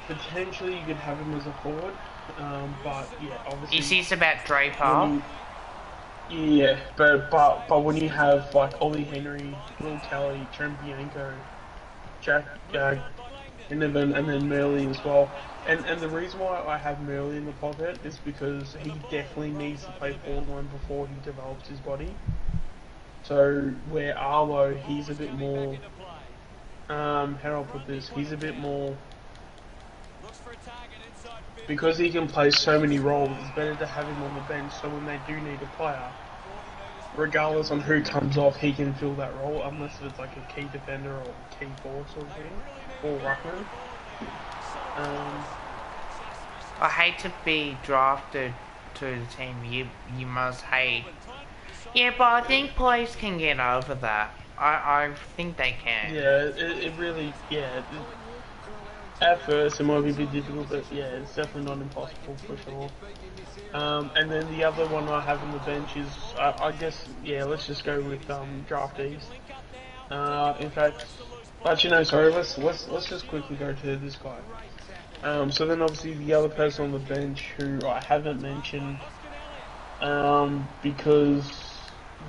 S2: potentially you could have him as a forward. But yeah, obviously.
S4: Is this about Draper?
S2: Yeah, but when you have like Ollie Henry, Will Kelly, Trent Bianco, Jack, and then Merley as well. And the reason why I have Merley in the pocket is because he definitely needs to play forward line before he develops his body. So where Arlo, he's a bit more. How do I put this? He's a bit more. Because he can play so many roles, it's better to have him on the bench so when they do need a player, regardless on who comes off, he can fill that role, unless it's like a key defender or a key forward sort of thing, or ruckman.
S4: I hate to be drafted to the team you must hate. Yeah, but I think players can get over that. I think they can.
S2: Yeah, it really, at first it might be a bit difficult, but yeah, it's definitely not impossible for sure. And then the other one I have on the bench is, I guess, let's just go with draftees. In fact, sorry, let's just quickly go to this guy. So then obviously the other person on the bench who I haven't mentioned, because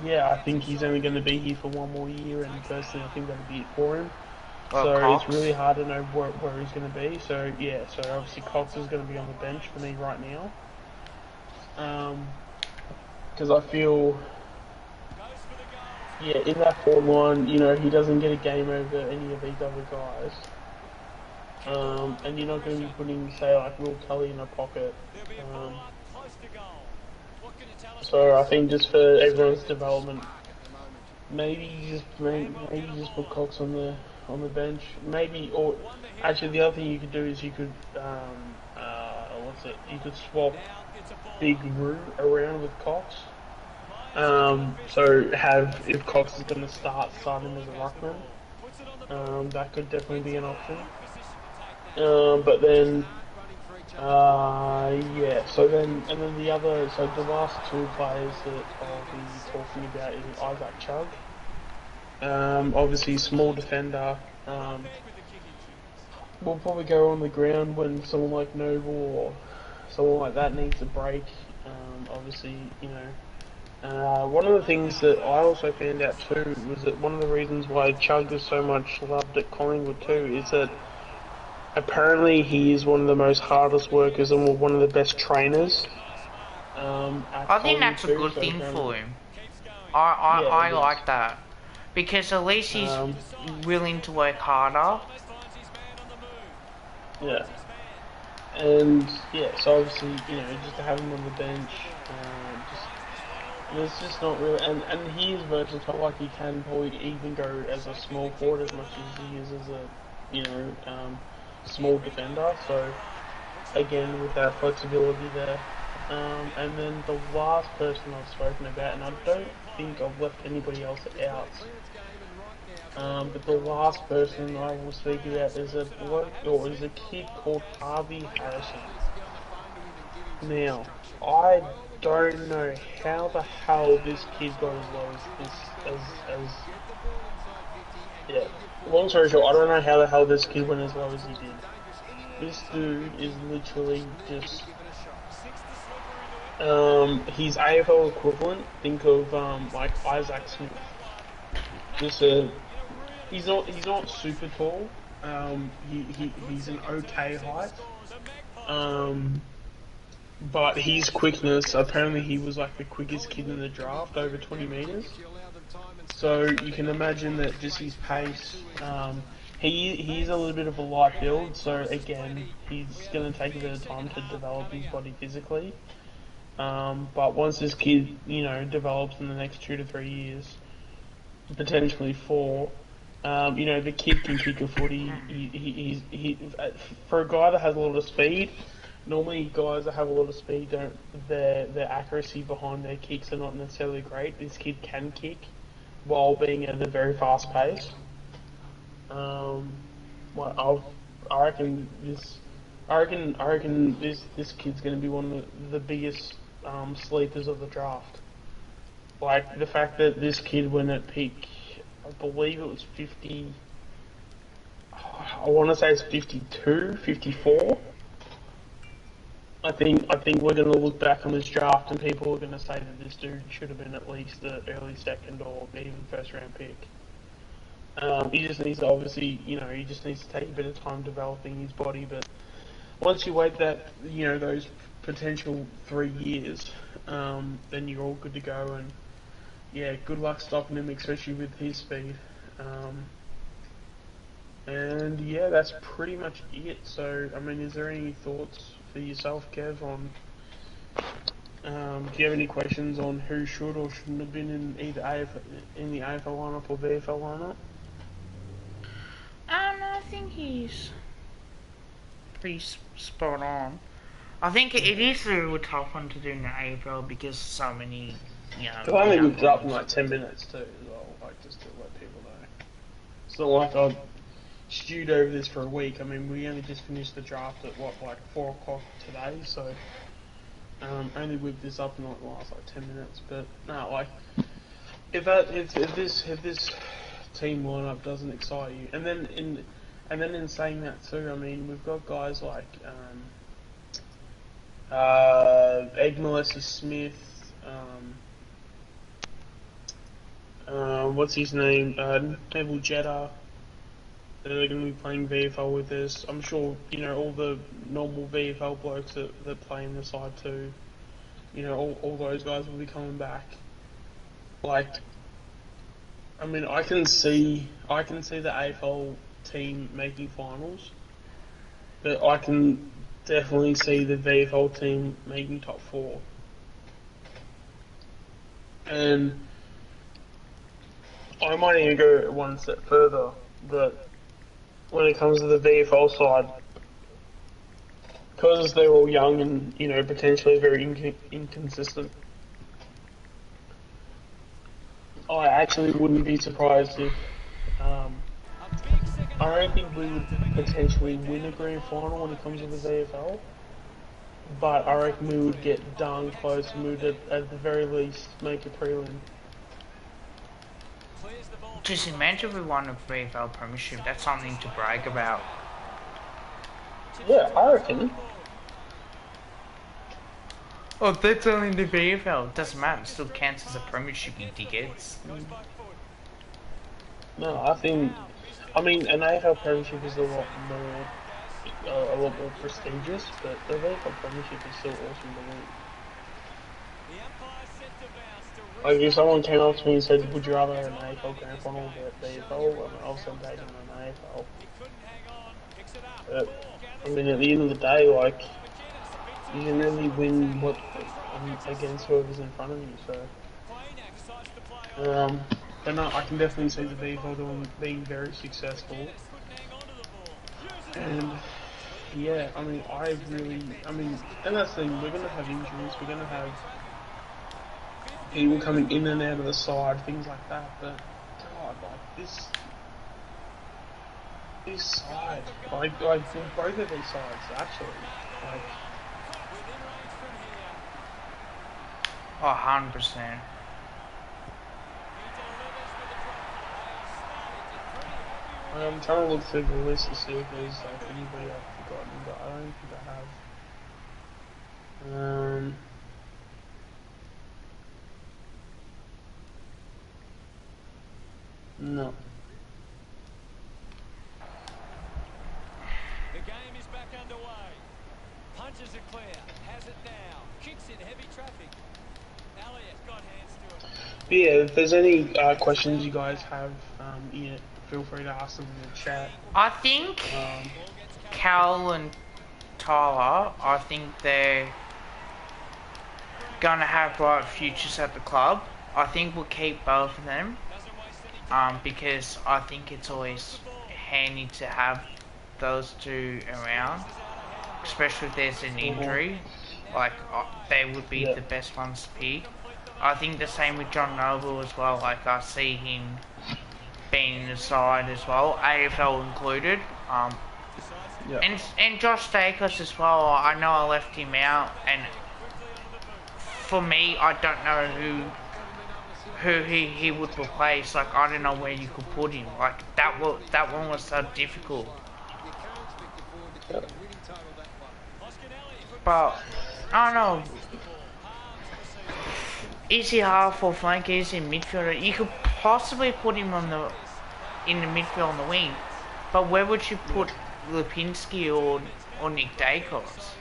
S2: yeah, I think he's only going to be here for one more year, and personally, I think that'll be it for him.
S4: Well,
S2: So it's
S4: Cox.
S2: really hard to know where he's going to be. So yeah, so obviously Cox is going to be on the bench for me right now. Because I feel, yeah, in that forward line, you know, he doesn't get a game over any of these other guys. And you're not going to be putting, say, like Will Kelly in a pocket.
S3: There'll be a follow-up close to goal. What can you tell us?
S2: So I think just for everyone's development,
S5: At the moment.
S2: maybe you just put Cox on the bench. Maybe, or actually the other thing you could do is you could you could swap
S3: Now it's a ball.
S2: Big Roo around with Cox. So have if Cox is going to start him as a ruckman.
S3: Puts it on the
S2: That could definitely be an option.
S3: position to take that.
S2: But then,
S5: Running for each other.
S2: yeah. So then, and then the other, so the last two players that I'll be talking about is Isaac Chug. Obviously, small defender. Will probably go on the ground when someone like Noble or someone like that needs a break. Obviously, you know. One of the things that I also found out too was that one of the reasons why Chug is so much loved at Collingwood too is that apparently he is one of the most hardest workers and one of the best trainers.
S4: I think that's a good thing for him. I
S2: Yeah, it
S4: like
S2: is.
S4: that. Because at least he's
S2: Um,
S4: willing to work harder.
S3: Finds his man on the move.
S2: Yeah. And yeah, so obviously, you know, just to have him on the bench, there's just not really, and he is versatile. Like he can probably even go as a small forward as much as he is as a, you know, small defender. So again, with that flexibility there. And then the last person I've spoken about, and I don't think I've left anybody else out. But the last person I will speak about is a bloke, or is a kid called Harvey Harrison. Now, I don't know how the hell this kid got as low as this, yeah. Long story short, I don't know how the hell this kid went as low as he did. This dude is literally just, he's AFL equivalent. Think of like Isaac Smith. Just a, he's not super tall. He's an okay height. But his quickness, apparently he was like the quickest kid in the draft, over 20 meters. So you can imagine that just his pace, he's a little bit of a light build, so again, he's going to take a bit of time to develop his body physically. But once this kid, you know, develops in the next 2 to 3 years, potentially 4, you know, the kid can kick a footy. For a guy that has a lot of speed, normally guys that have a lot of speed don't, their accuracy behind their kicks are not necessarily great. This kid can kick while being at a very fast pace. I reckon this kid's going to be one of the biggest sleepers of the draft. Like the fact that this kid went at peak, I believe it was 50. I want to say it's 52, 54. I think we're going to look back on this draft and people are going to say that this dude should have been at least the early second or even first round pick. He just needs to obviously, you know, he just needs to take a bit of time developing his body. But once you wait that, you know, those potential 3 years, then you're all good to go. And yeah, good luck stopping him, especially with his speed. And yeah, that's pretty much it. So, I mean, is there any thoughts for yourself, Kev, on, do you have any questions on who should or shouldn't have been in either in the AFL lineup or VFL lineup?
S4: I think he's pretty spot on. I think it is a real tough one to do in the AFL because so many, you know.
S2: I only looked it up in like 10 minutes too, as well, like just to let people know. It's not like I've stewed over this for a week. I mean, we only just finished the draft at what, like 4 o'clock today, so only whipped this up in like the last like 10 minutes. But no, like if this team lineup doesn't excite you, and then in saying that too, I mean we've got guys like Egg Molessi Smith, what's his name? Neville Jetta. They're going to be playing VFL with us. I'm sure, you know, all the normal VFL blokes that play in the side too. You know, all those guys will be coming back. Like, I mean, I can see the AFL team making finals, but I can definitely see the VFL team making top 4. And I might even go one step further, that when it comes to the VFL side, because they're all young and, you know, potentially very inconsistent, I actually wouldn't be surprised if, I don't think we would potentially win a grand final when it comes to the VFL, but I reckon we would get darn close and we would at the very least make a prelim.
S4: Just imagine if we won a VFL premiership, that's something to brag about.
S2: Yeah, I reckon.
S4: Oh, that's only the VFL, doesn't matter, it still counts as a premiership, you dickheads.
S2: No, I mean, an AFL premiership is a lot more prestigious, but the VFL premiership is still awesome to win. Like, if someone came up to me and said, would you rather have an AFL grand final or a VFL, I'll still take an AFL. But, I mean, at the end of the day, like, you can only win against whoever's in front of you, so... but no, I can definitely see the VFL being very successful. And, yeah, I mean, and that's the thing, we're going to have injuries, we're going to have people coming in and out of the side, things like that, but, God, like, this side, like both of these sides, actually, like...
S4: Oh, 100%.
S2: I'm trying to look through the list to see if there's like anybody I've forgotten, but I don't think I have. No.
S3: The game is back underway. Punches it clear, has it now, kicks in heavy traffic. Elliott got hands to it.
S2: But yeah, if there's any questions you guys have, yeah, feel free to ask them in the chat.
S4: I think Cal and Tyler, I think they're gonna have bright futures at the club. I think we'll keep both of them, because I think it's always handy to have those two around, especially if there's an injury. Like, they would be the best ones to pick. I think the same with John Noble as well. Like, I see him being in the side as well, AFL included. And Josh Dacos as well. I know I left him out, and for me, I don't know who he would replace. Like, I don't know where you could put him. Like, that one was so difficult. But I don't know. Is he half or flank? Is he midfielder? You could possibly put him in the midfield on the wing, but where would you put Lipinski or Nick Dacos?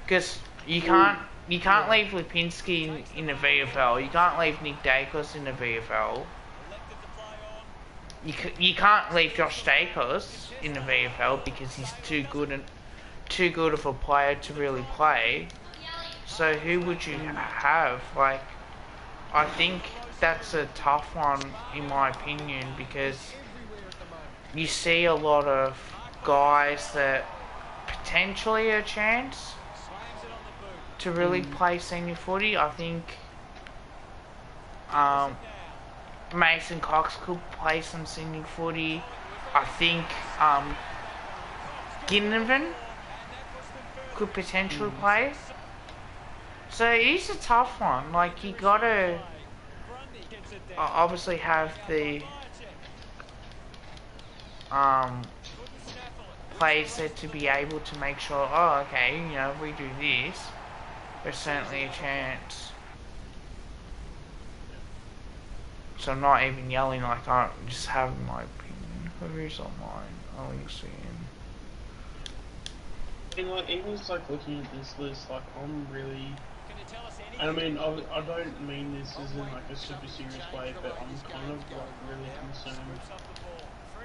S4: Because you can't leave Lipinski in the VFL. You can't leave Nick Dacos in the VFL. You can't leave Josh Dacos in the VFL because he's too good of a player to really play. So who would you have? Like, I think that's a tough one in my opinion, because you see a lot of guys that potentially a chance to really play senior footy. I think Mason Cox could play some senior footy. I think Ginnivan could potentially play. So it is a tough one. Like, you gotta obviously have the play set to be able to make sure, oh, okay, you know, if we do this, there's certainly a chance. So I'm not even yelling, like I'm just having my opinion. Who's online? Alexian.
S2: I mean, like, even just like looking at this list, like I'm really.
S3: Can you tell us anything?
S2: I mean, I don't mean this as in like a super serious way, but I'm kind of like really concerned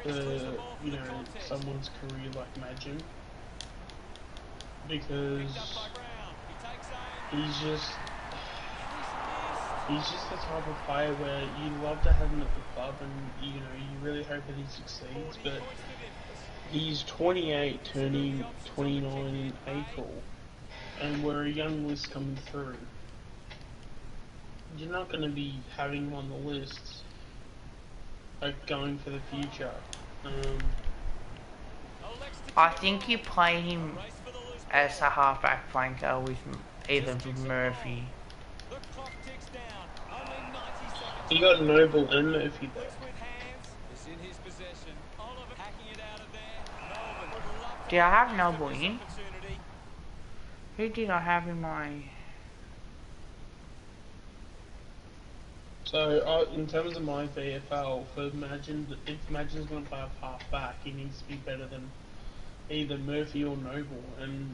S2: for, you know, someone's career like Majin, because he's just the type of player where you love to have him at the club, and you know you really hope that he succeeds. But he's 28, turning 29 in April, and we're a young list coming through. You're not going to be having him on the lists, like going for the future.
S4: I think you play him as a halfback flanker with either Murphy.
S3: The clock ticks down. Only 90 seconds.
S2: You got Noble and Murphy there.
S3: With hands. It's in his possession. Oliver hacking it out of there. Melbourne would love to
S4: Did I have
S3: have
S4: Noble
S3: this
S4: in?
S3: opportunity.
S4: Who did I have in my...
S2: So, in terms of my VFL, if Magin's going to play a half back, he needs to be better than either Murphy or Noble, and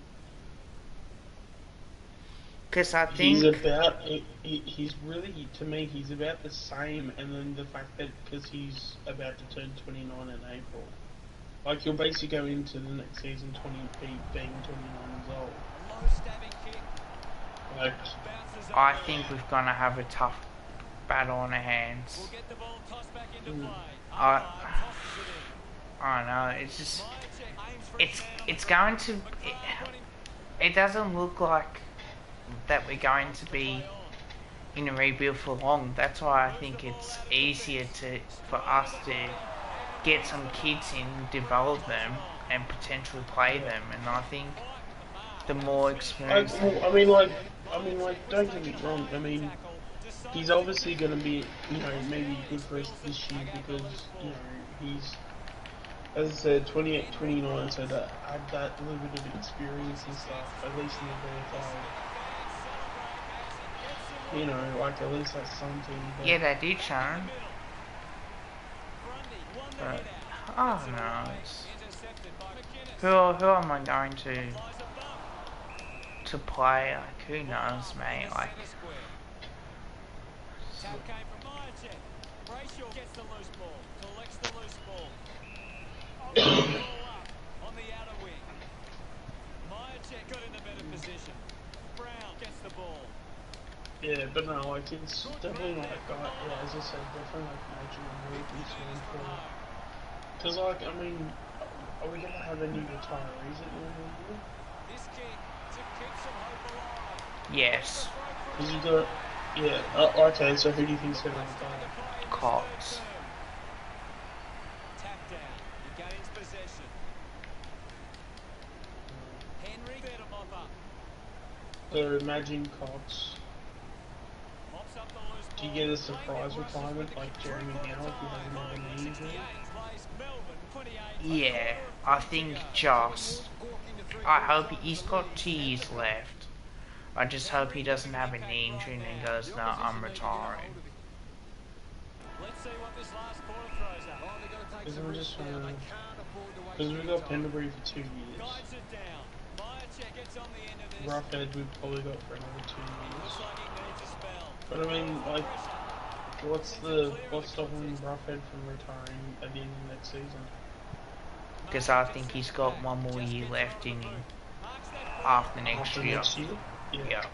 S4: Because I
S2: he's
S4: think...
S2: about, he's really, to me, he's about the same, and then the fact that, because he's about to turn 29 in April, like, you'll basically go into the next season being 29 years old.
S3: Low stabbing kick.
S2: Like,
S3: Bounces over.
S4: I think we're going to have a tough battle on our hands.
S3: We'll get the ball tossed back into play.
S4: I-
S3: Umpire tosses it in.
S4: I don't know, it's just...
S3: Myercheck aims for his man on
S4: It's
S3: the
S4: going
S3: right.
S4: to...
S3: Got him.
S4: It doesn't look like that we're going to be in a rebuild for long. That's why I think it's easier for us to get some kids in, develop them, and potentially play them. And I think the more experience...
S2: I mean, don't get me wrong, I mean, he's obviously going to be, you know, maybe good for us this year because, you know, he's, as I said, 28, 29, so that had that little bit of experience and stuff, at least in the VFL. You know, like at least that's something. But
S4: Yeah, they did, Sharon. But, oh no. Who am I going to play? Like, who knows, mate? Like,
S3: Tap came from Myercheck. Brayshaw gets the loose ball, collects the loose ball. On the ball up, on the outer wing. Myercheck got in a better position. Brown gets the ball.
S2: yeah, but no, like it's definitely like, yeah, as I said, definitely like Majin I'm really concerned for. Because like, I mean, are we gonna have any retirees at the end of the year?
S3: This kick to keep some hope alive.
S4: yes,
S2: Because you got, yeah, okay, so who do you think's gonna retire?
S4: Cox.
S3: Tap down. He gains possession. Henry there to mop up.
S2: So imagine Cox.
S3: Mops up the loose
S2: Do you
S3: ball.
S2: get a surprise retirement like Jeremy Howe if he has another knee injury?
S4: Yeah, I think just... I hope he's got 2 years left. I just hope he doesn't have a knee injury and he goes, no, I'm retiring.
S3: Let's see what this last quarter throws up.
S2: Because we're just because we've got Pendlebury for 2 years.
S3: Guides it down. Myercheck gets on the end of this.
S2: Roughhead we've probably got for another 2 years.
S3: Looks like he needs a spell.
S2: But I mean, like, what's stopping Roughhead from retiring at the end of next season?
S4: Because I think he's got 1 more year left in him after next
S2: After
S4: year.
S2: next year?
S4: Yeah.
S3: Drives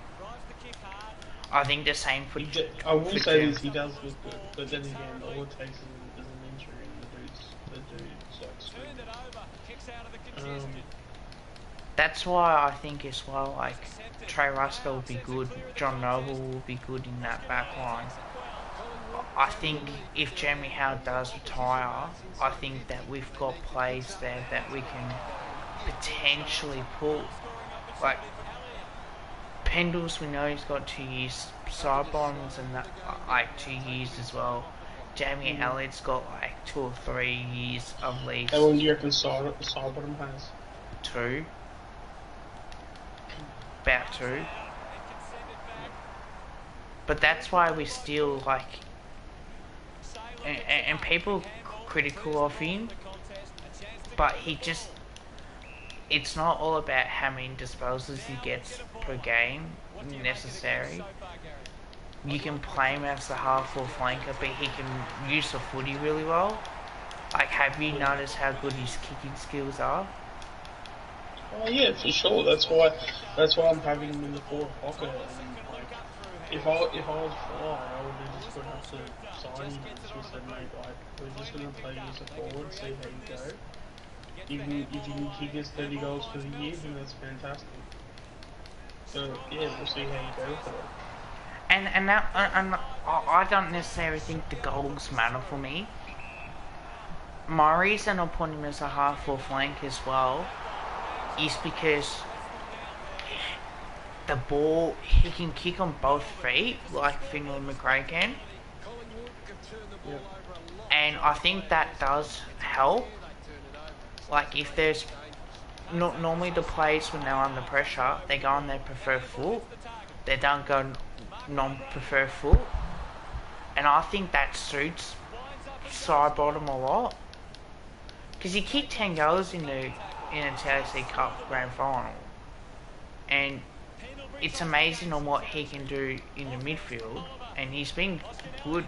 S3: the kick hard.
S4: I think the same for...
S2: I will
S4: for
S2: say
S4: Jim.
S2: this, he does look good, but then again, all it takes is an injury and the dude's like sweet.
S3: Turned it over. Kicks out of the congestion.
S4: That's why I think as well, like, Trey Rusker will be good, John Noble will be good in that back line. I think if Jeremy Howe does retire, I think that we've got plays there that we can potentially pull. Like, Pendles, we know he's got 2 years, Sidebombs and that, like 2 years as well. Jamie Elliott's got like 2 or 3 years of least.
S2: How long do you reckon Sidebottom has?
S4: 2. About 2. But that's why we still like and people critical of him, but he just, it's not all about how many disposals he gets per game necessary. You can play him as the half or flanker, but he can use the footy really well. Like, have you noticed how good his kicking skills are?
S2: Oh yeah, for sure. That's why I'm having him in the forward pocket. And like, if I was Fry, I would have just gonna have to sign him and just said, mate, like, we're just gonna play you as a forward, see how you go. If you can kick us 30 goals for the year, then that's fantastic. So yeah, we'll see how you go for it.
S4: And I don't necessarily think the goals matter for me. My reason of putting him as a half or flank as well is because the ball, he can kick on both feet like Finlay Macrae can, and I think that does help. Like, if there's normally the players when they're under pressure, they go on their preferred foot, they don't go non-preferred foot, and I think that suits Sidebottom a lot, because he kicked 10 goals in a TAC Cup Grand Final, and it's amazing on what he can do in the midfield, and he's been good.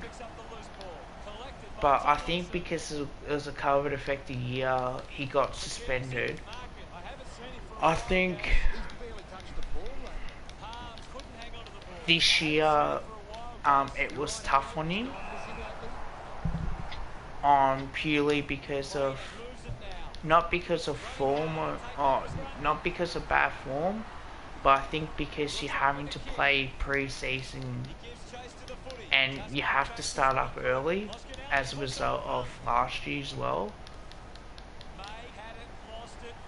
S4: But I think because it was a COVID affected year, he got suspended. I think this year it was tough on him, purely because of, not because of form or not because of bad form, but I think because you're having to play pre-season and you have to start up early as a result of last year as well,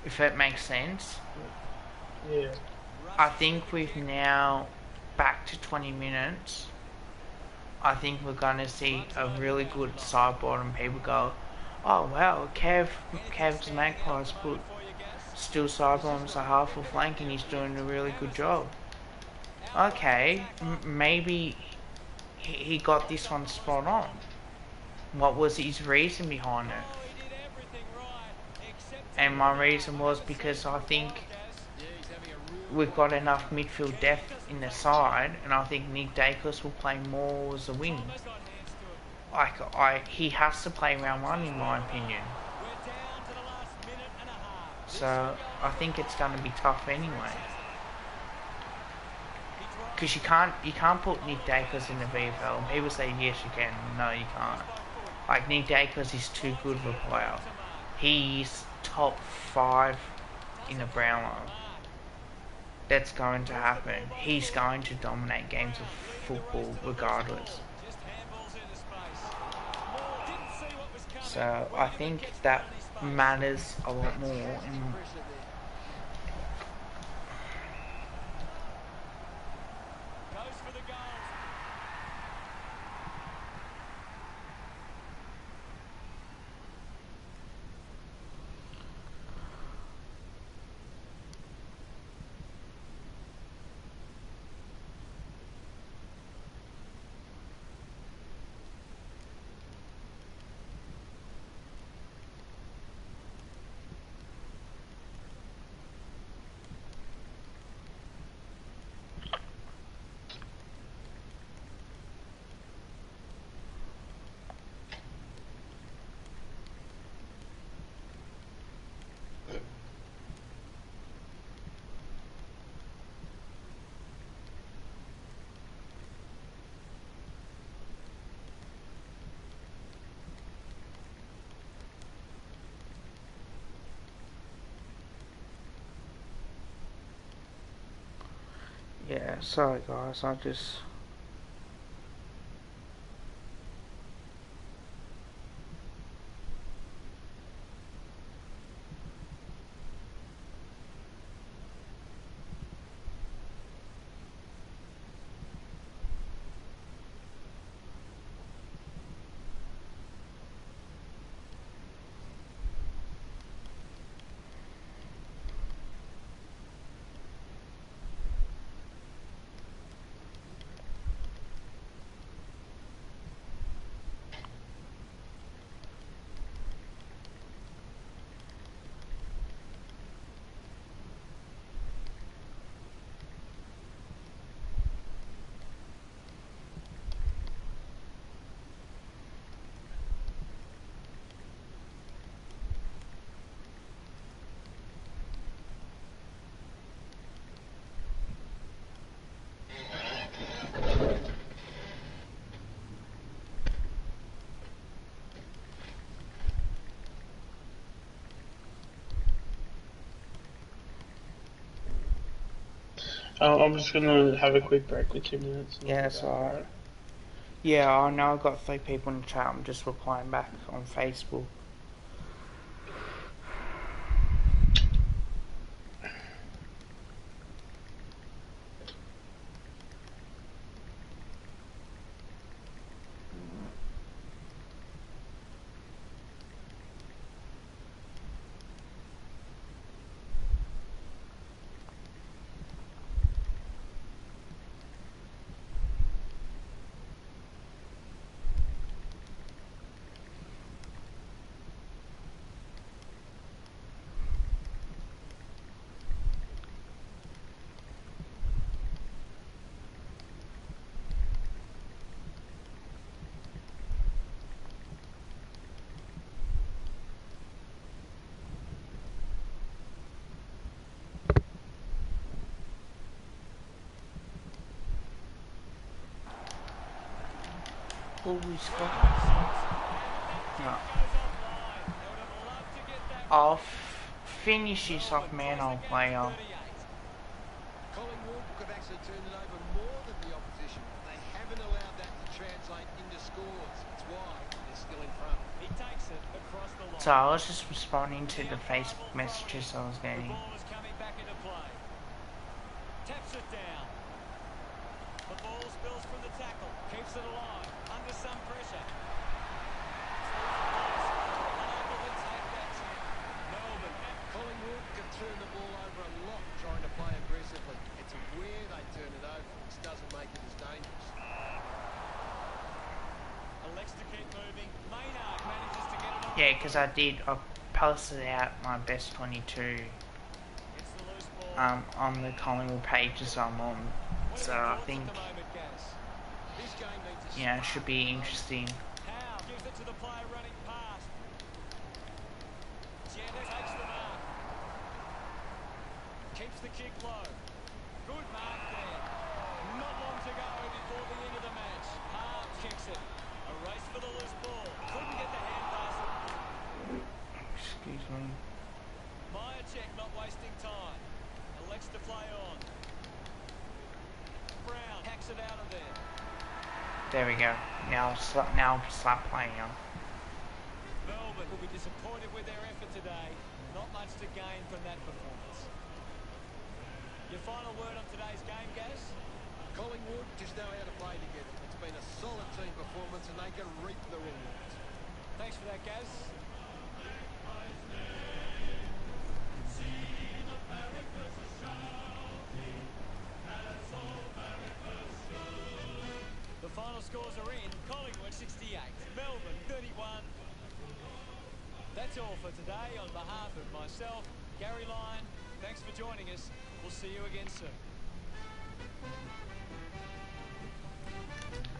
S4: if that makes sense.
S2: Yeah.
S4: I think we've now back to 20 minutes. I think we're going to see a really good Sidebottom. People go, oh wow, Kev's Magpies put still Sidebottom as a half or flank and he's doing a really good job. Okay, maybe he got this one spot on. What was his reason behind it? And my reason was because I think we've got enough midfield depth in the side, and I think Nick Dacos will play more as a wing. He has to play round one in my opinion. So I think it's going to be tough anyway. Because you can't put Nick Dacos in the VFL. And people say yes you can. No, you can't. Like, Nick Dacos is too good of a player. He's top 5 in the Brownlow. That's going to happen. He's going to dominate games of football regardless. So I think that matters a lot more. Yeah, sorry guys, I just...
S2: I'm just gonna have a quick break with 2 minutes. And
S4: Yeah,
S2: I'll be
S4: that's
S2: back,
S4: alright. Yeah, I know I've got 3 people in the chat. I'm just replying back on Facebook. Oh, he's got... No. I'll finish this off, man. I'll play on.
S5: Collingwood could actually turn it over more than the opposition. They haven't allowed that to translate into scores. It's why they're still in front.
S1: He takes it across the line.
S4: So I was just responding to the Facebook messages I was
S1: The
S4: getting.
S1: ball is coming back into play. Taps it down. The ball spills from the tackle. Keeps it alive. Under some pressure. Unable to take that chance. Melbourne.
S5: Collingwood can turn the ball over a lot trying to play aggressively. It's where they turn it over which doesn't make it as dangerous.
S1: Elects to keep moving. Maynard manages to get it on.
S4: Yeah, because I posted out my best 22
S1: It's the loose ball.
S4: on the Collingwood pages I'm on. So I think,
S5: This game needs a
S4: you know, it should be interesting.
S1: Howe gives it to the player running past. Jetta takes the mark. Keeps the kick low. Good mark there. Not long to go before the end of the match. Howe kicks it. A race for the loose ball. Couldn't get the hand pass.
S4: Excuse me.
S1: Myercheck not wasting time. Elects to play on. Brown hacks it out of there.
S4: There we go. Now start playing on.
S1: Melbourne will be disappointed with their effort today. Not much to gain from that performance. Your final word on today's game, Gaz?
S5: Collingwood just know how to play together. It's been a solid team performance and they can reap the rewards.
S1: Thanks for that, Gaz. The final scores are in. Collingwood 68, Melbourne 31. That's all for today. On behalf of myself, Gary Lyon, thanks for joining us. We'll see you again soon.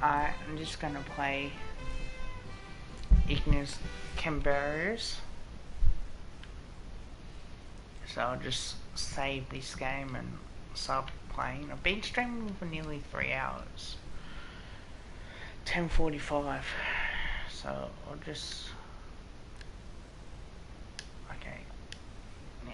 S4: I'm just gonna play Ignis Canberras. So I'll just save this game and start playing. I've been streaming for nearly 3 hours. 10:45. So I'll just... Okay. Now.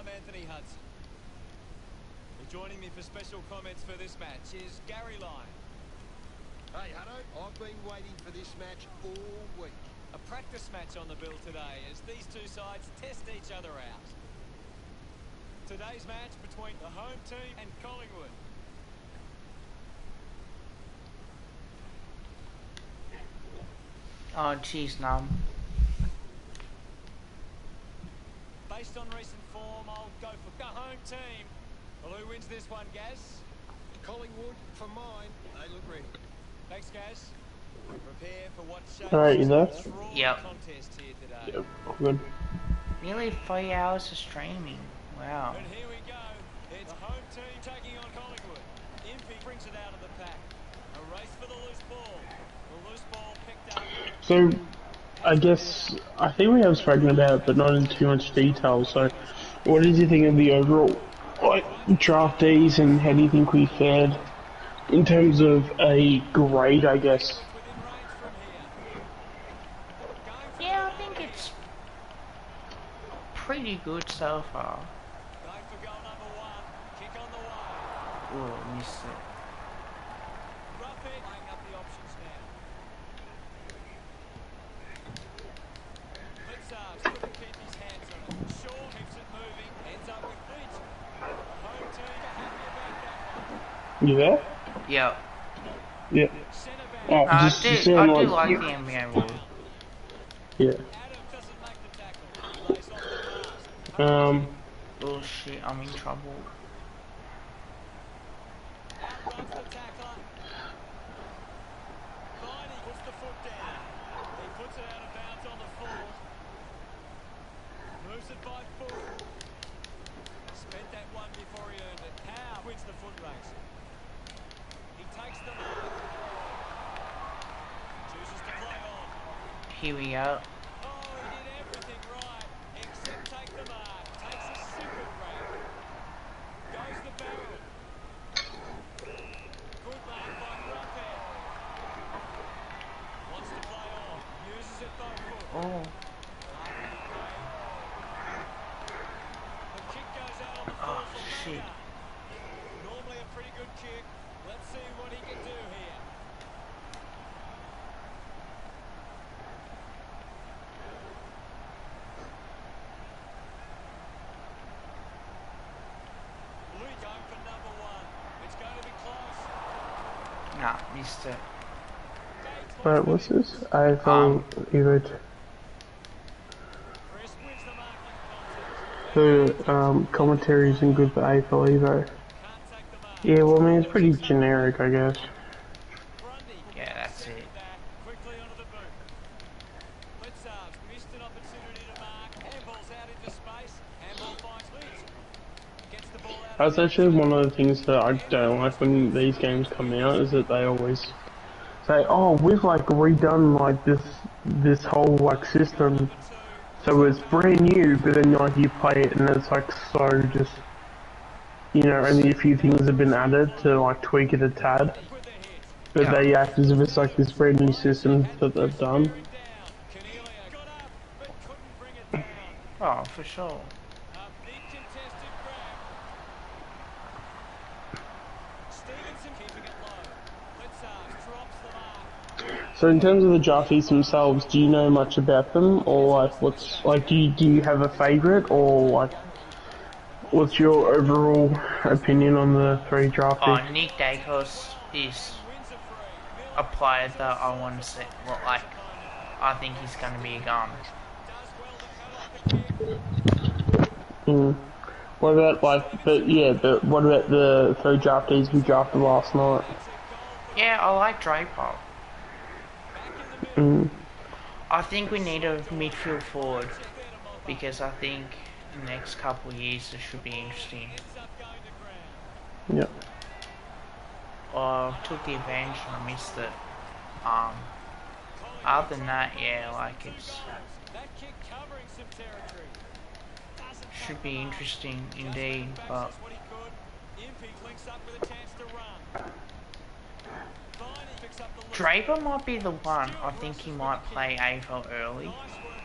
S3: I'm Anthony Hudson. Well, joining me for special comments for this match is Gary Lyon.
S5: Hey, Hutto, I've been waiting for this match all week.
S3: A practice match on the bill today as these two sides test each other out. Today's match between the home team and Collingwood.
S4: Oh, jeez, no.
S3: Based on recent form, I'll go for the home team. Well, who wins this one, Gaz?
S5: Collingwood, for mine, they look ready.
S3: Thanks, Gaz. Prepare for what shapes
S2: Alright, you there?
S3: a trawling
S4: Yep.
S3: contest here today.
S2: Yep, good.
S4: Nearly 3 hours of streaming. Wow.
S3: And here we go. It's the home team taking on Collingwood. Impey brings it out of the pack. A race for the loose ball. The loose ball picked up.
S2: So, I think we have spoken about it, but not in too much detail. So, what did you think of the overall, like, draftees, and how do you think we fared in terms of a grade, I guess?
S3: Within range from here. Going for,
S4: Yeah, I think it's pretty good so far.
S3: going for goal number one. Kick on the way.
S4: Oh, missed it.
S3: Rough it. Weighing up the options now. Blitzards couldn't keep his hands on it. Shaw keeps it moving. Ends up with Leach. The home team are happy about that one.
S2: You there?
S4: Yep.
S2: Yeah.
S3: Centre back.
S2: Oh,
S4: I
S2: just
S4: do
S2: sound
S4: like the NBA rule.
S2: Yeah.
S3: Adam doesn't make the tackle. Lays off the pass.
S4: Oh shit, I'm in trouble.
S3: Outruns the tackler. Viney puts the foot down. He puts it out of bounds on the full. Moves it by foot. Spent that one before he earned it. Howe wins the foot race. He takes the mark. Chooses to play on.
S4: Here we go.
S3: Oh, he did everything right, except take the mark. Takes a simple grab. Goes the barrel. Good mark by Gruffhead. Wants to play on. Uses it by foot.
S4: Oh.
S3: The kick goes out on the
S4: Oh,
S3: full for
S4: shit.
S3: Maynard. Normally a pretty good kick. Let's see what he can do here. Louis going for number one. It's going to be close.
S4: Nah, missed it.
S3: Gates
S2: Right, what's this? iPhone Evo 2.
S3: Chris wins the marking contest.
S2: The commentary isn't good for AFL Evo.
S3: Can't take the mark.
S2: Yeah, well, I mean, it's pretty generic, I guess.
S3: Grundy.
S4: Yeah, that's
S3: Sends
S4: it.
S3: back quickly onto the boot. Blitzards missed an opportunity to mark. Handball's out into space. Handball finds Leach. Gets the ball out.
S2: That's actually one of the things that I don't like when these games come out, is that they always say, oh, we've like redone like this whole like system, so it's brand new, but then like you play it and it's like so just, you know, only a few things have been added to like tweak it a tad,
S3: With the hit.
S2: but
S4: Yeah.
S2: they act as if it's like this brand new system that they've done.
S3: Bearing down. Cornelia got up, but couldn't bring it down.
S4: Oh, for sure.
S3: A big contested grab. Stevenson keeping it low. Blitzards drops the mark.
S2: So in terms of the draftees themselves, do you know much about them, or like what's like, do you have a favourite, or like what's your overall opinion on the three
S4: Oh,
S2: draftees?
S4: Nick Dacos is
S3: Wins a free.
S4: a player that I want to see. Well, like, I think he's going to be a gun.
S3: Does well to cut off the kick.
S2: What about like, but what about the three draftees we drafted last night?
S4: Yeah, I like Draper.
S3: Back in the middle.
S4: I think we need a midfield forward because I think in the next couple of years it should be interesting.
S3: Ends up going to ground.
S2: Yep.
S4: I took the advantage and I missed it. Other than that, yeah, like it's
S3: That kick covering some territory. Doesn't
S4: should be interesting indeed. But
S3: what he could. Impey links up with a chance to run. Viney picks up the loop.
S4: Draper might be the one. I think he might play AFL early.
S3: Nice work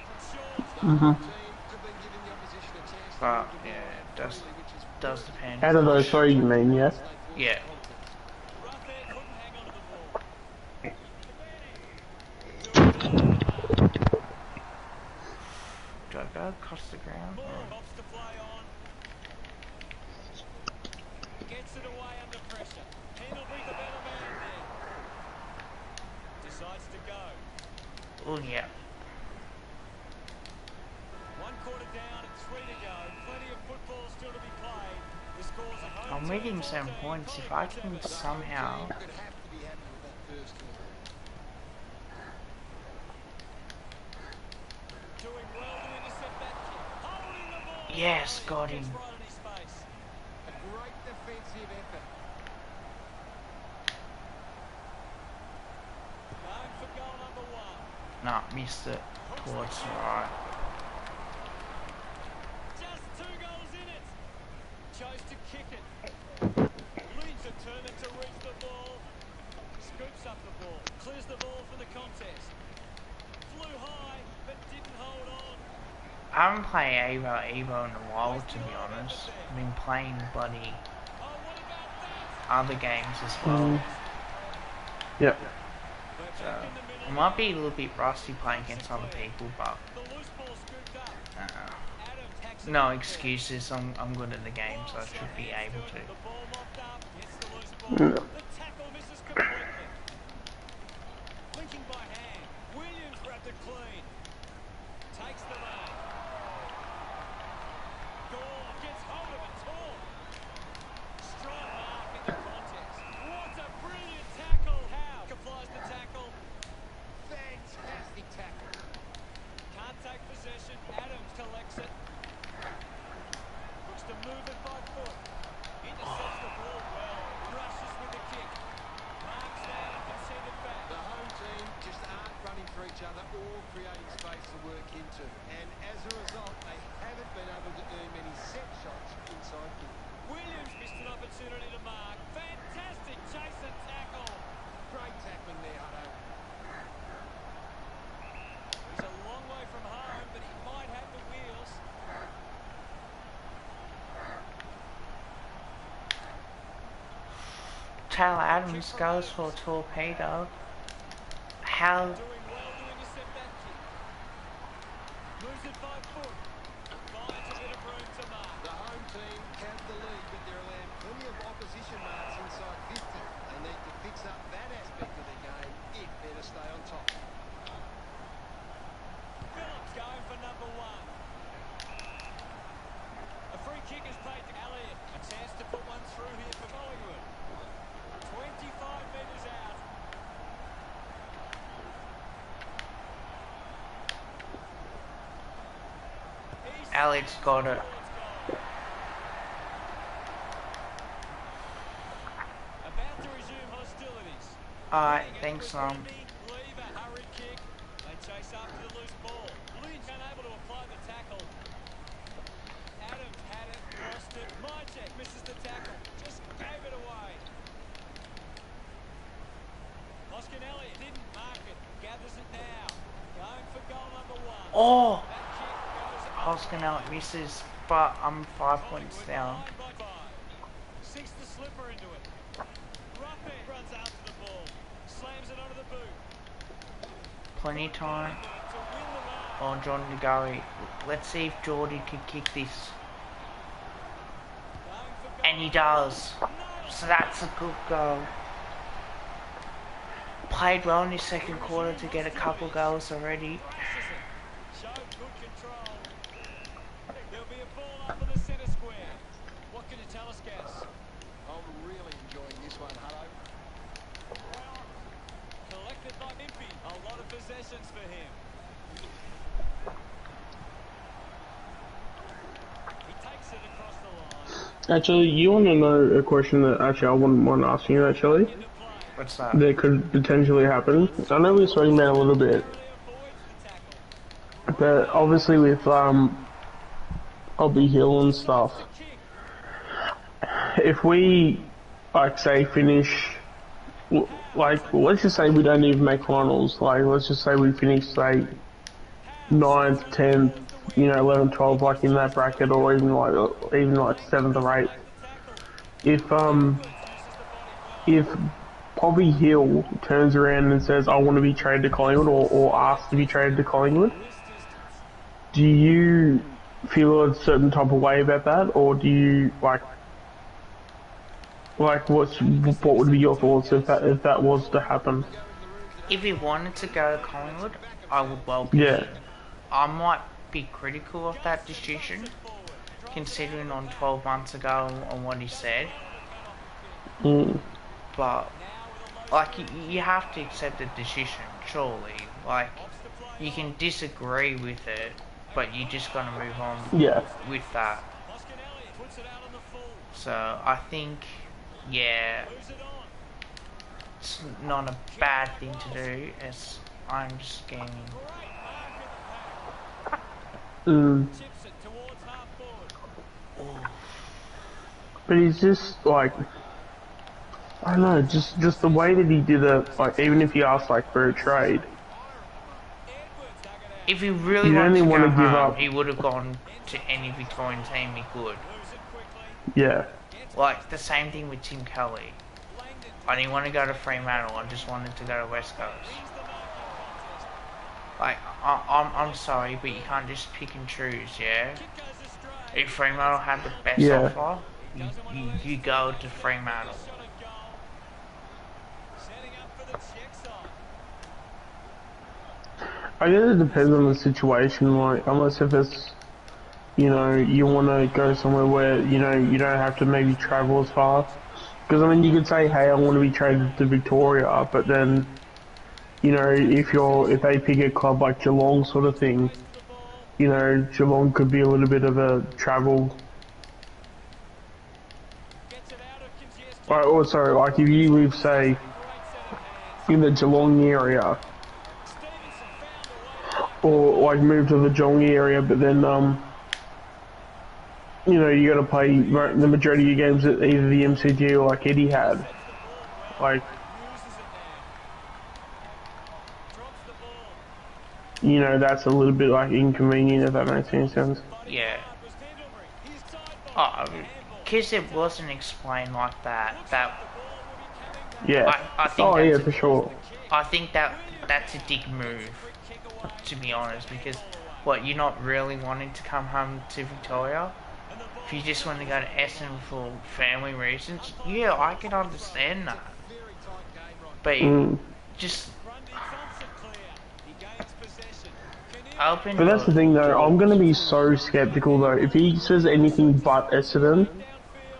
S3: from Shaw.
S4: But yeah, Just does depend.
S2: Out of those three, you mean, yeah?
S4: Yeah.
S3: Rough there, couldn't hang on to the ball.
S4: Do I go across the ground?
S3: Ball
S4: Or...
S3: pops to play on. Gets it away under pressure. He'll be the better man there. Decides to go.
S4: Oh yeah.
S3: 1 quarter down and 3 to go. Plenty of football still to be played. The score's a home
S4: I'm
S3: team
S4: reading 7
S3: 14,
S4: points. If I can
S3: Collingwood 7.
S4: somehow...
S5: Could have to be happy with that first quarter.
S3: Doing well to intercept that kick. Holding the ball.
S4: Yes, got him.
S3: Gets right on his face.
S5: A great defensive effort.
S3: Going for goal number 1.
S4: Nah, missed it. Towards the right.
S3: Just 2 goals in it. Chose to kick it. Leeds determined to reach the ball. Scoops up the ball. Clears the ball from the contest. Flew high, but didn't hold on.
S4: I haven't played Evo in a while, to be honest. I've been playing bloody
S3: Oh, what about that?
S4: other games as well.
S2: Yep.
S3: They're
S4: So,
S3: back in the middle.
S4: I might be a little bit rusty playing against other people, but
S3: The loose ball scooped up.
S4: uh,
S3: Adams hacks it
S4: no
S3: up.
S4: excuses. I'm good at the game, so I should be able to.
S3: The ball mopped up. Gets the loose ball.
S2: Mm.
S3: The tackle misses completely. Linking by hand. Williams grabbed it clean. Takes the lead. Gore gets hold of it tall. Strong mark in the contest. What a brilliant tackle. Howe applies the tackle.
S5: Fantastic tackle.
S3: Can't take possession. Adams collects it. Looks to move it by foot. Intercepts the ball well. Rushes with the kick. Marks down and can send it back.
S5: The home team just aren't running for each other or creating space to work into. And as a result, they haven't been able to earn many set shots inside kick.
S3: Williams missed an opportunity to mark. Fantastic chase and tackle.
S5: Great tackling there, Hutto.
S3: He's a long way from home, but he might have the wheels.
S4: Taylor Adams goes for a torpedo. How?
S3: Doing well to intercept that kick. Moves it by foot. Finds a bit of room to mark.
S5: The home team have the lead, but they're allowing plenty of opposition marks inside 50. They need to fix up that aspect of their game if they're to stay on top.
S3: Phillips going for number 1. A free kick is played to Elliott. A chance to put one through here for Collingwood. 25 metres out.
S4: Alex got it.
S3: About to resume hostilities.
S4: Alright, thanks,
S3: Leave a hurried kick. They chase after the loose ball. Lynch unable to apply the tackle. Adams had it, lost it. Mychek misses the tackle. Just gave it away. Oscar Elliott didn't mark it. Gathers it now. Going for goal number 1.
S4: Oh!
S3: That kick goes
S4: Hoskinell misses, but I'm 5 points down.
S3: behind by 5. Sinks the slipper into it. Ruffin runs out to the ball. Slams it onto the boot.
S4: Plenty of time.
S3: To win the match.
S4: Oh, John Nagari. Let's see if Geordie can kick this.
S3: Going for goal.
S4: And he does. So that's a good goal. Played well in his second quarter to get a couple goals already.
S3: Showed good control. There'll be a ball up in the centre square. What can you tell us, Gaz?
S5: I'm really enjoying this one, Hutto.
S3: Collected by Impey. A lot of possessions for him. He takes it across the line.
S2: Actually, you want to know a question that actually I wouldn't mind asking you actually?
S3: Into play.
S4: What's that?
S2: That could potentially happen. I know we were talking about it a little bit,
S3: Narrowly avoids the tackle.
S2: but obviously with Obi Hill and stuff,
S3: Kick.
S2: if we like say finish, like let's just say we don't even make finals, like let's just say we finish say 9th, 10th, you know, 11, 12, like in that bracket, or even like 7th or 8th. If Bobby Hill turns around and says, "I want to be traded to Collingwood," or asks to be traded to Collingwood, do you feel a certain type of way about that, or do you what would be your thoughts if that was to happen?
S4: If he wanted to go to Collingwood, I would welcome
S2: Yeah.
S4: him. I might be critical of that decision, considering on 12 months ago on what he said. But, like, you have to accept the decision, surely. Like, you can disagree with it, but you just gotta move on
S2: Yeah.
S4: with that. So, I think, yeah, it's not a bad thing to do, as I'm just getting...
S2: But he's just like, I don't know, just the way that he did it. Like, even if he asked like for a trade,
S4: If he really
S2: you
S4: wanted
S2: only
S4: to
S2: want
S4: go
S2: to give
S4: home,
S2: up.
S4: he would have gone to any Victorian team he could.
S2: Yeah.
S4: Like, the same thing with Tim Kelly. I didn't want to go to Fremantle, I just wanted to go to West Coast. Like, I'm sorry, but you can't just pick and choose, yeah? If Fremantle had the best
S2: Yeah.
S4: offer, you go to Fremantle.
S2: I guess it depends on the situation. Like, unless if it's, you know, you want to go somewhere where you know you don't have to maybe travel as far. Because I mean, you could say, "Hey, I want to be traded to Victoria," but then, you know, if they pick a club like Geelong sort of thing, you know, Geelong could be a little bit of a travel. Or sorry, like if you live, say, in the Geelong area, or like move to the Geelong area, but then you know, you got to play the majority of your games at either the MCG or like Eddie had. Like, you know, that's a little bit like inconvenient, if that makes any sense.
S4: Yeah. Oh, because it wasn't explained like that.
S2: Yeah.
S4: I think
S2: Oh yeah,
S4: that's
S2: for sure.
S4: I think that's a dick move, to be honest, because what, you're not really wanting to come home to Victoria? If you just want to go to Essendon for family reasons, yeah, I can understand that. But just open.
S2: But that's the thing though, I'm gonna be so skeptical though. If he says anything but Essendon,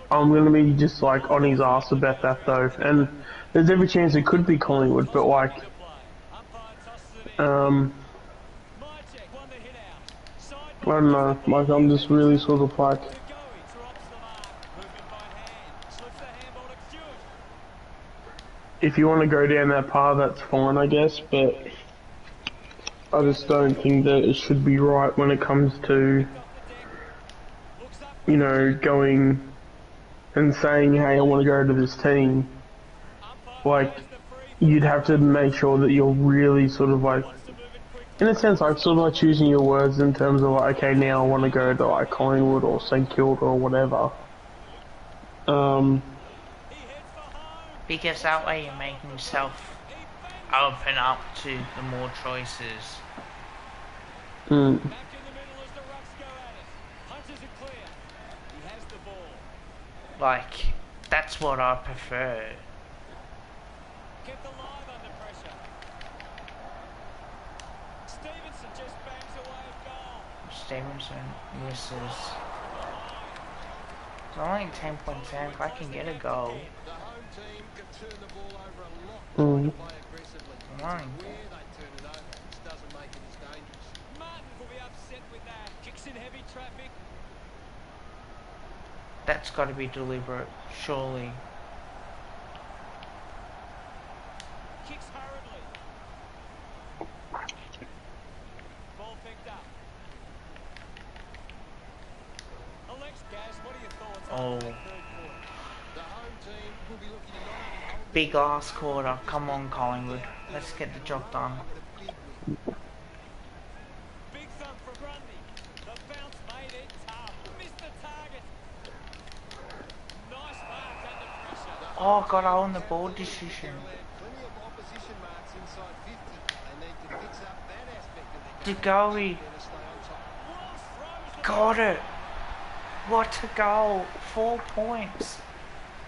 S2: I'm gonna be just like on his ass about that though. And there's every chance it could be Collingwood, but like, I don't know. Like, I'm just really sort of like, if you want to go down that path, that's fine, I guess. But I just don't think that it should be right when it comes to, you know, going and saying, "Hey, I want to go to this team." Like, you'd have to make sure that you're really sort of like, in a sense, like sort of like choosing your words in terms of like, okay, now I want to go to like Collingwood or St Kilda or whatever.
S4: Because that way you're making yourself open up to the more choices. Like, that's what I prefer. Stevenson misses. It's only 10 points down. If I can get a goal.
S5: The home team can turn the ball over a lot and play aggressively.
S4: Right.
S5: Where they turn it over just doesn't make it as dangerous.
S1: Martin will be upset with that. Kicks in heavy traffic.
S4: That's got to be deliberate, surely.
S1: Kicks hurriedly. Ball picked up. Alex Gaz, what are your thoughts on that third quarter?
S5: The home team will be looking to not only hold
S4: Big last quarter. Come on, Collingwood. Let's get the job done.
S1: big thump for Grundy.
S4: Oh, got on the ball decision.
S5: Plenty of opposition marks inside 50. They need to fix up that aspect of their
S4: De
S5: game.
S4: Goey
S5: Better stay on top.
S1: Walsh throws the
S4: got
S1: ball.
S4: it. What a goal. 4 points.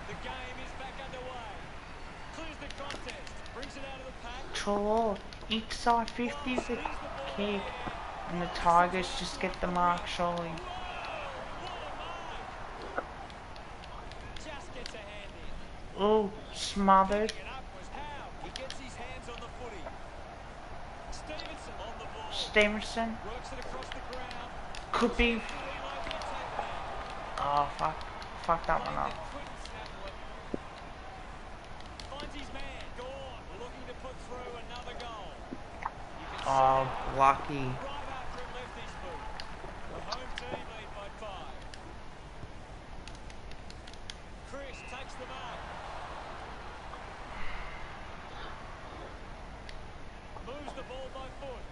S1: The game is back underway. Clears the contest. Brings it out of the pack.
S4: Trelaw. Inside 50 is a kick. And the Tigers just get the mark, surely.
S1: Whoa! What a mark! Just gets a hand in.
S4: Oh, smothered.
S1: Picking it up was Howe. He gets his hands on the footy. Stevenson on the ball.
S4: Stevenson.
S1: Works it across the ground.
S4: Could be.
S1: To reload the attack now.
S4: Oh, fuck. Fuck that one up.
S1: Couldn't snap it. Finds his man. Gone. Looking to put through another goal. You can see
S4: Oh,
S1: that
S4: lucky.
S1: right after it left his boot. The home team lead by 5. Chris takes the mark. Moves the ball by foot.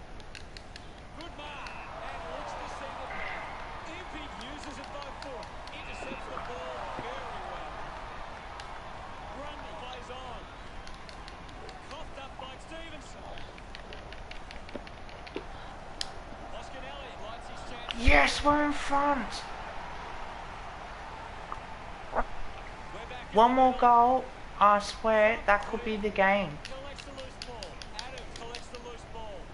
S1: Good mark. And looks to see the back. If he uses it by foot, intercepts the ball very well. Grundy plays on. Coughed up by Stevenson. Moscanelli lights his chance.
S4: Yes, we're in front.
S1: We're back in
S4: One
S1: the
S4: more
S1: game.
S4: goal. I swear that could be the game.
S1: Collects the loose ball. Adams collects the loose ball.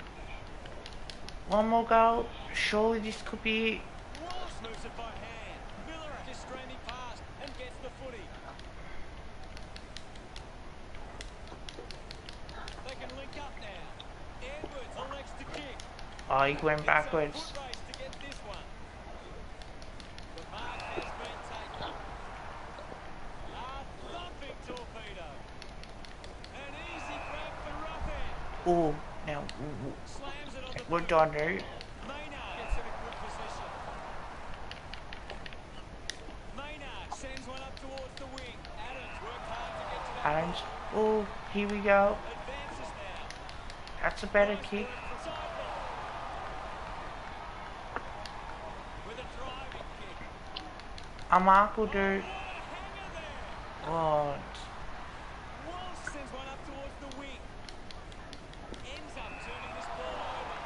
S4: One more goal. Surely this could be it.
S1: Walsh moves it by hand. Miller is streaming past and gets the footy. They can link up now. Edwards elects to kick.
S4: Oh, he went
S1: It's a
S4: backwards.
S1: foot race to get this one. The mark has been taken. A thumping torpedo. An easy grab for Ruffin.
S4: Oh, now
S1: Slams it on the
S4: what
S1: boot.
S4: do I do?
S1: Maynard gets in a good position. Maynard sends one up towards the wing. Adams worked hard to get to that
S4: Adams.
S1: ball.
S4: Oh, here we go.
S1: Advances now.
S4: That's a better
S1: Nice
S4: kick.
S1: work from sideline. With a driving kick.
S4: A mark will do.
S1: What a hanger there.
S4: What?
S1: Walsh sends one up towards the wing. Ends up turning this ball over.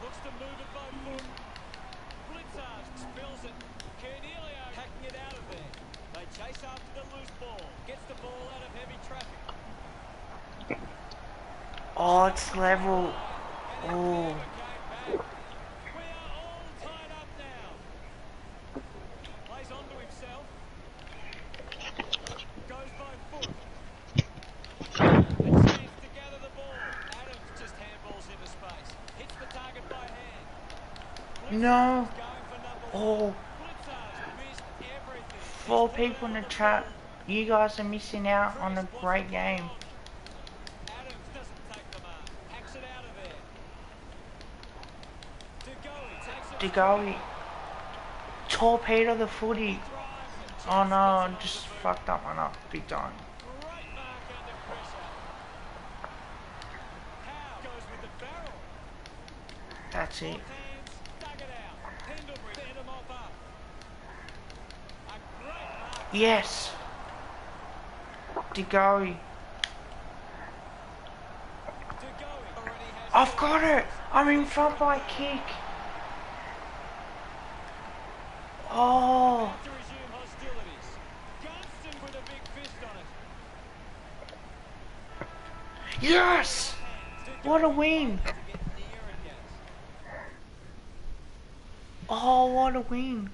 S1: Looks to move it by foot. Blitzard spills it. Cornelio hacking it out of there. They chase after the loose ball. Gets the ball out of heavy traffic.
S4: Oh, it's level.
S1: And
S4: Oh,
S1: never came back. We are all tied up now. Plays onto himself. Goes by foot. And stands to gather the ball. Adams just handballs into space. Hits the target by hand.
S4: no.
S1: Blitzard's going for number
S4: Oh,
S1: one. Blitzard's missed everything.
S4: 4 people in the chat. You guys are missing out on a great game.
S1: Adams doesn't take the mark. Hacks it out of there. DeGoey takes it.
S4: De Goey. Torpedo the footy.
S1: Drives and
S4: Oh
S1: chases
S4: no, I
S1: it
S4: just
S1: on the boot.
S4: fucked that one up big time.
S1: Great mark under pressure. Howe goes with the barrel.
S4: That's it.
S1: Both hands, dug it out. Pendlebury set him off up. A great mark.
S4: Yes. De Goey.
S1: DeGoey already has
S4: I've got it. I'm in front by a kick. Oh,
S1: about to resume hostilities. Gunston with a big fist on it.
S4: yes. What a win.
S1: To get near again.
S4: Oh, what a win.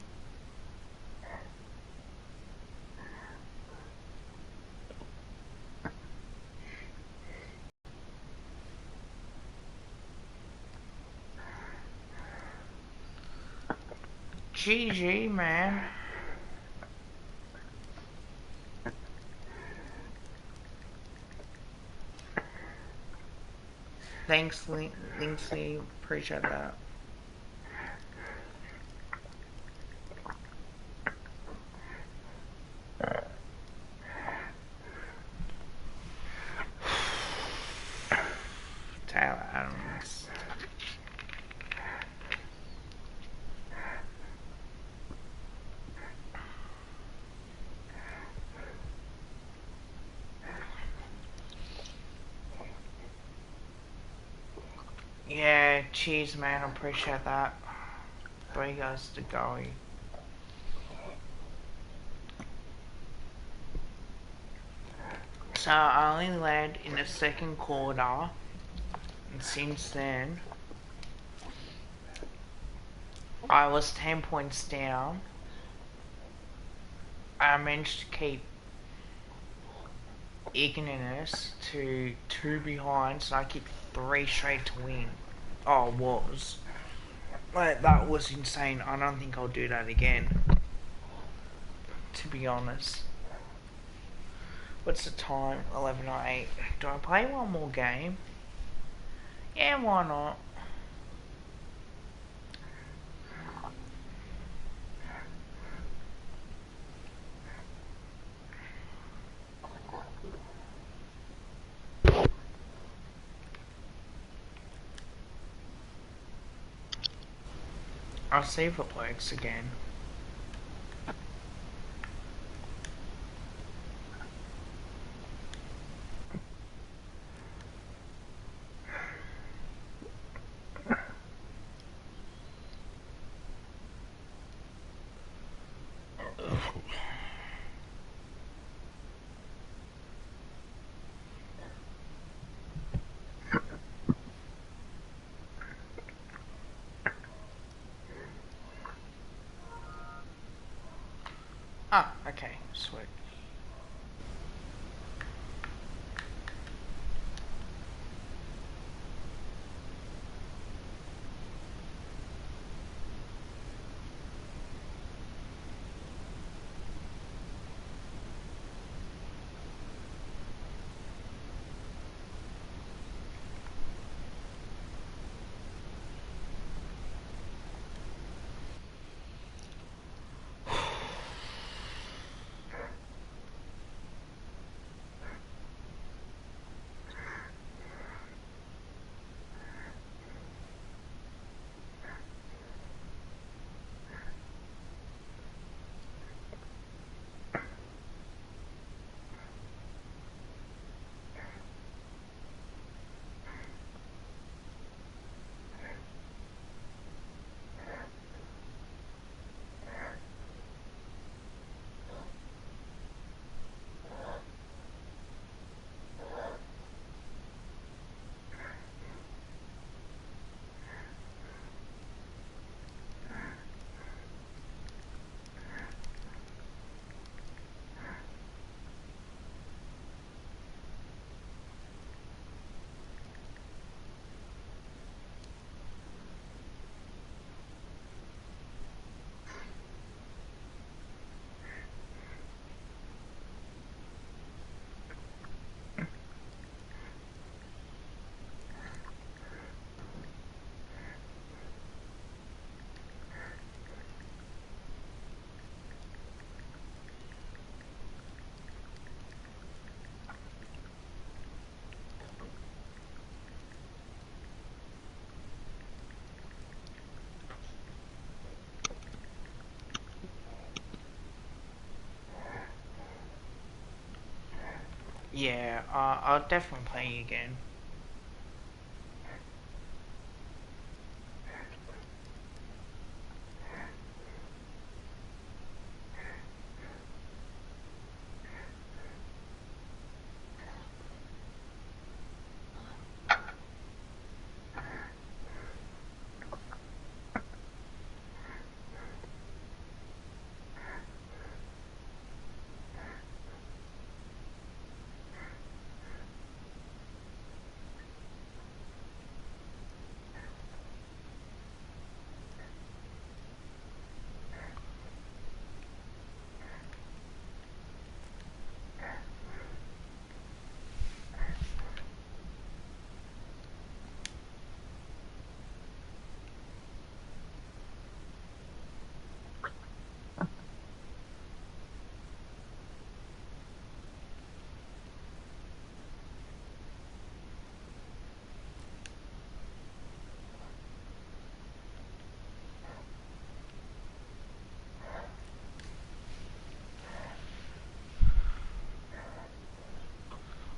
S4: GG, man. Thanks, Linksy. Appreciate that. Taylor Adams. cheers, man. I appreciate that. 3 goes to go. So I only led in the second quarter, and since then I was 10 points down. I managed to keep Ignis to 2 behind, so I kicked 3 straight to win. Oh, it was. Like, that was insane. I don't think I'll do that again, to be honest. What's the time? 11:08. Do I play one more game? Yeah, why not? I'll see if it works again. Ah, okay, sweet. Yeah, I'll definitely play again.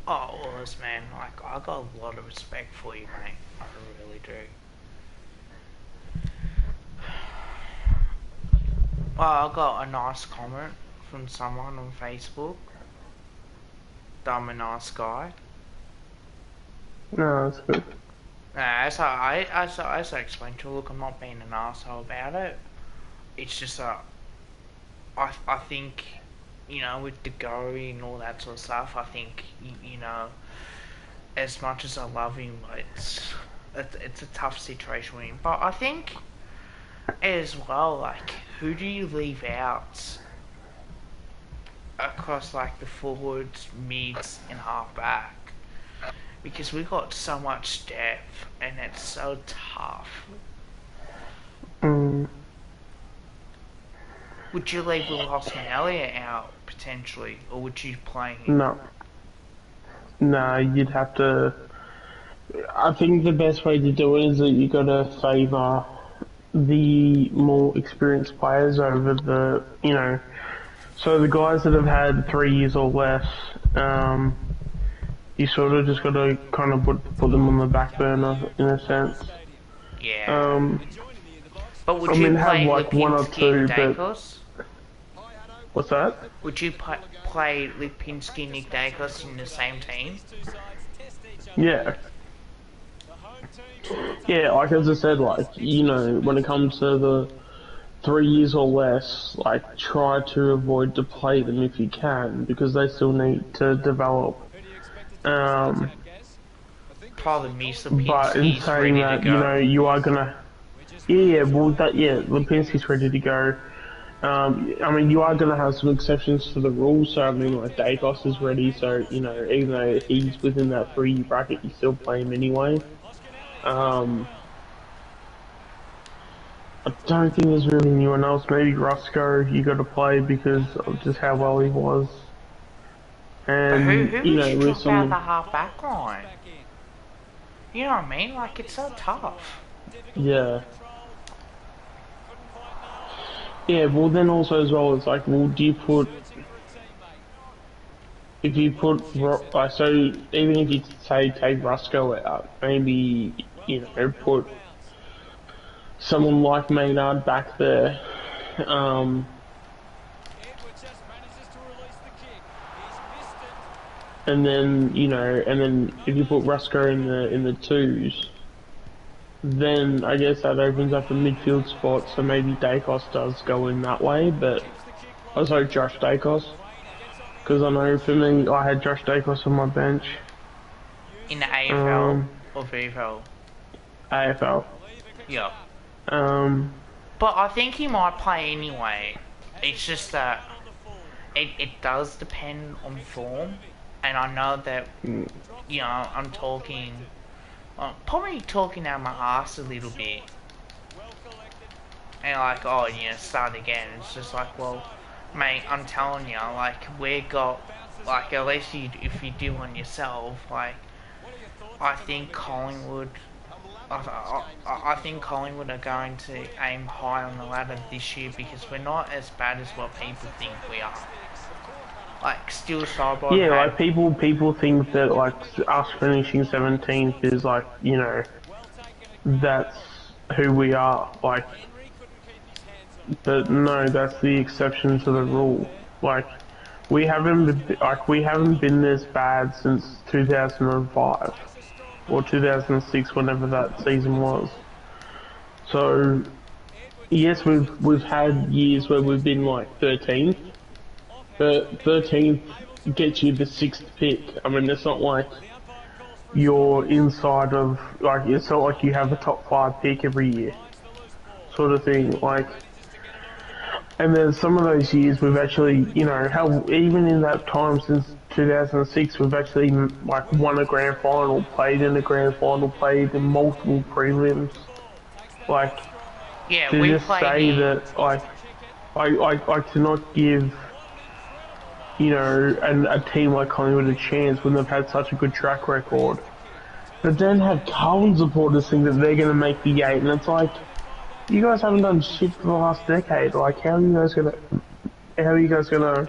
S4: Oh, Oz, man, like, I got a lot of respect for you, mate. I really do. Well, I got a nice comment from someone on Facebook. That I'm a nice guy.
S2: No, that's good.
S4: As I explained to her, look, I'm not being an asshole about it. It's just I think, you know, with the Gory and all that sort of stuff, I think, you know, as much as I love him, it's a tough situation with him. But I think, as well, like, who do you leave out across, like, the forwards, mids, and half-back? Because we got so much depth, and it's so tough.
S2: Mm.
S4: Would you leave Will Hoskin Elliott out, potentially, or would you play him?
S2: No. No, you'd have to. I think the best way to do it is that you gotta favour the more experienced players over the, you know, so the guys that have had 3 years or less, you sort of just gotta kind of put them on the back burner in a sense.
S4: Yeah. But would
S2: I
S4: you
S2: mean, have
S4: play
S2: like one or
S4: Lipinski
S2: two,
S4: and
S2: but
S4: Dacos?
S2: what's that?
S4: Would you play Lipinski and Nick Dacos in the same team?
S2: Yeah. Yeah, like as I said, like, you know, when it comes to the 3 years or less, like, try to avoid to play them if you can, because they still need to develop.
S4: Probably miss
S2: But in
S4: Lipinski's
S2: saying
S4: ready
S2: that,
S4: to
S2: you
S4: go.
S2: know, you are gonna, yeah, well, Lipinski's ready to go. I mean, you are gonna have some exceptions to the rules, so I mean, like, Dacos is ready, so, you know, even though he's within that 3-year bracket, you still play him anyway. I don't think there's really anyone else. Maybe Rusco you got to play because of just how well he was.
S4: But
S2: And
S4: who
S2: you
S4: would
S2: know,
S4: you
S2: with
S4: drop out
S2: someone,
S4: the half-back line? You know what I mean? Like, it's so tough.
S2: yeah, yeah. Well, then also as well, it's like, well, do you put if you put like so even if you say take Rusco out, maybe you know put someone like Maynard back there. And then you know, and then if you put Rusco in the twos, then I guess that opens up a midfield spot. So maybe Dacos does go in that way, but I was like Josh Dacos because I know for me, I had Josh Dacos on my bench.
S4: In the AFL or VFL?
S2: AFL.
S4: Yeah.
S2: But
S4: I think he might play anyway. It's just that it does depend on form. And I know that, you know, I'm talking, probably talking out my ass a little bit. And like, oh, yeah, start again. It's just like, well, mate, I'm telling you, like, we got, like, at least if you do one yourself, like, I think Collingwood, I think Collingwood are going to aim high on the ladder this year because we're not as bad as what people think we are. Like, still Starboard.
S2: yeah, like people think that like us finishing 17th is like, you know, that's who we are. Like, but no, that's the exception to the rule. Like, we haven't been this bad since 2005 or 2006, whenever that season was. So yes, we've had years where we've been like 13th, but 13th gets you the 6th pick. I mean, it's not like you're inside of, like, it's not like you have a top 5 pick every year, sort of thing. Like, and then some of those years we've actually, you know, even in that time since 2006, we've actually like won a grand final, played in a grand final, played in multiple prelims. Like,
S4: yeah,
S2: to
S4: we
S2: just say that, like, I cannot give, you know, a team like Collingwood a chance when they've had such a good track record. But then have Carlton supporters think that they're going to make the 8, and it's like, you guys haven't done shit for the last decade. Like, how are you guys gonna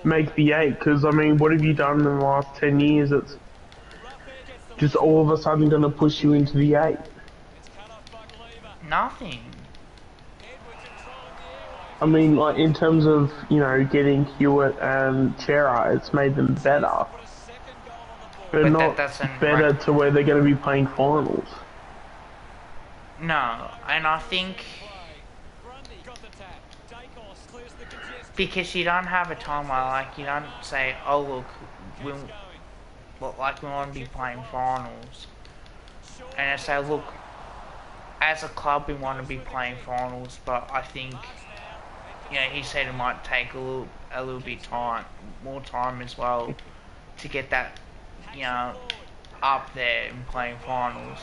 S2: make the 8? Because I mean, what have you done in the last 10 years that's just all of a sudden going to push you into the 8?
S4: Nothing.
S2: I mean, like in terms of getting Hewitt and Chera, it's made them better,
S3: Put a second goal on the board.
S2: but
S4: But
S2: not
S4: that doesn't
S2: better
S4: rank.
S2: to where they're going to be playing finals.
S4: No, and I think
S3: Grundy got the tap. Dacos clears the congestion.
S4: because you don't have a timeline, like you don't say, oh look, we
S3: Going.
S4: like we want to be playing finals, and I say, look, as a club we want to be playing finals, but I think, he said it might take a little bit more time as well, to get that, up there and playing finals.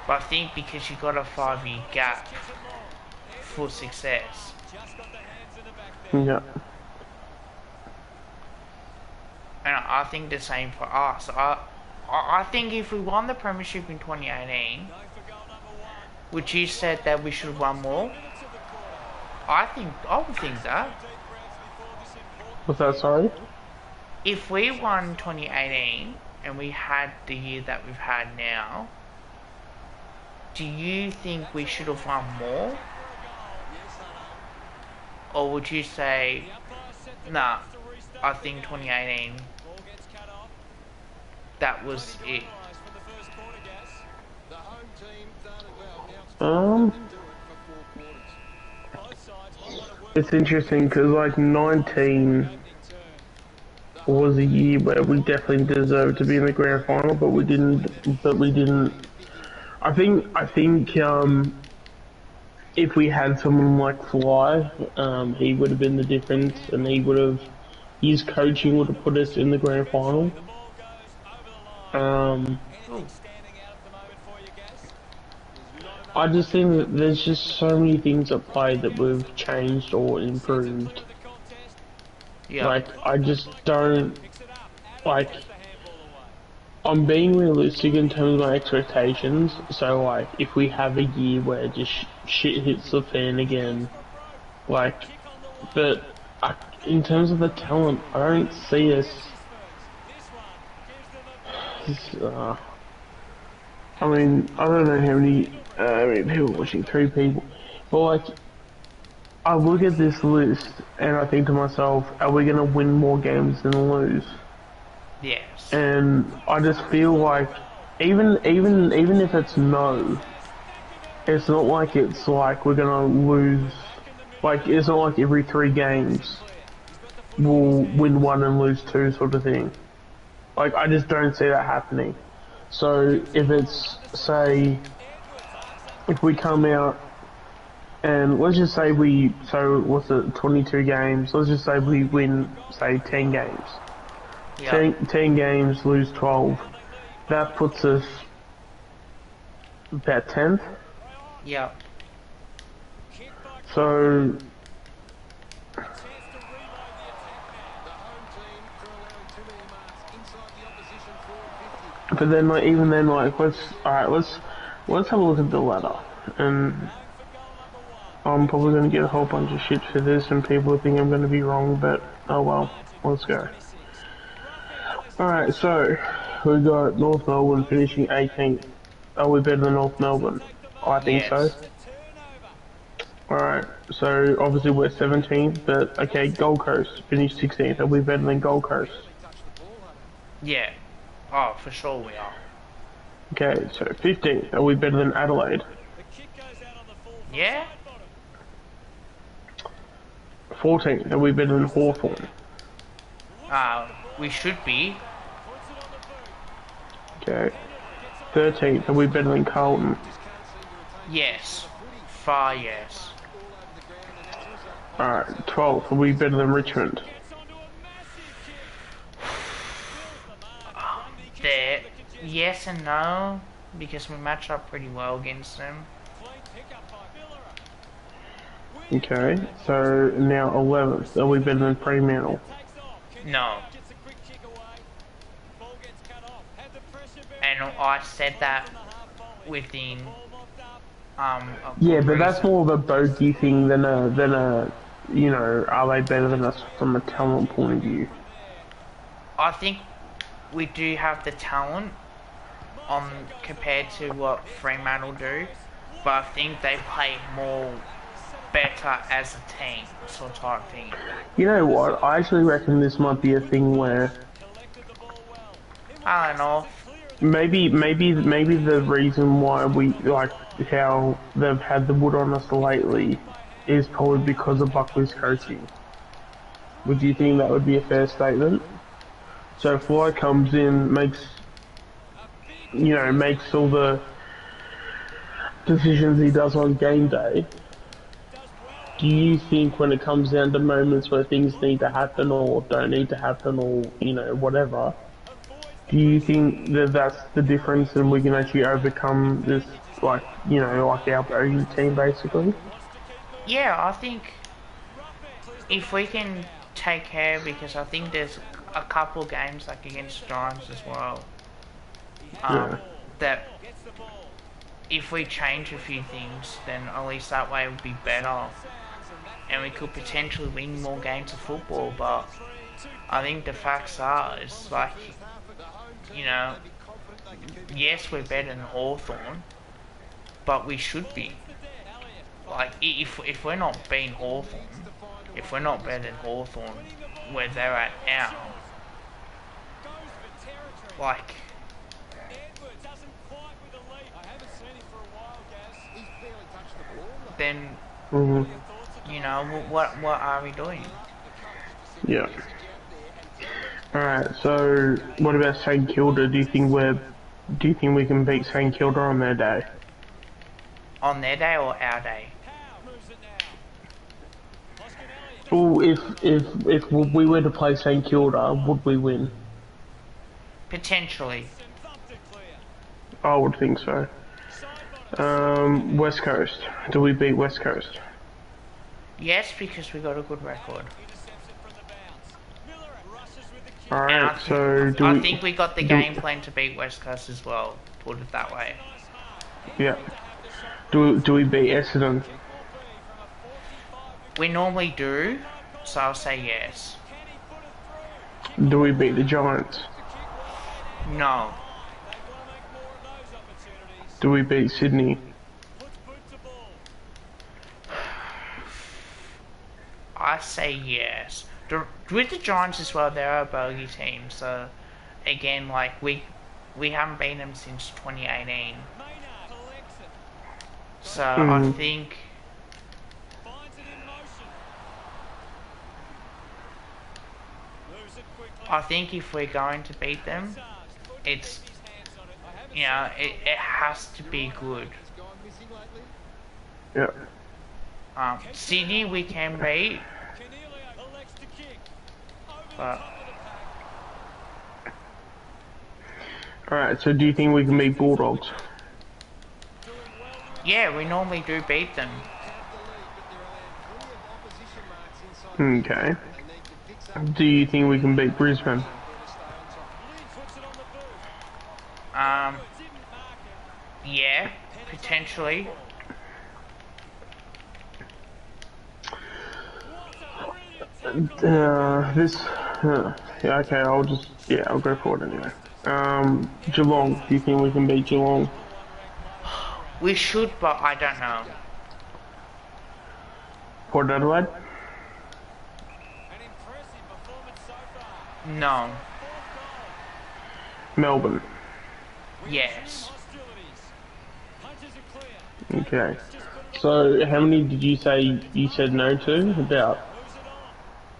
S4: But I think because you got a 5-year gap for success.
S3: Just got the hands in the back there.
S2: Yeah.
S4: And I think the same for us. I think if we won the premiership in 2018,
S3: Going for goal number 1.
S4: which you said that we should have won more,
S3: Minutes of the quarter.
S4: I would think that.
S3: Deep breaths before this important.
S2: What's that? Sorry.
S4: If we won 2018 and we had the year that we've had now, do you think we should have won more? Or would you say,
S3: The umpire set the
S4: nah,
S3: to restart
S4: I
S3: the
S4: think
S3: game.
S4: 2018,
S3: Ball gets cut off.
S4: that was it?
S3: Equalised from the first quarter, Gas.
S5: The home team started well. Now
S2: Um,
S5: it's time to do it for 4 quarters.
S3: Both sides will want to work
S2: it's interesting because like 19
S3: opening turn.
S2: was a year where we definitely deserved to be in the grand final, but we didn't. I think if we had someone like Fly, he would have been the difference, and his coaching would have put us in the grand final.
S3: The ball goes over the line. Anything standing out at the moment for you, Gas?
S2: I just think that there's just so many things at play that we've changed or improved.
S3: The contest.
S4: Yeah.
S2: Like, I just don't,
S3: Picks it up.
S2: like,
S3: Throws the handball away.
S2: I'm being realistic in terms of my expectations, so like, if we have a year where just shit hits the fan again, like, but in terms of the talent, I don't see us, I mean, I don't know how many people watching, 3 people, but like, I look at this list and I think to myself, are we going to win more games than lose?
S4: Yes.
S2: And I just feel like even if it's no, it's not like it's like we're gonna lose. Like it's not like every 3 games we'll win 1 and lose 2 sort of thing. Like I just don't see that happening. So if it's if we come out and let's just say what's it, 22 games, let's just say we win say 10 games.
S4: Yeah.
S2: 10 games, lose 12. That puts us about 10th.
S4: Yeah.
S2: So,
S3: Chance to reload the attack now.
S5: The home team for allowing too many marks inside the opposition forward 50.
S2: but then like even then like let's have a look at the ladder. And I'm probably gonna get a whole bunch of shit for this, and people think I'm gonna be wrong. But oh well, let's go. Alright, so we got North Melbourne finishing 18th. Are we better than North Melbourne? I think
S4: Yes.
S2: so. Alright, so obviously we're 17th, but okay, Gold Coast finished 16th. Are we better than Gold Coast?
S4: Yeah. Oh, for sure we are.
S2: Okay, so 15th. Are we better than Adelaide?
S3: The kick goes out on the full
S4: Yeah?
S3: side bottom.
S2: 14th. Are we better than Hawthorn?
S4: We should be.
S2: Okay. 13th. Are we better than Carlton?
S4: Yes. Far yes.
S2: Alright, 12th. Are we better than Richmond?
S3: Gets onto a massive kick. Fills the mark. Grundy
S4: There.
S3: gets the congestion.
S4: Yes and no, because we matched up pretty well against them.
S3: Clean pickup by Billera.
S2: Okay, so now 11th. Are we better than Fremantle?
S3: Takes off.
S4: No.
S3: Gets a quick kick away. Ball gets cut off. Had the pressure
S4: And
S3: bearing.
S4: I said that
S3: On the half volley.
S4: within
S3: Ball mopped up.
S4: a
S2: Yeah,
S4: good
S2: but that's
S4: reason.
S2: more of a bogey thing than a are they better than us from a talent point of view?
S4: I think we do have the talent compared to what Fremantle do, but I think they play better as a team, sort of type thing.
S2: You know what? I actually reckon this might be a thing where
S4: I don't know.
S2: maybe the reason why we like how they've had the wood on us lately is probably because of Buckley's coaching. Would you think that would be a fair statement? So Fly comes in, makes all the decisions he does on game day. Do you think when it comes down to moments where things need to happen or don't need to happen or, whatever, do you think that that's the difference and we can actually overcome this, like our bogey team basically?
S4: Yeah, I think if we can take care, because I think there's a couple games like against Giants as well, that if we change a few things, then at least that way it would be better. And we could potentially win more games of football, but I think the facts are, it's like, yes, we're better than Hawthorn, but we should be. Like, if we're not beating Hawthorn, if we're not better than Hawthorn where they're at now, like, then, what are we doing?
S2: Yeah. Alright, so what about St Kilda? Do you think we can beat St Kilda on their day?
S4: On their day or our day?
S2: Well, if we were to play St Kilda, would we win?
S4: Potentially.
S2: I would think so. West Coast. Do we beat West Coast?
S4: Yes, because we got a good record.
S2: Alright, so
S4: I think we got the game plan to beat West Coast as well, put it that way.
S2: Yeah. Do we beat Essendon?
S4: We normally do, so I'll say yes.
S2: Do we beat the Giants?
S4: No.
S2: Do we beat Sydney?
S4: I say yes. With the Giants as well, they're a bogey team, so again, like, we haven't beaten them since 2018. So I think if we're going to beat them, it's, it has to be good.
S2: Yeah.
S4: Sydney we can beat, but
S2: Alright, so do you think we can beat Bulldogs?
S4: yeah, we normally do beat them.
S2: Okay. Do you think we can beat Brisbane?
S4: Yeah, potentially.
S2: Yeah, okay, I'll go for it anyway. Geelong, do you think we can beat Geelong?
S4: We should, but I don't know.
S2: Port Adelaide?
S4: No.
S2: Melbourne?
S4: Yes.
S2: Okay. So, how many did you say you said no to? About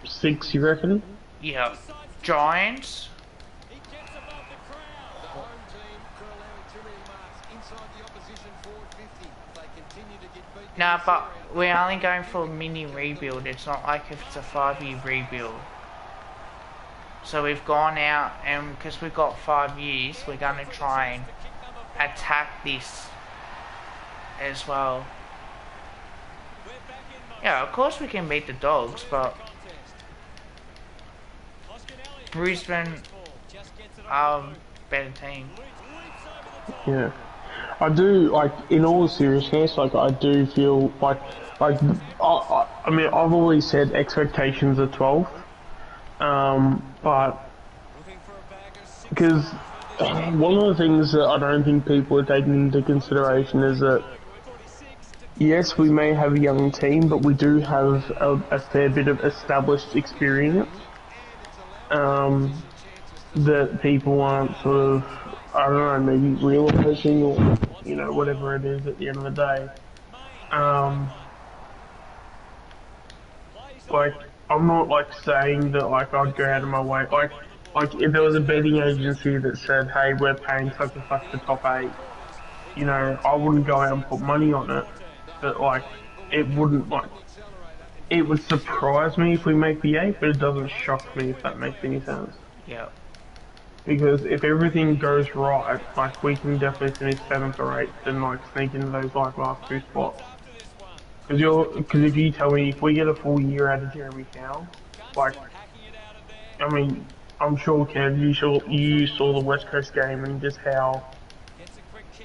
S2: 6, you reckon?
S4: Yeah. Giants. Nah, but we're only going for a mini rebuild. It's not like if it's a 5-year rebuild. So we've gone out, and because we've got 5 years, we're going to try and attack this as well. Yeah, of course we can beat the Dogs, but Brisbane are a better team.
S2: Yeah. I do, like, in all seriousness, like, I do feel like I mean, I've always said expectations are 12. But, because one of the things that I don't think people are taking into consideration is that yes, we may have a young team, but we do have a fair bit of established experience. That people aren't sort of, I don't know, maybe realizing or, you know, whatever it is at the end of the day. Um, like, I'm not like saying that like I'd go out of my way. Like if there was a betting agency that said, hey, we're paying such and such for top eight, you know, I wouldn't go out and put money on it. But like, it wouldn't like, it would surprise me if we make the eight, but it doesn't shock me if that makes any sense.
S4: Yeah.
S2: Because if everything goes right, like we can definitely finish seventh or eighth and like sneak into those like last two spots. Because if you tell me if we get a full year out of Jeremy Howe, like, I mean, I'm sure Kev, you saw the West Coast game and just how,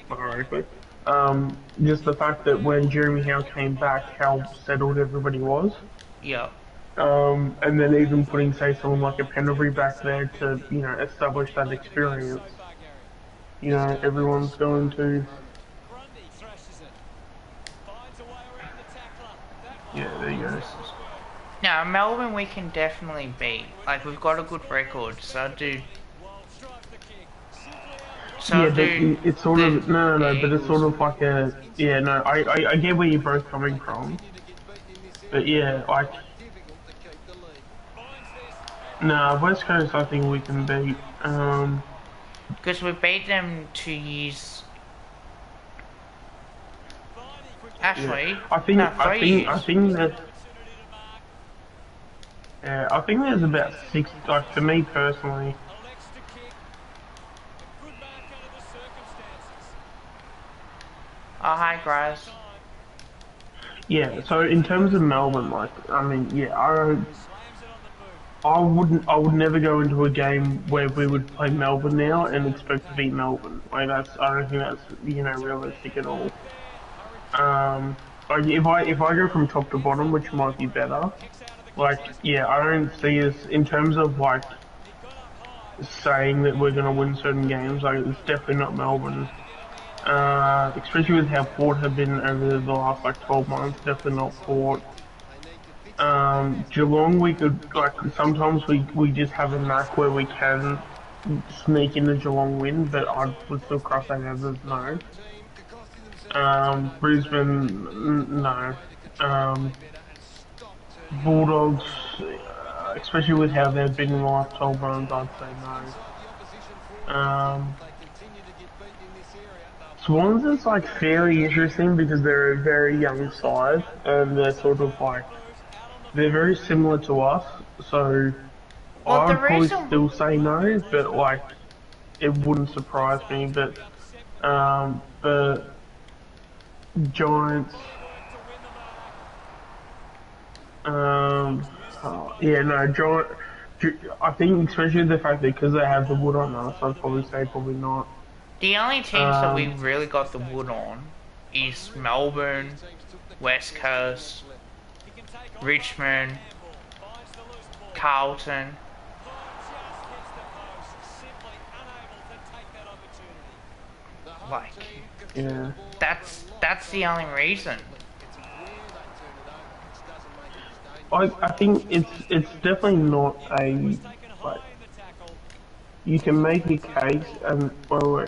S2: ironically, just the fact that when Jeremy Howe came back, how settled everybody was.
S4: Yeah.
S2: And then even putting, say, someone like a Pendlebury back there to, you know, establish that experience. You know, everyone's going to. Yeah, there you go.
S4: Now, Melbourne we can definitely beat. Like, we've got a good record, so do...
S2: Yeah, but it's sort of... No, but it's sort of like a... Yeah, no, I get where you're both coming from. But yeah, like... Nah, West Coast I think we can beat.
S4: Because we beat them 2 years... Actually,
S2: yeah. I think that... Yeah, I think there's about 6, like for me personally.
S4: Oh, hi, Graz.
S2: Yeah, so in terms of Melbourne, like, I mean, yeah, I would never go into a game where we would play Melbourne now and expect to beat Melbourne. Like, I don't think that's, you know, realistic at all. Like, if I go from top to bottom, which might be better, like, yeah, I don't see us, in terms of, like, saying that we're going to win certain games, like, it's definitely not Melbourne. Especially with how Port have been over the last, like, 12 months, definitely not Port. Geelong, we could, like, sometimes we just have a knack where we can sneak in a Geelong win, but I would still cross that as no. Brisbane, no. Bulldogs, especially with how they've been in the last 12 months, I'd say no. Swans is like fairly interesting because they're a very young side and they're sort of like, they're very similar to us, so
S4: well,
S2: I would probably still say no, but like, it wouldn't surprise me, but Giants, yeah, no, Giant, I think especially the fact that because they have the wood on us, I'd probably say probably not.
S4: The only teams that we really got the wood on is Melbourne, West Coast, Richmond, Carlton. Like,
S2: yeah,
S4: that's the only reason.
S2: I think it's definitely not a, like, you can make a case and, well,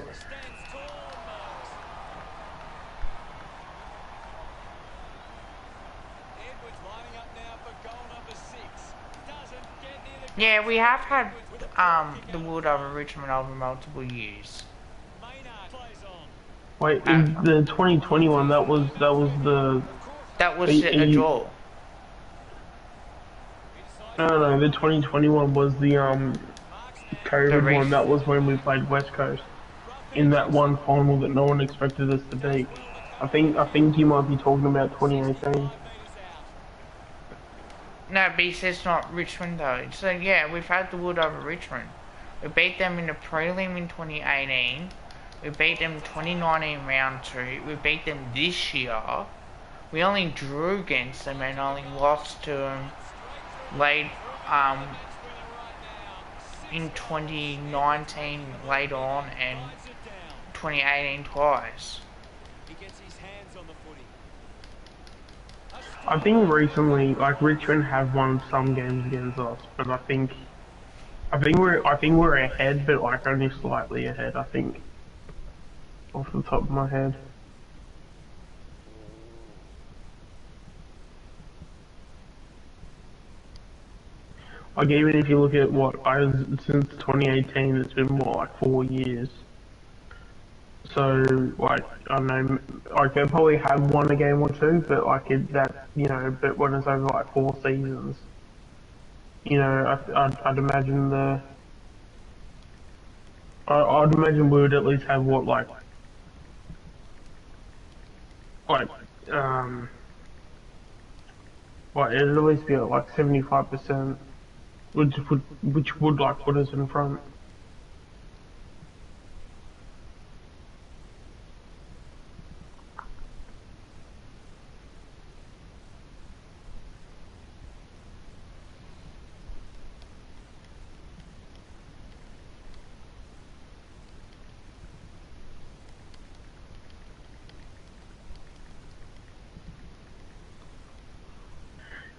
S4: yeah, we have had the wood over Richmond over multiple years.
S2: Wait, in the 2021, that was the...
S4: That was a draw.
S2: No, the 2021 was the COVID one. That was when we played West Coast in that one final that no one expected us to beat. I think you might be talking about 2018.
S4: No, but he says not Richmond though. So yeah, we've had the wood over Richmond. We beat them in the prelim in 2018. We beat them 2019 round 2. We beat them this year. We only drew against them and only lost to them late in 2019 later on and 2018 twice.
S2: I think recently, like Richmond have won some games against us, but I think we're ahead, but like only slightly ahead. I think off the top of my head. Like even if you look at what I was since 2018, it's been what like 4 years. So like I don't know, like they probably have won a game or two, but like that but when it's over like 4 seasons, I'd imagine I'd imagine we would at least have what like um it'd at least be at like 75%, which would like put us in front.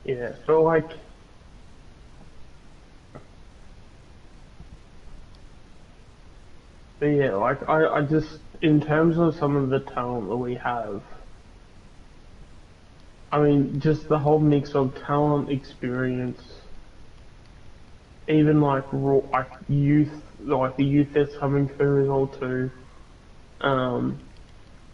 S2: Yeah, so like. But yeah, like I just in terms of some of the talent that we have, I mean just the whole mix of talent, experience, even like raw, like youth, like the youth that's coming through as well too. Um,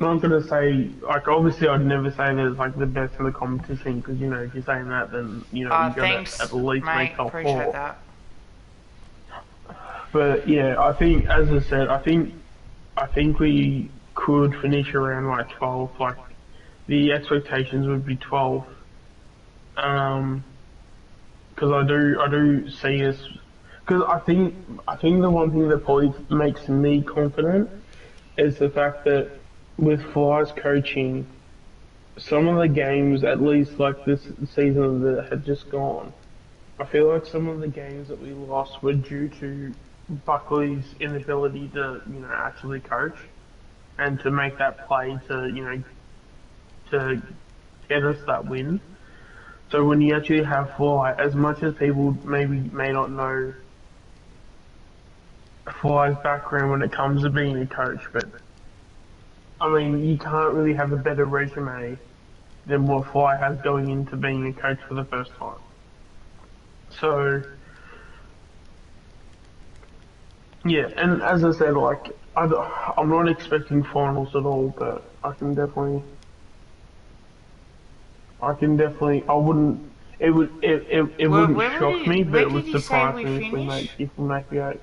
S2: I'm not gonna say like obviously I'd never say that it's like the best in the competition because if you're saying that then you gotta at
S4: Thanks,
S2: least make
S4: mate.
S2: top
S4: Appreciate
S2: four.
S4: that.
S2: But yeah, I think as I said, I think we could finish around like 12. Like the expectations would be 12. Because I do see us. Because I think the one thing that probably makes me confident is the fact that with Fly's coaching, some of the games, at least like this season that had just gone, I feel like some of the games that we lost were due to Buckley's inability to actually coach and to make that play to to get us that win. So when you actually have Fly, as much as people maybe may not know Fly's background when it comes to being a coach, but I mean you can't really have a better resume than what Fly has going into being a coach for the first time. So yeah, and as I said, like I'm not expecting finals at all, but I wouldn't. It wouldn't shock me, but
S4: Where
S2: it
S4: did
S2: would
S4: you say
S2: surprise
S4: we
S2: me
S4: finish?
S2: if we make the eight.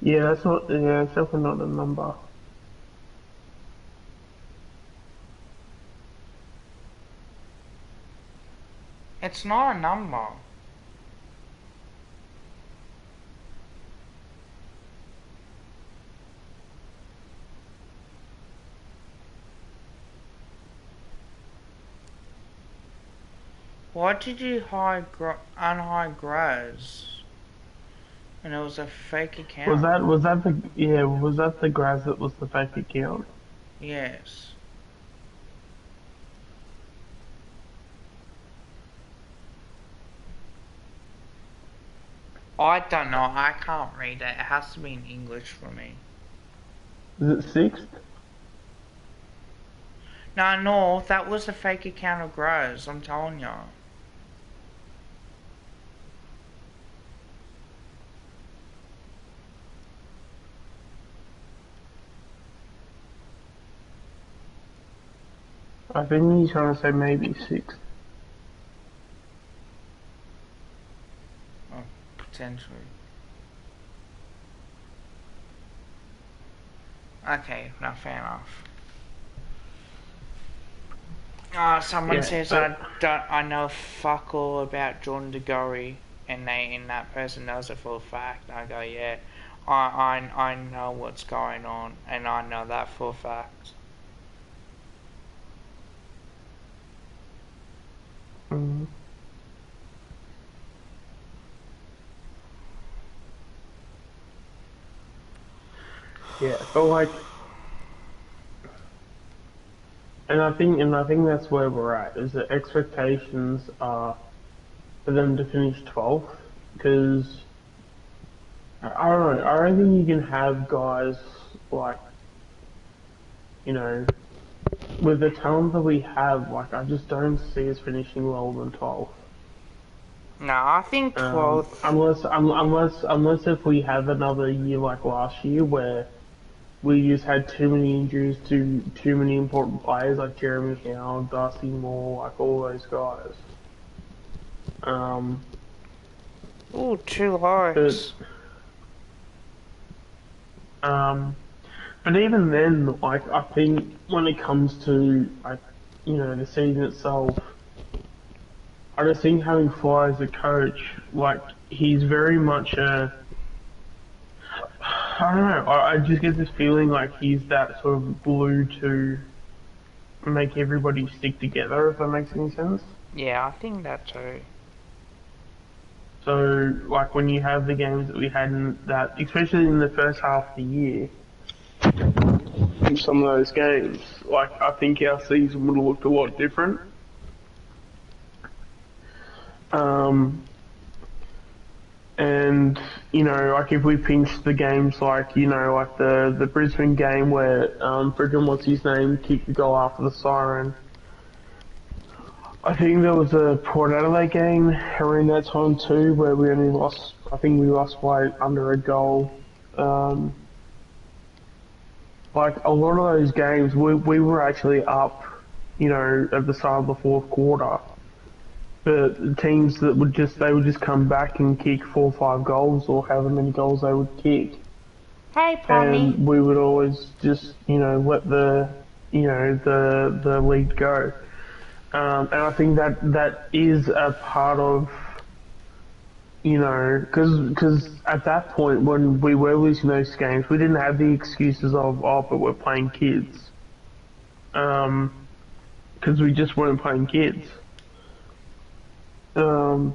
S2: Yeah, that's not. Yeah, it's definitely not a number.
S4: It's not a number. Why did you unhide Graz? And it was a fake account.
S2: Was that the Graz that was the fake account?
S4: Yes. I don't know. I can't read it. It has to be in English for me.
S2: Is it sixth?
S4: No, that was a fake account of Graz. I'm telling you.
S2: I think he's trying to say maybe sixth.
S4: Oh, potentially. Okay, no, fair enough. Someone says I know fuck all about Jordan DeGory, and that person knows it for a fact. And I go, yeah, I know what's going on, and I know that for a fact.
S2: Yeah, but like, and I think that's where we're at. Is that expectations are for them to finish 12th? Because I don't know. I don't think you can have guys like, you know, with the talent that we have. Like, I just don't see us finishing lower than 12th.
S4: No, I think 12th.
S2: Unless if we have another year like last year where we just had too many injuries to too many important players like Jeremy Howe, Darcy Moore, like all those guys.
S4: Ooh, 2 likes.
S2: But even then, like I think when it comes to like the season itself, I just think having Fly as a coach, like he's very much a I don't know. I just get this feeling like he's that sort of glue to make everybody stick together, if that makes any sense.
S4: Yeah, I think that too.
S2: So, like when you have the games that we had in that, especially in the first half of the year, in some of those games, like I think our season would have looked a lot different. And like if we pinched the games like like the Brisbane game where friggin' what's his name kicked the goal after the siren. I think there was a Port Adelaide game around that time too where we only lost. I think we lost by under a goal. Like a lot of those games, we were actually up, at the start of the fourth quarter. But teams that would just come back and kick 4 or 5 goals or however many goals they would kick.
S4: Hey, Pommy.
S2: And we would always just, let the lead go. And I think that is a part of, because at that point when we were losing those games, we didn't have the excuses of, but we're playing kids. Because we just weren't playing kids. So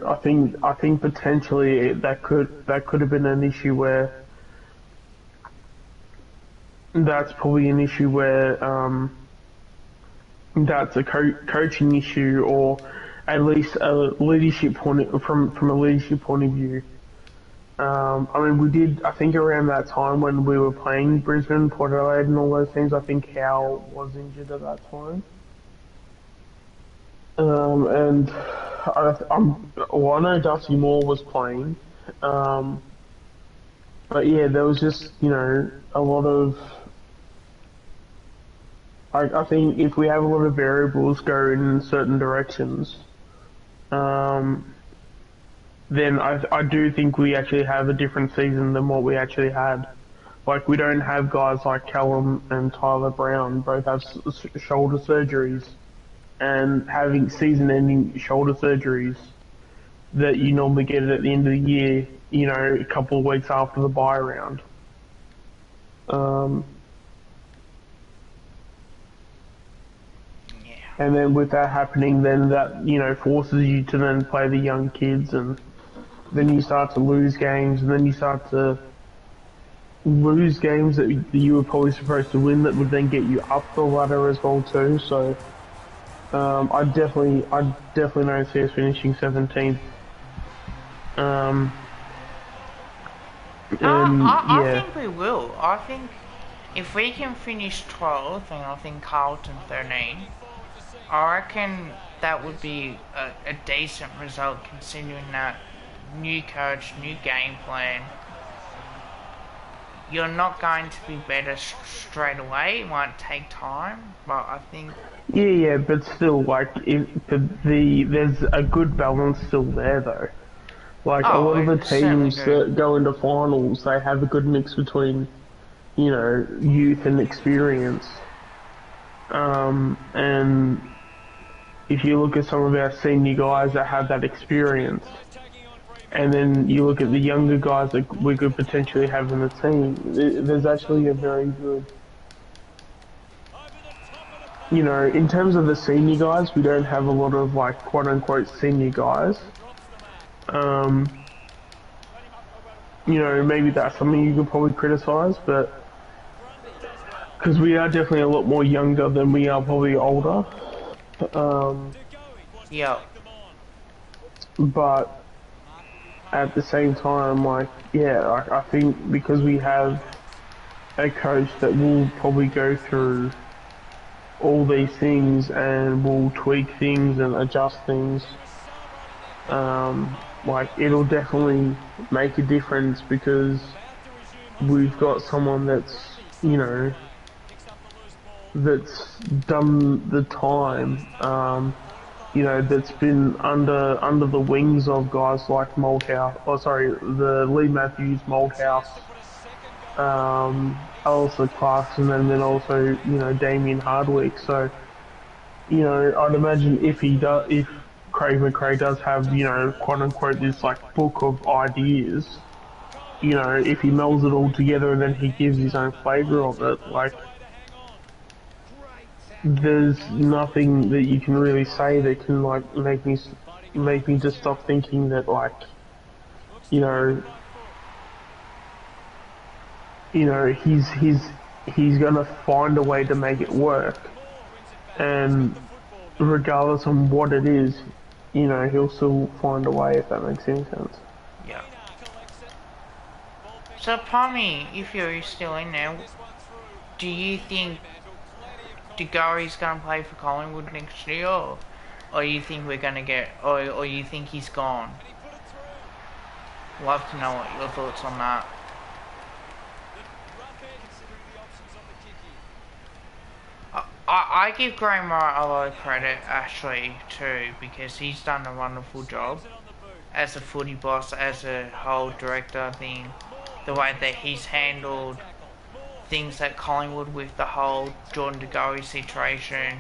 S2: I think potentially that could have been an issue where that's probably an issue where that's a coaching issue or at least a leadership from a leadership point of view. I mean, we did. I think around that time when we were playing Brisbane, Port Adelaide, and all those things, I think Howe was injured at that time. And I know Darcy Moore was playing, but yeah, there was just a lot of. I think if we have a lot of variables go in certain directions, then I do think we actually have a different season than what we actually had. Like we don't have guys like Callum and Tyler Brown both have shoulder surgeries. And having season-ending shoulder surgeries that you normally get at the end of the year, a couple of weeks after the bye round. And then with that happening, then that, forces you to then play the young kids, and then you start to lose games, and then you start to lose games that you were probably supposed to win that would then get you up the ladder as well too, so... I definitely don't see us finishing 17th.
S4: I think we will. I think if we can finish 12th and I think Carlton 13, I reckon that would be a decent result considering that new coach, new game plan. You're not going to be better straight away. It might take time, but I think...
S2: Yeah, but still, like, there's a good balance still there, though. Like, a lot of the teams that go into finals, they have a good mix between, youth and experience. And if you look at some of our senior guys that have that experience, and then you look at the younger guys that we could potentially have in the team, there's actually a very good... in terms of the senior guys, we don't have a lot of, like, quote-unquote senior guys. you know, maybe that's something you could probably criticise, but because we are definitely a lot more younger than we are probably older. Um,
S4: Yeah.
S2: but at the same time, like, yeah, I think because we have a coach that will probably go through all these things and will tweak things and adjust things, like, it'll definitely make a difference because we've got someone that's, you know, that's done the time, you know, that's been under the wings of guys like Malthouse, oh sorry, the Lee Matthews, Malthouse, Alistair Clarkson, and then also, you know, Damien Hardwick. So, you know, I'd imagine if Craig McRae does have, you know, quote unquote, this like book of ideas, you know, if he melds it all together and then he gives his own flavour of it, like, there's nothing that you can really say that can like make me just stop thinking that, like, you know, he's gonna find a way to make it work, and regardless of what it is, you know, he'll still find a way, if that makes any sense.
S4: Yeah. So, Pommy, if you're still in there, do you think De Goey's gonna play for Collingwood next year, or you think we're gonna get, or you think he's gone? Love to know what your thoughts on that. I give Graham Wright a lot of credit, actually, too, because he's done a wonderful job as a footy boss, as a whole director thing, the way that he's handled things at Collingwood with the whole Jordan De Goey situation,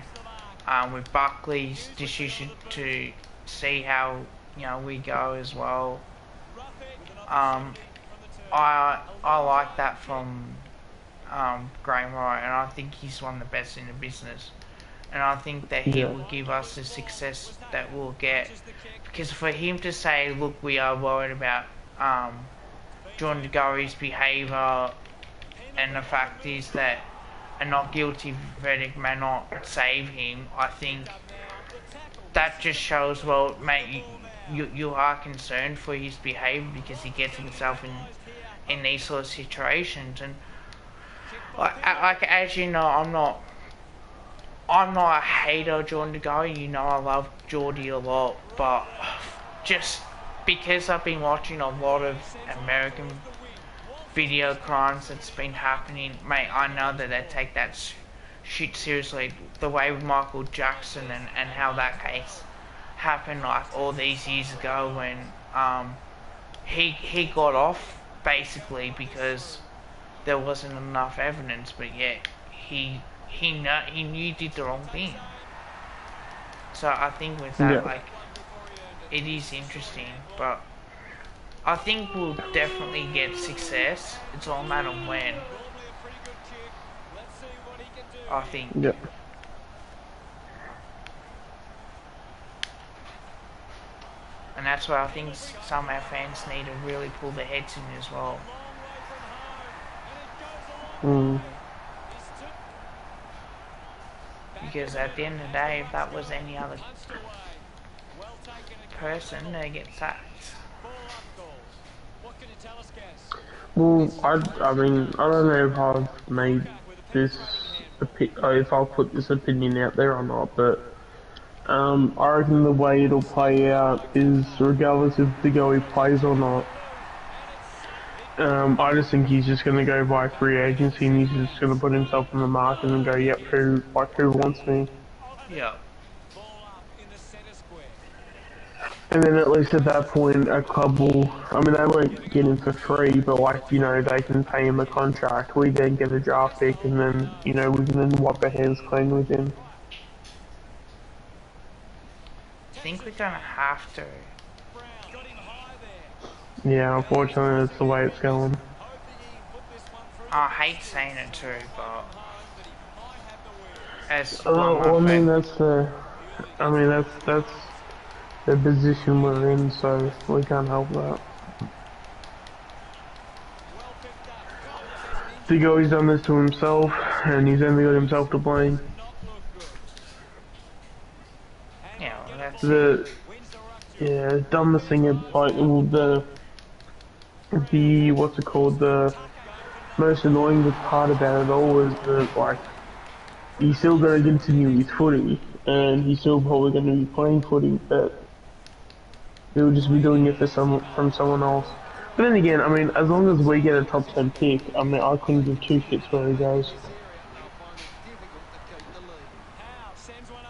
S4: with Buckley's decision to see how, you know, we go as well. I like that from Graham Wright, and I think he's one of the best in the business, and I think that he will give us the success that we'll get, because for him to say, look, we are worried about Jordan De Goey's behaviour, and the fact is that a not guilty verdict may not save him, I think that just shows, well, mate, you are concerned for his behaviour because he gets himself in these sort of situations. And like as you know, I'm not a hater of Jordan De Goey. You know, I love Geordie a lot, but just because I've been watching a lot of American video crimes that's been happening, mate, I know that they take that shit seriously. The way with Michael Jackson and how that case happened, like, all these years ago when he got off basically because there wasn't enough evidence, but yet he knew he did the wrong thing. So I think with that, like, it is interesting, but I think we'll definitely get success. It's all a matter of when. I think.
S2: Yep.
S4: And that's why I think some of our fans need to really pull their heads in as well. Because at the end of the day, if that was any other person, they get sacked.
S2: Well, I mean, I don't know if I've made this, if I'll put this opinion out there or not, but I reckon the way it'll play out is, regardless if De Goey plays or not, I just think he's just going to go by free agency and he's just going to put himself on the market and go, yep, who wants me?
S4: Yeah.
S2: And then at least at that point, a club will, I mean, they won't get him for free, but, like, you know, they can pay him a contract. We then get a draft pick and then, you know, we can then wipe our hands clean with him.
S4: I think we're going to have to.
S2: Yeah, unfortunately, that's the way it's going.
S4: I hate saying it too, but as
S2: Well, I mean, that's the position we're in, so we can't help that. Digo's done this to himself, and he's only got himself to blame.
S4: Yeah, well, that's
S2: The yeah, dumbest thing about the what's it called, the most annoying part about it all is that like he's still going to continue his footy, and he's still probably going to be playing footy, but he'll just be doing it for from someone else. But then again, I mean, as long as we get a top 10 pick, I mean, I couldn't give two shits where he goes.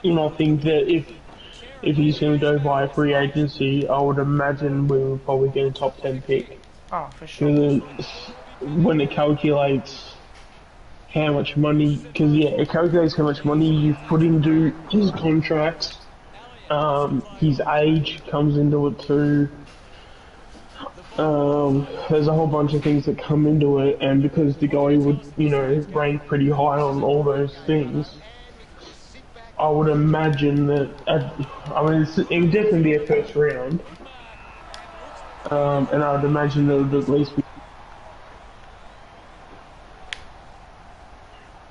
S2: You know, I think that if he's going to go by free agency, I would imagine we will probably get a top 10 pick.
S4: oh for sure.
S2: And then when it calculates how much money, because yeah, it calculates how much money you've put into his contracts. His age comes into it too. There's a whole bunch of things that come into it, and because the guy would, you know, rank pretty high on all those things, I would imagine that, I mean, it would definitely be a first round, and I would imagine that it would at least be,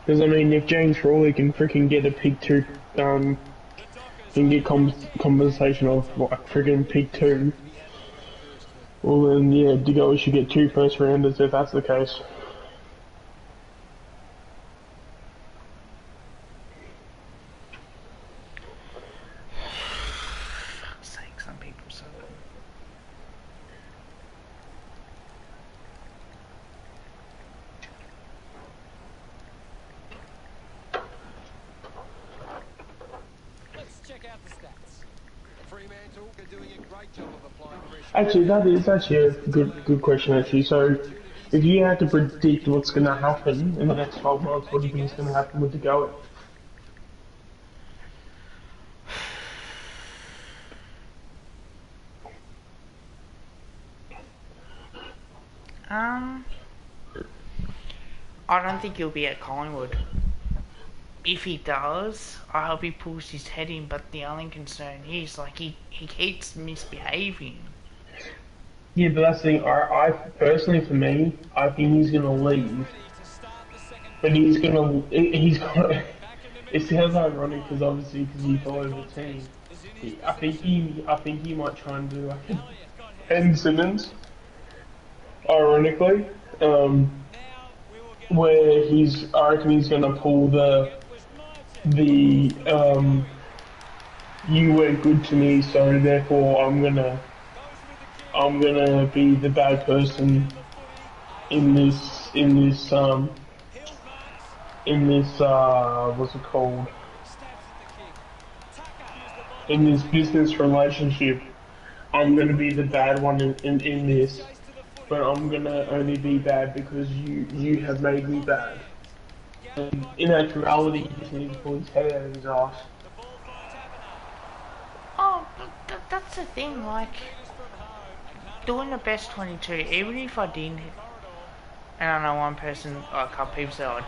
S2: because I mean, if James Frawley can freaking get a pick 2, can get compensation of like freaking pick 2, well then yeah, Digo should get 2 first rounders if that's the case.
S4: Fuck's sake, some people so good.
S3: Let's check out the stats.
S5: Fremantle are doing a great job of applying pressure.
S2: Actually, that is actually a good question actually. So, if you had to predict what's going to happen in the next 12 months, what do you think is going to happen with Digo?
S4: I don't think he'll be at Collingwood. If he does, I hope he pulls his head in, but the only concern is, like, he keeps misbehaving.
S2: Yeah, but that's the thing. I personally, for me, I think he's going to leave. But he's got. It sounds ironic because obviously because he fell over the team. I think he might try and do like a Ben Simmons, ironically, where I reckon he's going to pull the you were good to me, so therefore I'm gonna be the bad person in this what's it called? In this business relationship, I'm gonna be the bad one in this, but I'm gonna only be bad because you have made me bad. And in actuality, he just needs to pull his head out of his ass.
S4: Oh, but that's the thing, like, doing the best 22, even if I didn't, and I know one person, a couple people say, I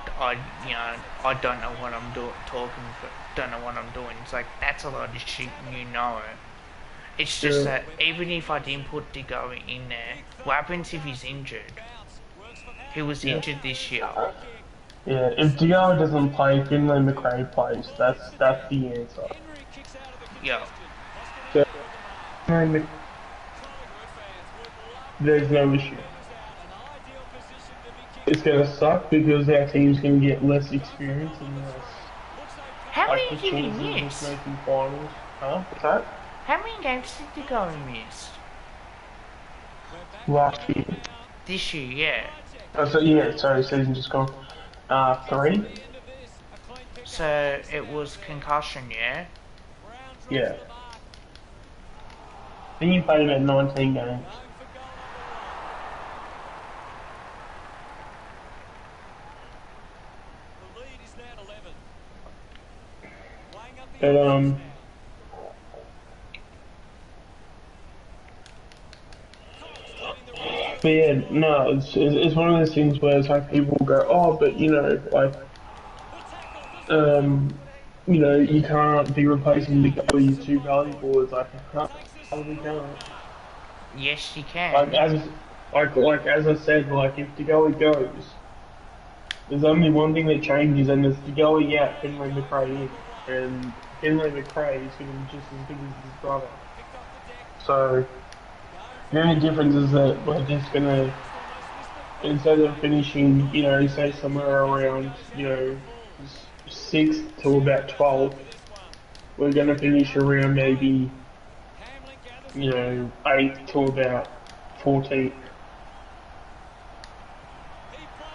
S4: don't know what I'm don't know what I'm doing. It's like, that's a lot of shit, you know it. It's just that, even if I didn't put Digo in there, what happens if he's injured? He was injured this year.
S2: Yeah, if Digo doesn't play, Finlay McRae plays. That's the answer.
S4: Yeah.
S2: So, there's no issue. It's gonna suck because our team's gonna get less experience and less.
S4: How
S2: like,
S4: many did he miss?
S2: Making finals. Huh? What's that?
S4: How many games did Digo miss?
S2: Last year.
S4: This year, yeah.
S2: Oh, so yeah, sorry, season just gone. 3?
S4: So, it was concussion, yeah?
S2: Yeah. I think he played about 19 games. But but yeah, no, it's one of those things where it's like people go, oh, but you know, like, you know, you can't be replacing the guy he's too valuable. It's like, we can't.
S4: Yes, you can.
S2: Like as I said, like if the goalie goes, There's only one thing that changes, and it's going out Finlay McRae in. And Finlay McRae is going to be just as good as his brother. So, the only difference is that we're just going to, instead of finishing, say somewhere around, 6th to about 12th, we're going to finish around maybe, 8th to about 14th.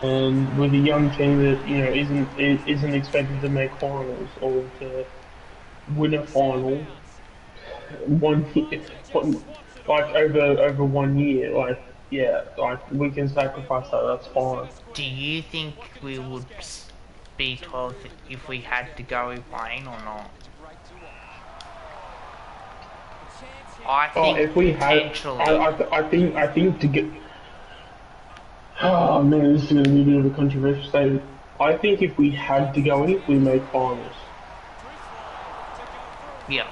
S2: And with a young team that isn't expected to make finals or to win a final, like over 1 year, like yeah, like we can sacrifice that. That's fine.
S4: Do you think we would be 12th if we had to go playing or not? I
S2: Oh,
S4: think
S2: if we had,
S4: potentially.
S2: I think to get. Oh man, this is going to be a bit of a controversial statement. I think if we had to go in, we make finals.
S4: Yeah.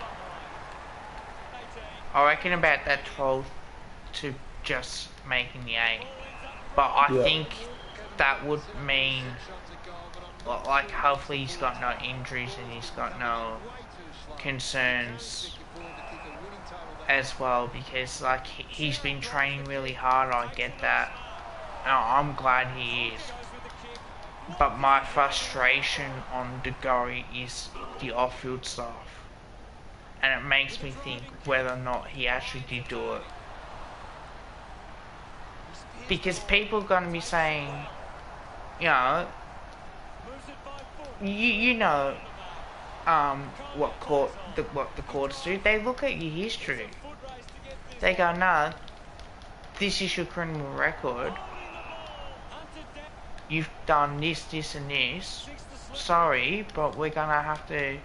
S4: I reckon about that 12th to just making the 8. But I
S2: Yeah.
S4: think that would mean, like, hopefully he's got no injuries and he's got no concerns as well, because, like, he's been training really hard, I get that. And I'm glad he is. But my frustration on DeGoey is the off-field stuff. And it makes me think whether or not he actually did do it. Because people are going to be saying, what the courts do. They look at your history. They go, no, this is your criminal record. You've done this, this, and this. Sorry, but we're gonna have to.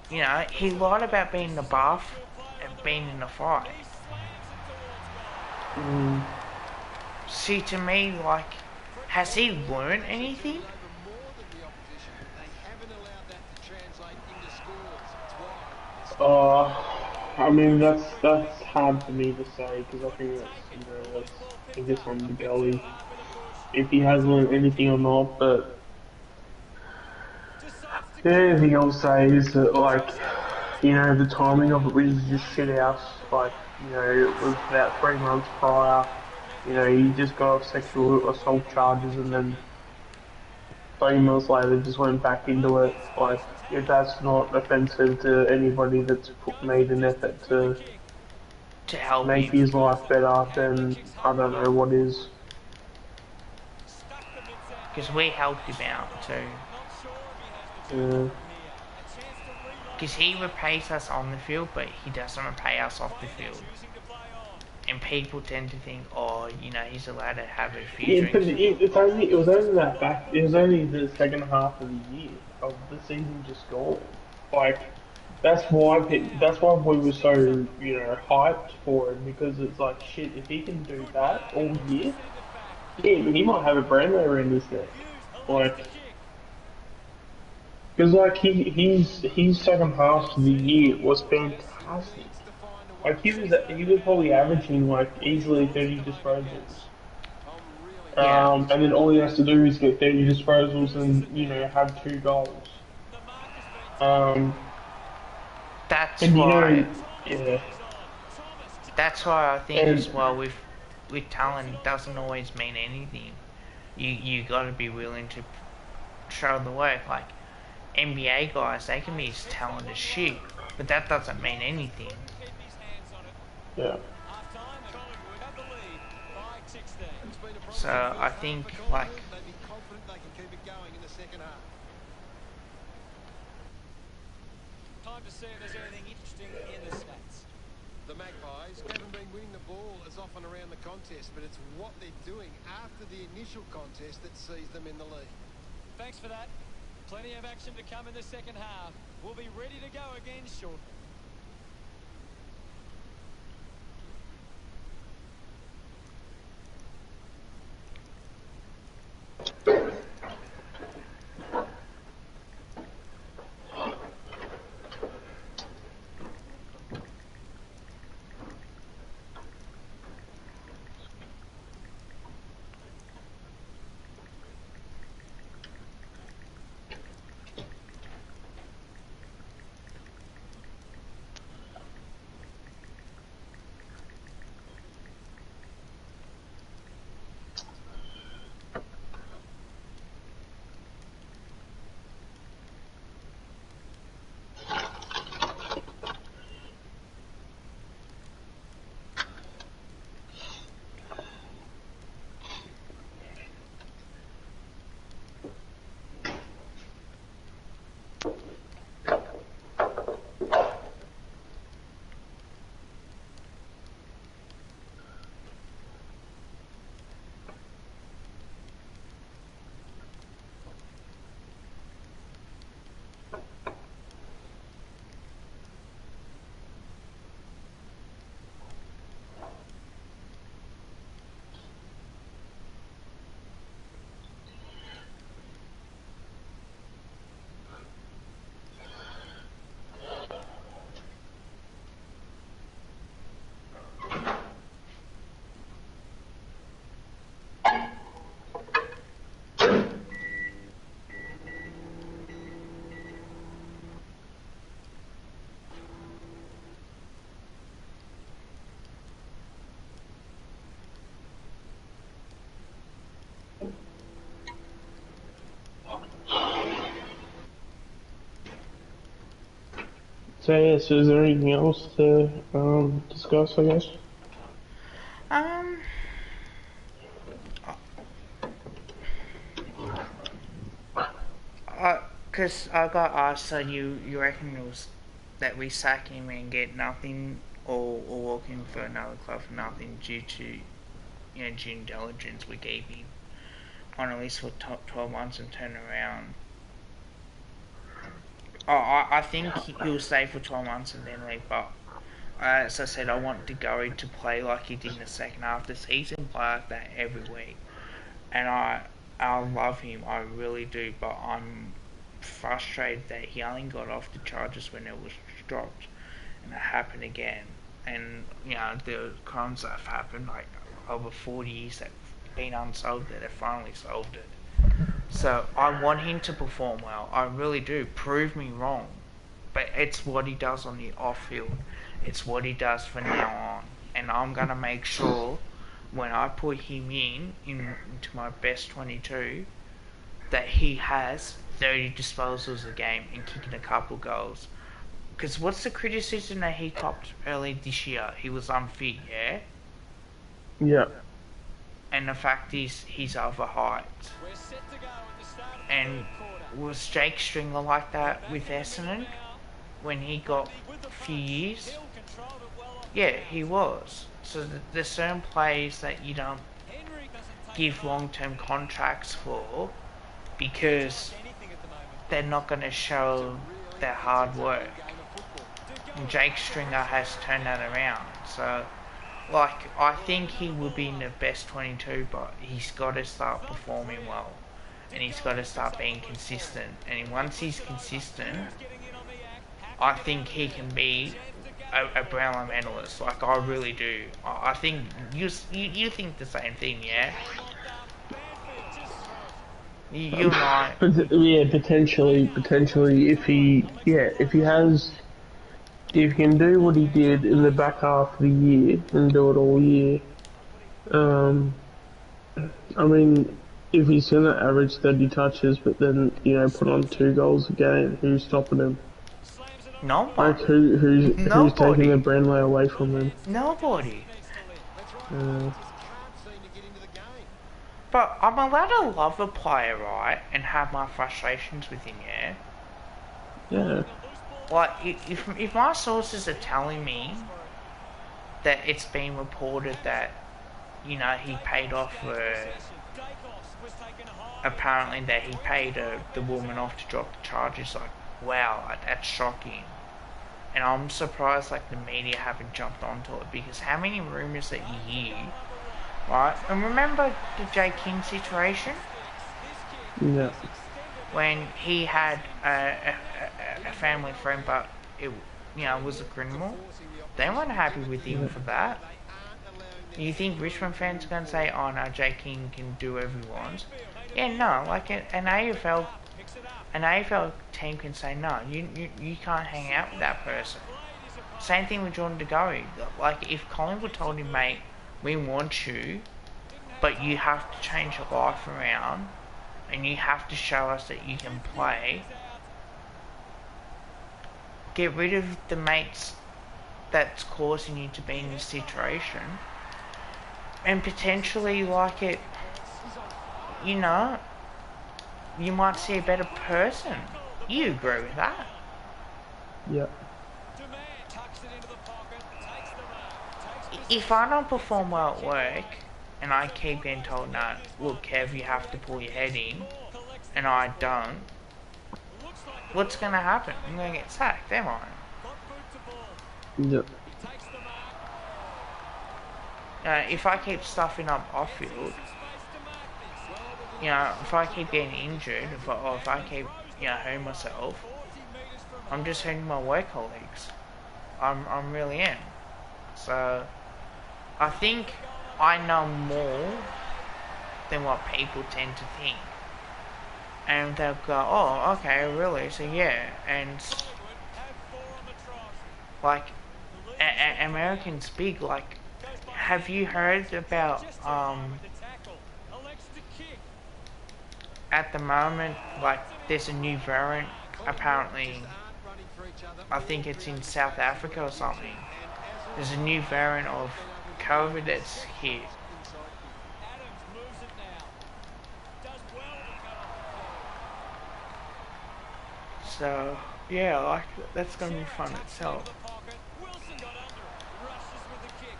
S4: He lied about being in the bath and being in the fight. See, to me, like, has he learned anything?
S2: I mean that's hard for me to say because I think that's I guess on the belly if he has learned anything or not. But the only thing I'll say is that like the timing of it was just shit house. Like it was about 3 months prior. He just got off sexual assault charges and then 3 months later just went back into it. Like, if that's not offensive to anybody that's made an effort to
S4: help
S2: make
S4: him.
S2: his life better, then I don't know what is.
S4: Because we helped him out too.
S2: Yeah.
S4: Because he repays us on the field, but he doesn't repay us off the field. And people tend to think, he's allowed to have a few
S2: Yeah, but
S4: drinks.
S2: it was only that back. It was only the second half of the year of the season just gone. Like that's why we were so hyped for him because it's like shit. If he can do that all year, yeah, he might have a brand around his neck. Like, because like his second half of the year was fantastic. Like he was probably averaging like easily 30 disposals.
S4: Yeah.
S2: And then all he has to do is get 30 disposals and have 2 goals.
S4: That's
S2: And
S4: why.
S2: yeah.
S4: That's why I think
S2: And
S4: as well with talent it doesn't always mean anything. You got to be willing to show the work. Like NBA guys, they can be as talented as shit, but that doesn't mean anything.
S2: yeah.
S4: So I think like
S3: Time to see if there's anything interesting in the stats.
S5: The Magpies haven't been winning the ball as often around the contest, but it's what they're doing after the initial contest that sees them in the lead.
S3: Thanks for that. Plenty of action to come in the second half. We'll be ready to go again shortly.
S2: So yeah, so is there anything else to discuss, I guess?
S4: Um, cause I got asked, so you reckon it was that we sack him and get nothing, or walk him for another club for nothing due to due diligence we gave him on at least for 12 months and turn around. Oh, I think he'll stay for 12 months and then leave, but as I said, I want DeGoey to play like he did in the second half of the season, play like that every week. And I love him, I really do, but I'm frustrated that he only got off the charges when it was dropped, and it happened again. And the crimes that have happened, like over 40 years that have been unsolved, that they finally solved it. So I want him to perform well. I really do. Prove me wrong. But it's what he does on the off field. It's what he does from now on. And I'm going to make sure when I put him into my best 22 that he has 30 disposals a game and kicking a couple goals. Because what's the criticism that he copped early this year? He was unfit, yeah?
S2: Yeah.
S4: And the fact is, he's overhyped.
S3: We're set to go at the start of the
S4: And
S3: third quarter.
S4: was Jake Stringer like that with Essendon when he got a few years?
S3: Hill controlled it well off.
S4: Yeah, he was. So there's certain players that you don't
S3: Henry doesn't take
S4: give long-term contracts for because
S3: anything at the moment.
S4: they're not going to show their hard work.
S5: Game of football.
S4: And Jake Stringer has turned that around. So, I think he will be in the best 22, but he's got to start performing well. And he's got to start being consistent. And once he's consistent, I think he can be a Brownlow medalist. Like, I really do. I think you think the same thing, yeah? You and I.
S2: Yeah, potentially, if he can do what he did in the back half of the year and do it all year, I mean, if he's gonna average 30 touches, but then put on 2 goals a game, who's stopping him?
S4: Nobody.
S2: Like who's
S4: Nobody.
S2: taking the Brownlow away from him?
S4: Nobody.
S5: That's right. Just can't seem to get into the game.
S4: But I'm allowed to love a player, right? And have my frustrations with him, yeah?
S2: Yeah.
S4: Like, if my sources are telling me that it's been reported that, he paid off apparently that he paid the woman off to drop the charges, like, wow, that's shocking. And I'm surprised, like, the media haven't jumped onto it, because how many rumours that you hear, right? And remember the Jay King situation?
S2: Yeah.
S4: When he had a family friend, but it was a criminal. They weren't happy with him for that. You think Richmond fans are going to say, oh no, Jay King can do whatever he wants? Yeah, no, like an AFL team can say, no, you can't hang out with that person. Same thing with Jordan De Goey. Like, if Collingwood told him, mate, we want you, but you have to change your life around, and you have to show us that you can play. Get rid of the mates that's causing you to be in this situation. And potentially, you might see a better person. You agree with that?
S2: Yeah.
S4: If I don't perform well at work, and I keep getting told, no, look Kev, you have to pull your head in, and I don't, what's going to happen? I'm going to get sacked, am I?
S2: Yep.
S4: If I keep stuffing up off field, if I keep getting injured, if I keep, hurting myself, I'm just hurting my work colleagues. I'm really am. So, I think I know more than what people tend to think. And they'll go, oh, okay, really? So yeah, and like, Americans big, like, have you heard about, at the moment, like, there's a new variant, apparently, I think it's in South Africa or something. There's a new variant of COVID that's here.
S3: Adams moves it now. Does well to cut off the
S4: So yeah, like that's gonna be fun
S3: Tucks into
S4: itself.
S3: the pocket. Wilson got under it. Rushes with the kick.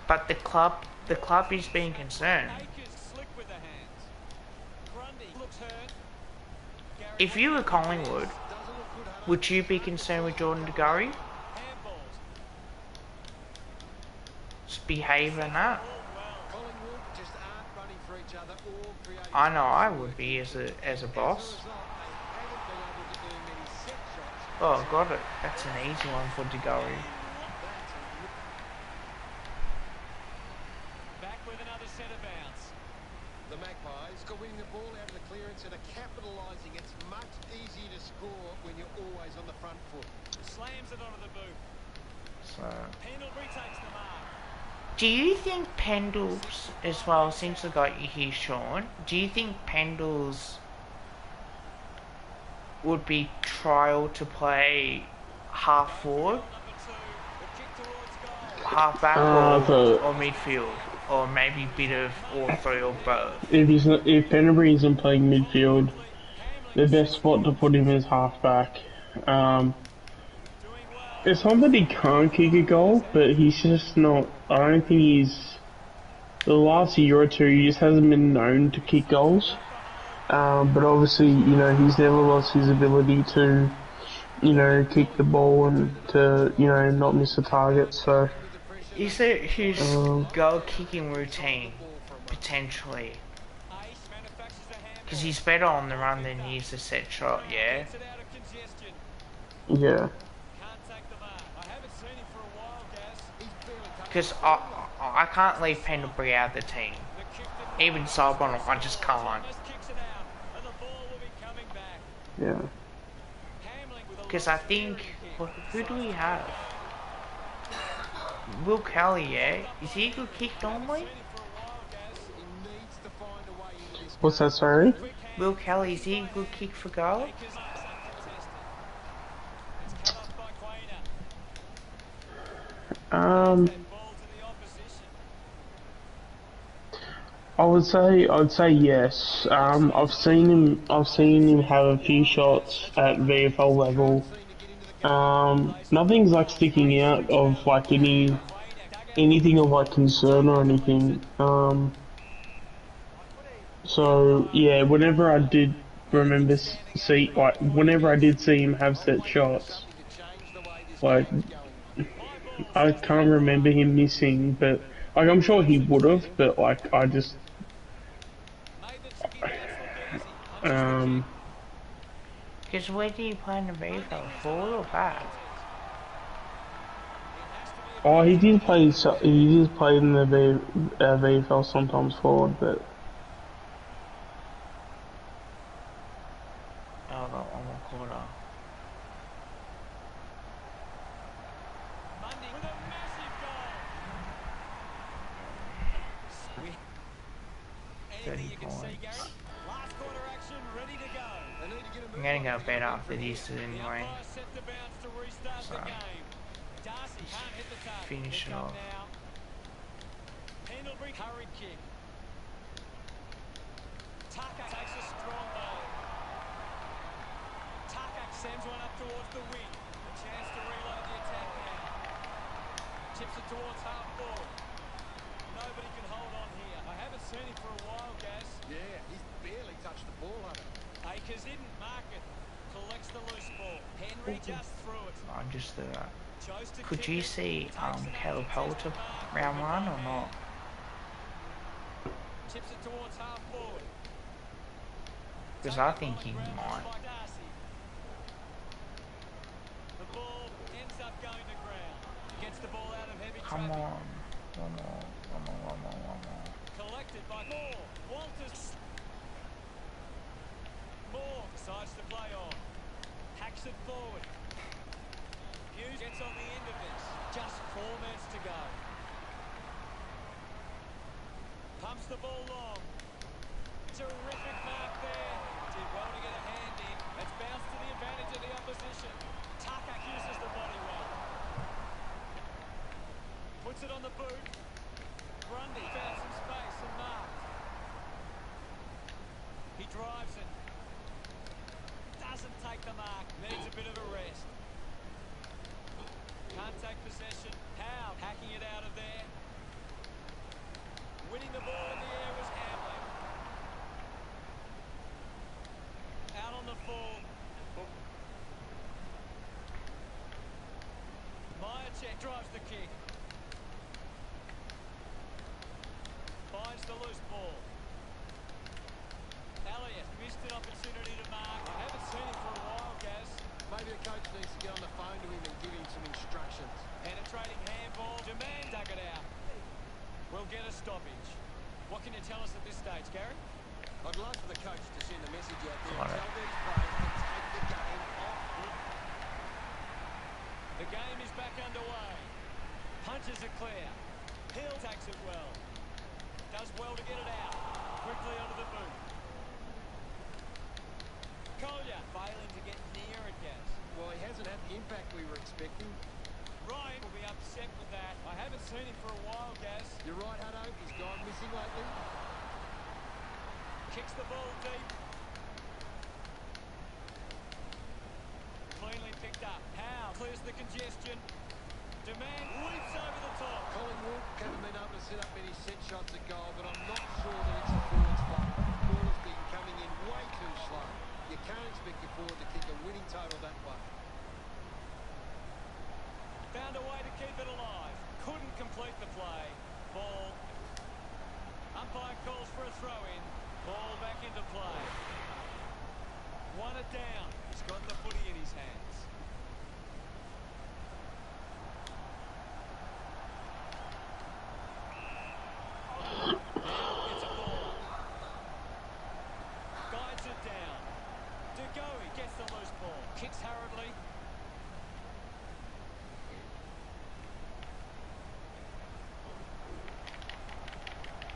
S4: But the club is being concerned.
S3: Akers slick with the hands. Grundy looks hurt. Gary
S4: If you were Collingwood, would you be concerned with Jordan DeGarry?
S3: handballs.
S4: Just behave in that.
S3: All well.
S5: Collingwood just aren't running for each other or creating.
S4: I know I would be as a boss. Oh, got it. That's an easy one for DeGarry.
S3: Back with another centre bounce.
S5: The Magpies got winning the ball out of the clearance and are capitalising. It's much easier to score when you're always on the front foot.
S3: Slams it onto the boot.
S4: So,
S3: Pendlebury takes the mark.
S4: do you think Pendles as well? Since I got you here, Sean, do you think Pendles would be trial to play half forward,
S3: Number 2. The kick towards goal.
S4: half back,
S2: so-
S4: or midfield, or maybe bit of all three or both?
S2: If Penderbury isn't playing midfield, the best spot to put him is halfback. It's not that he can't kick a goal, but he's just not. I don't think he's. The last year or two, he just hasn't been known to kick goals. But obviously, you know, he's never lost his ability to, you know, kick the ball and to, you know, not miss a target. So,
S4: Is it his goal kicking routine potentially?
S3: Ace manufactures a handball.
S4: Because he's better on the run than he is a set shot, yeah.
S3: Gets it out of congestion.
S2: yeah.
S3: Can't take the mark. I haven't seen him for a while, Gaz. He's barely touched
S4: Because I can't leave Pendlebury out of the team.
S3: the kick that
S4: Even sub on him, I just can't.
S3: almost kicks it out, and the ball will be coming back.
S2: Yeah.
S3: Hamling with a
S4: Because I
S3: low
S4: think,
S3: steering kick.
S4: who do we have? Will Kelly, yeah? Is he a good kick normally?
S3: Seen him for a while, Gaz.
S5: He needs to find a way into this.
S2: What's that, sorry?
S3: Quick hand.
S4: Will Kelly, is he a good kick for goal?
S3: Akers is uncontested. It's cut off by Quainer.
S2: Um,
S3: That ball to the opposition.
S2: I'd say yes. I've seen him have a few shots at VFL level. Nothing's like sticking out of like anything of like concern or anything. So yeah, whenever I did remember whenever I did see him have set shots, like I can't remember him missing, but like I'm sure he would have, but like I just
S4: Because where do you play in the VFL? Forward or back?
S2: oh he did play in the VFL sometimes forward, but
S4: Oh, got one more quarter.
S3: Mundy with a massive goal. Anything you can see, Gary? Last quarter action, ready to go.
S5: They need to get a
S4: I'm
S5: move
S4: gonna
S5: on
S4: go
S5: this
S4: bet
S5: one.
S4: after this
S3: The
S4: anyway.
S3: umpire set the bounce to restart the
S4: So,
S3: game. Darcy can't hit the target.
S4: finish
S3: Pick
S4: it
S3: up
S4: off.
S3: now. Pendlebury hurry kick. Tucker takes a strong hold. Tucker sends one up towards the wing. A chance to reload the attack now. Tips it towards half forward. Nobody can hold on here. I haven't seen him for a while, Gaz.
S5: Yeah, he's barely touched the ball, hasn't he?
S3: Akers didn't mark it. Collects the loose ball. Henry just threw it.
S4: I just
S3: Chose to
S4: could
S3: kick
S4: you
S3: it.
S4: see
S3: Takes it
S4: Caleb
S3: out.
S4: Holter
S3: Tests the mark.
S4: round one or not?
S3: Tips it towards half forward.
S4: Because I think he might.
S3: By Darcy. The ball ends up going to ground. Gets the ball out of heavy
S4: Come
S3: traffic.
S4: on. One more.
S3: Collected by Moore. Walters. Moore decides to play on. Hacks it forward. Hughes gets on the end of this. Just 4 minutes to go. Pumps the ball long. Terrific mark there. Did well to get a hand in. It's bounced to the advantage of the opposition. take the mark. Needs a bit of a rest. Can't take possession. Howe hacking it out of there. Winning the ball in the air was Hamlin. Out on the full. Myercheck drives the kick. Finds the loose ball. Elliott missed an opportunity to mark. I haven't seen him for a while, Gaz.
S5: Maybe the coach needs to get on the phone to him and give him some instructions.
S3: Penetrating handball. Demand dug it out. We'll get a stoppage. What can you tell us at this stage, Gary?
S5: I'd love for the coach to send a message out there
S4: Got
S5: and
S4: it.
S5: tell these players to take the game off.
S3: The game is back underway. Punches are clear. Hill takes it well. Does well to get it out. Quickly onto the boot. Collier failing to get near it, Gaz.
S5: Well, he hasn't had the impact we were expecting.
S3: Ryan will be upset with that. I haven't seen him for a while, Gaz.
S5: You're right, Hutto. He's gone missing lately.
S3: Kicks the ball deep. Cleanly picked up. Howe clears the congestion. Demand leaps over the top.
S5: Collingwood haven't been able to set up many set shots at goal, but I'm not sure that it's the forwards' fault. The ball has been coming in way too slow. You can't expect your forward to kick a winning total that way.
S3: Found a way to keep it alive. Couldn't complete the play. Ball. Umpire calls for a throw-in. Ball back into play. Won it down. He's got the footy in his hands. Now it's a ball. Guides it down. De Goey gets the loose ball. Kicks hurriedly.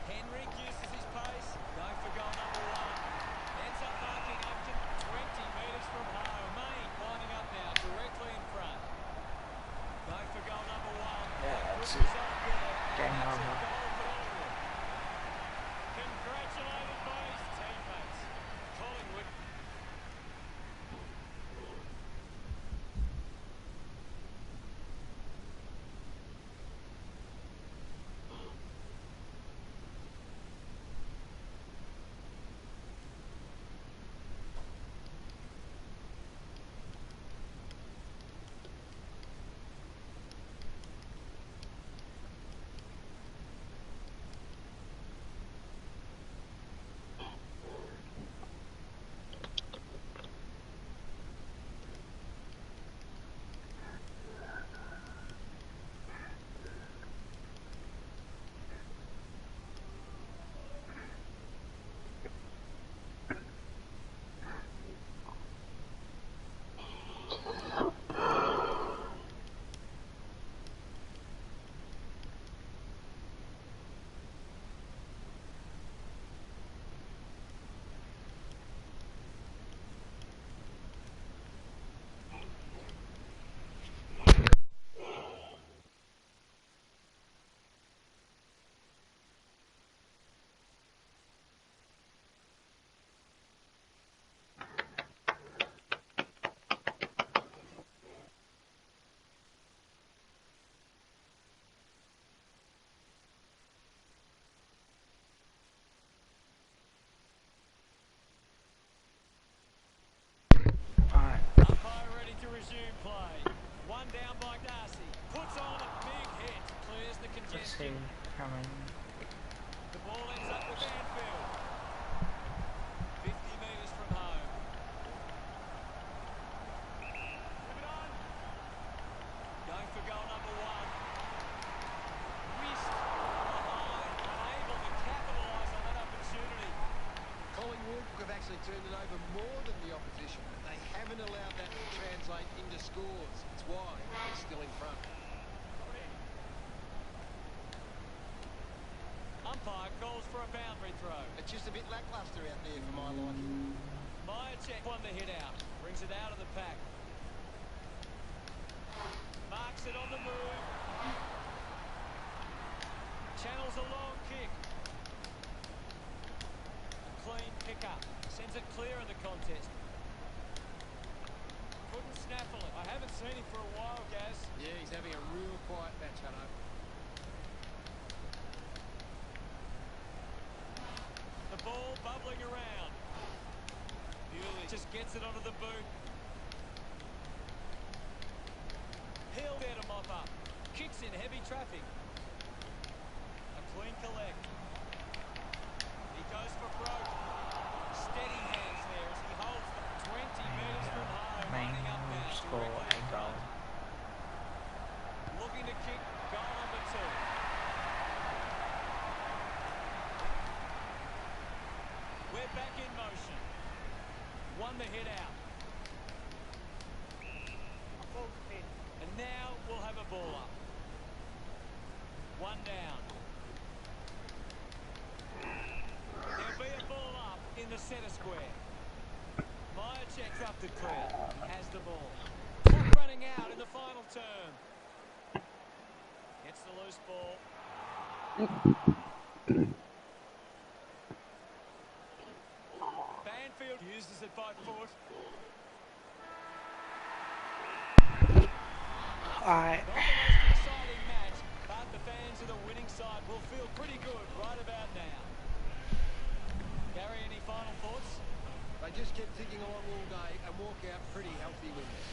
S3: Henry uses his pace. Going for goal number one. Ends up marking Upton 20 metres from home. Main winding up now, directly in front. Going for goal number one.
S4: Yeah, that's
S3: Good
S4: it.
S3: result there.
S4: Game
S3: That's a
S4: over.
S3: goal for Collingwood. Congratulated by his teammates. Collingwood.
S4: Alright.
S3: Umpire ready to resume play. One down by Darcy. Puts on a big hit. Clears the
S4: Let's see.
S3: congestion.
S4: Coming.
S3: The ball ends up with Anfield. 50 metres from home. Move it on. Going for goal number one. Missed. Behind. Unable to capitalise on that opportunity.
S5: Collingwood have actually turned it over more than the opposition, but they haven't allowed that to translate into scores. It's why they're still in front.
S3: Umpire calls for a boundary throw.
S5: It's just a bit lacklustre out there for my liking.
S3: Myercheck won the hit out. Brings it out of the pack. Marks it on the move. Channels a long kick. A clean pick up. Sends it clear of the contest. seen him for a while, Gaz.
S5: Yeah, he's having a real quiet match, Hutto.
S3: The ball bubbling around. Bewley just gets it onto the boot. He'll get a mop up. Kicks in heavy traffic. A clean collect. He goes for broke. Steady hands there as he holds the 20 metres from home.
S4: Main
S3: Running up now
S4: score
S3: directly
S4: a
S3: in
S4: goal.
S3: front. Looking to kick goal number 2. We're back in motion. Won the hit out. And now we'll have a ball up. One down. There'll be a ball up in the centre square. Meyer checks up the clear. He has the ball. Clock running out in the final term. Gets the loose ball. Banfield uses it by foot.
S4: Alright.
S3: Not the most exciting match, but the fans of the winning side will feel pretty good right about now. Gary, any final thoughts?
S5: They just kept ticking along all day and walk out pretty healthy winners.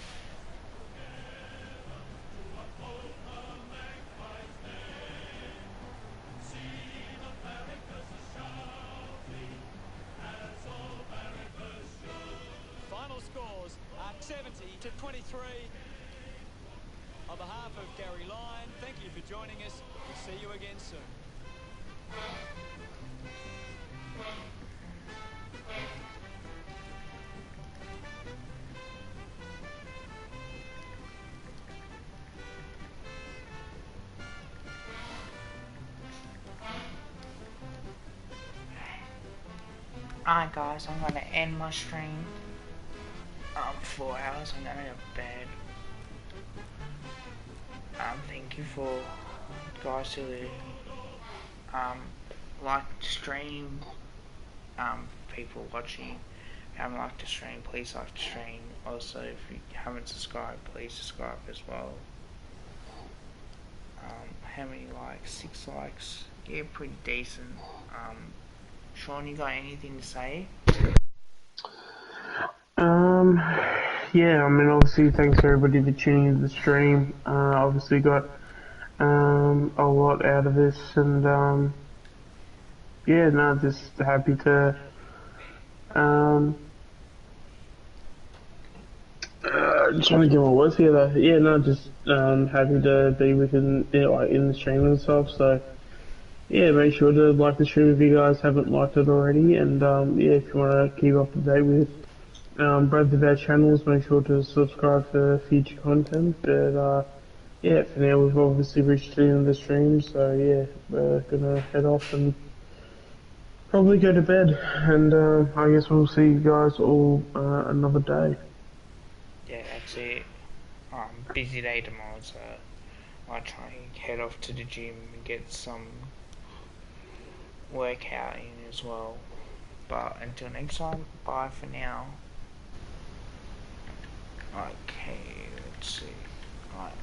S3: Final scores are 70 to 23. On behalf of Gary Lyon, thank you for joining us. We'll see you again soon.
S4: Alright guys, I'm gonna end my stream. 4 hours, I'm gonna go to bed. Thank you for guys who like the stream. People watching haven't liked the stream, please like the stream. Also, if you haven't subscribed, please subscribe as well. How many likes? 6 likes. Yeah, pretty decent. Sean, you got anything to say?
S2: Yeah, I mean, obviously, thanks everybody for tuning into the stream. Obviously got, a lot out of this, and, yeah, no, just happy to, I'm trying to get my words together. Yeah, no, just, happy to be within, like, in the stream and stuff, so, yeah, make sure to like the stream if you guys haven't liked it already, and, yeah, if you want to keep up to date with, both of our channels, make sure to subscribe for future content, but, yeah, for now we've obviously reached the end of the stream, so yeah, we're gonna head off and probably go to bed, and, I guess we'll see you guys all, another day.
S4: Yeah, that's it. Busy day tomorrow, so I'll try and head off to the gym and get some workout in as well. But until next time, bye for now. Okay, let's see. Right.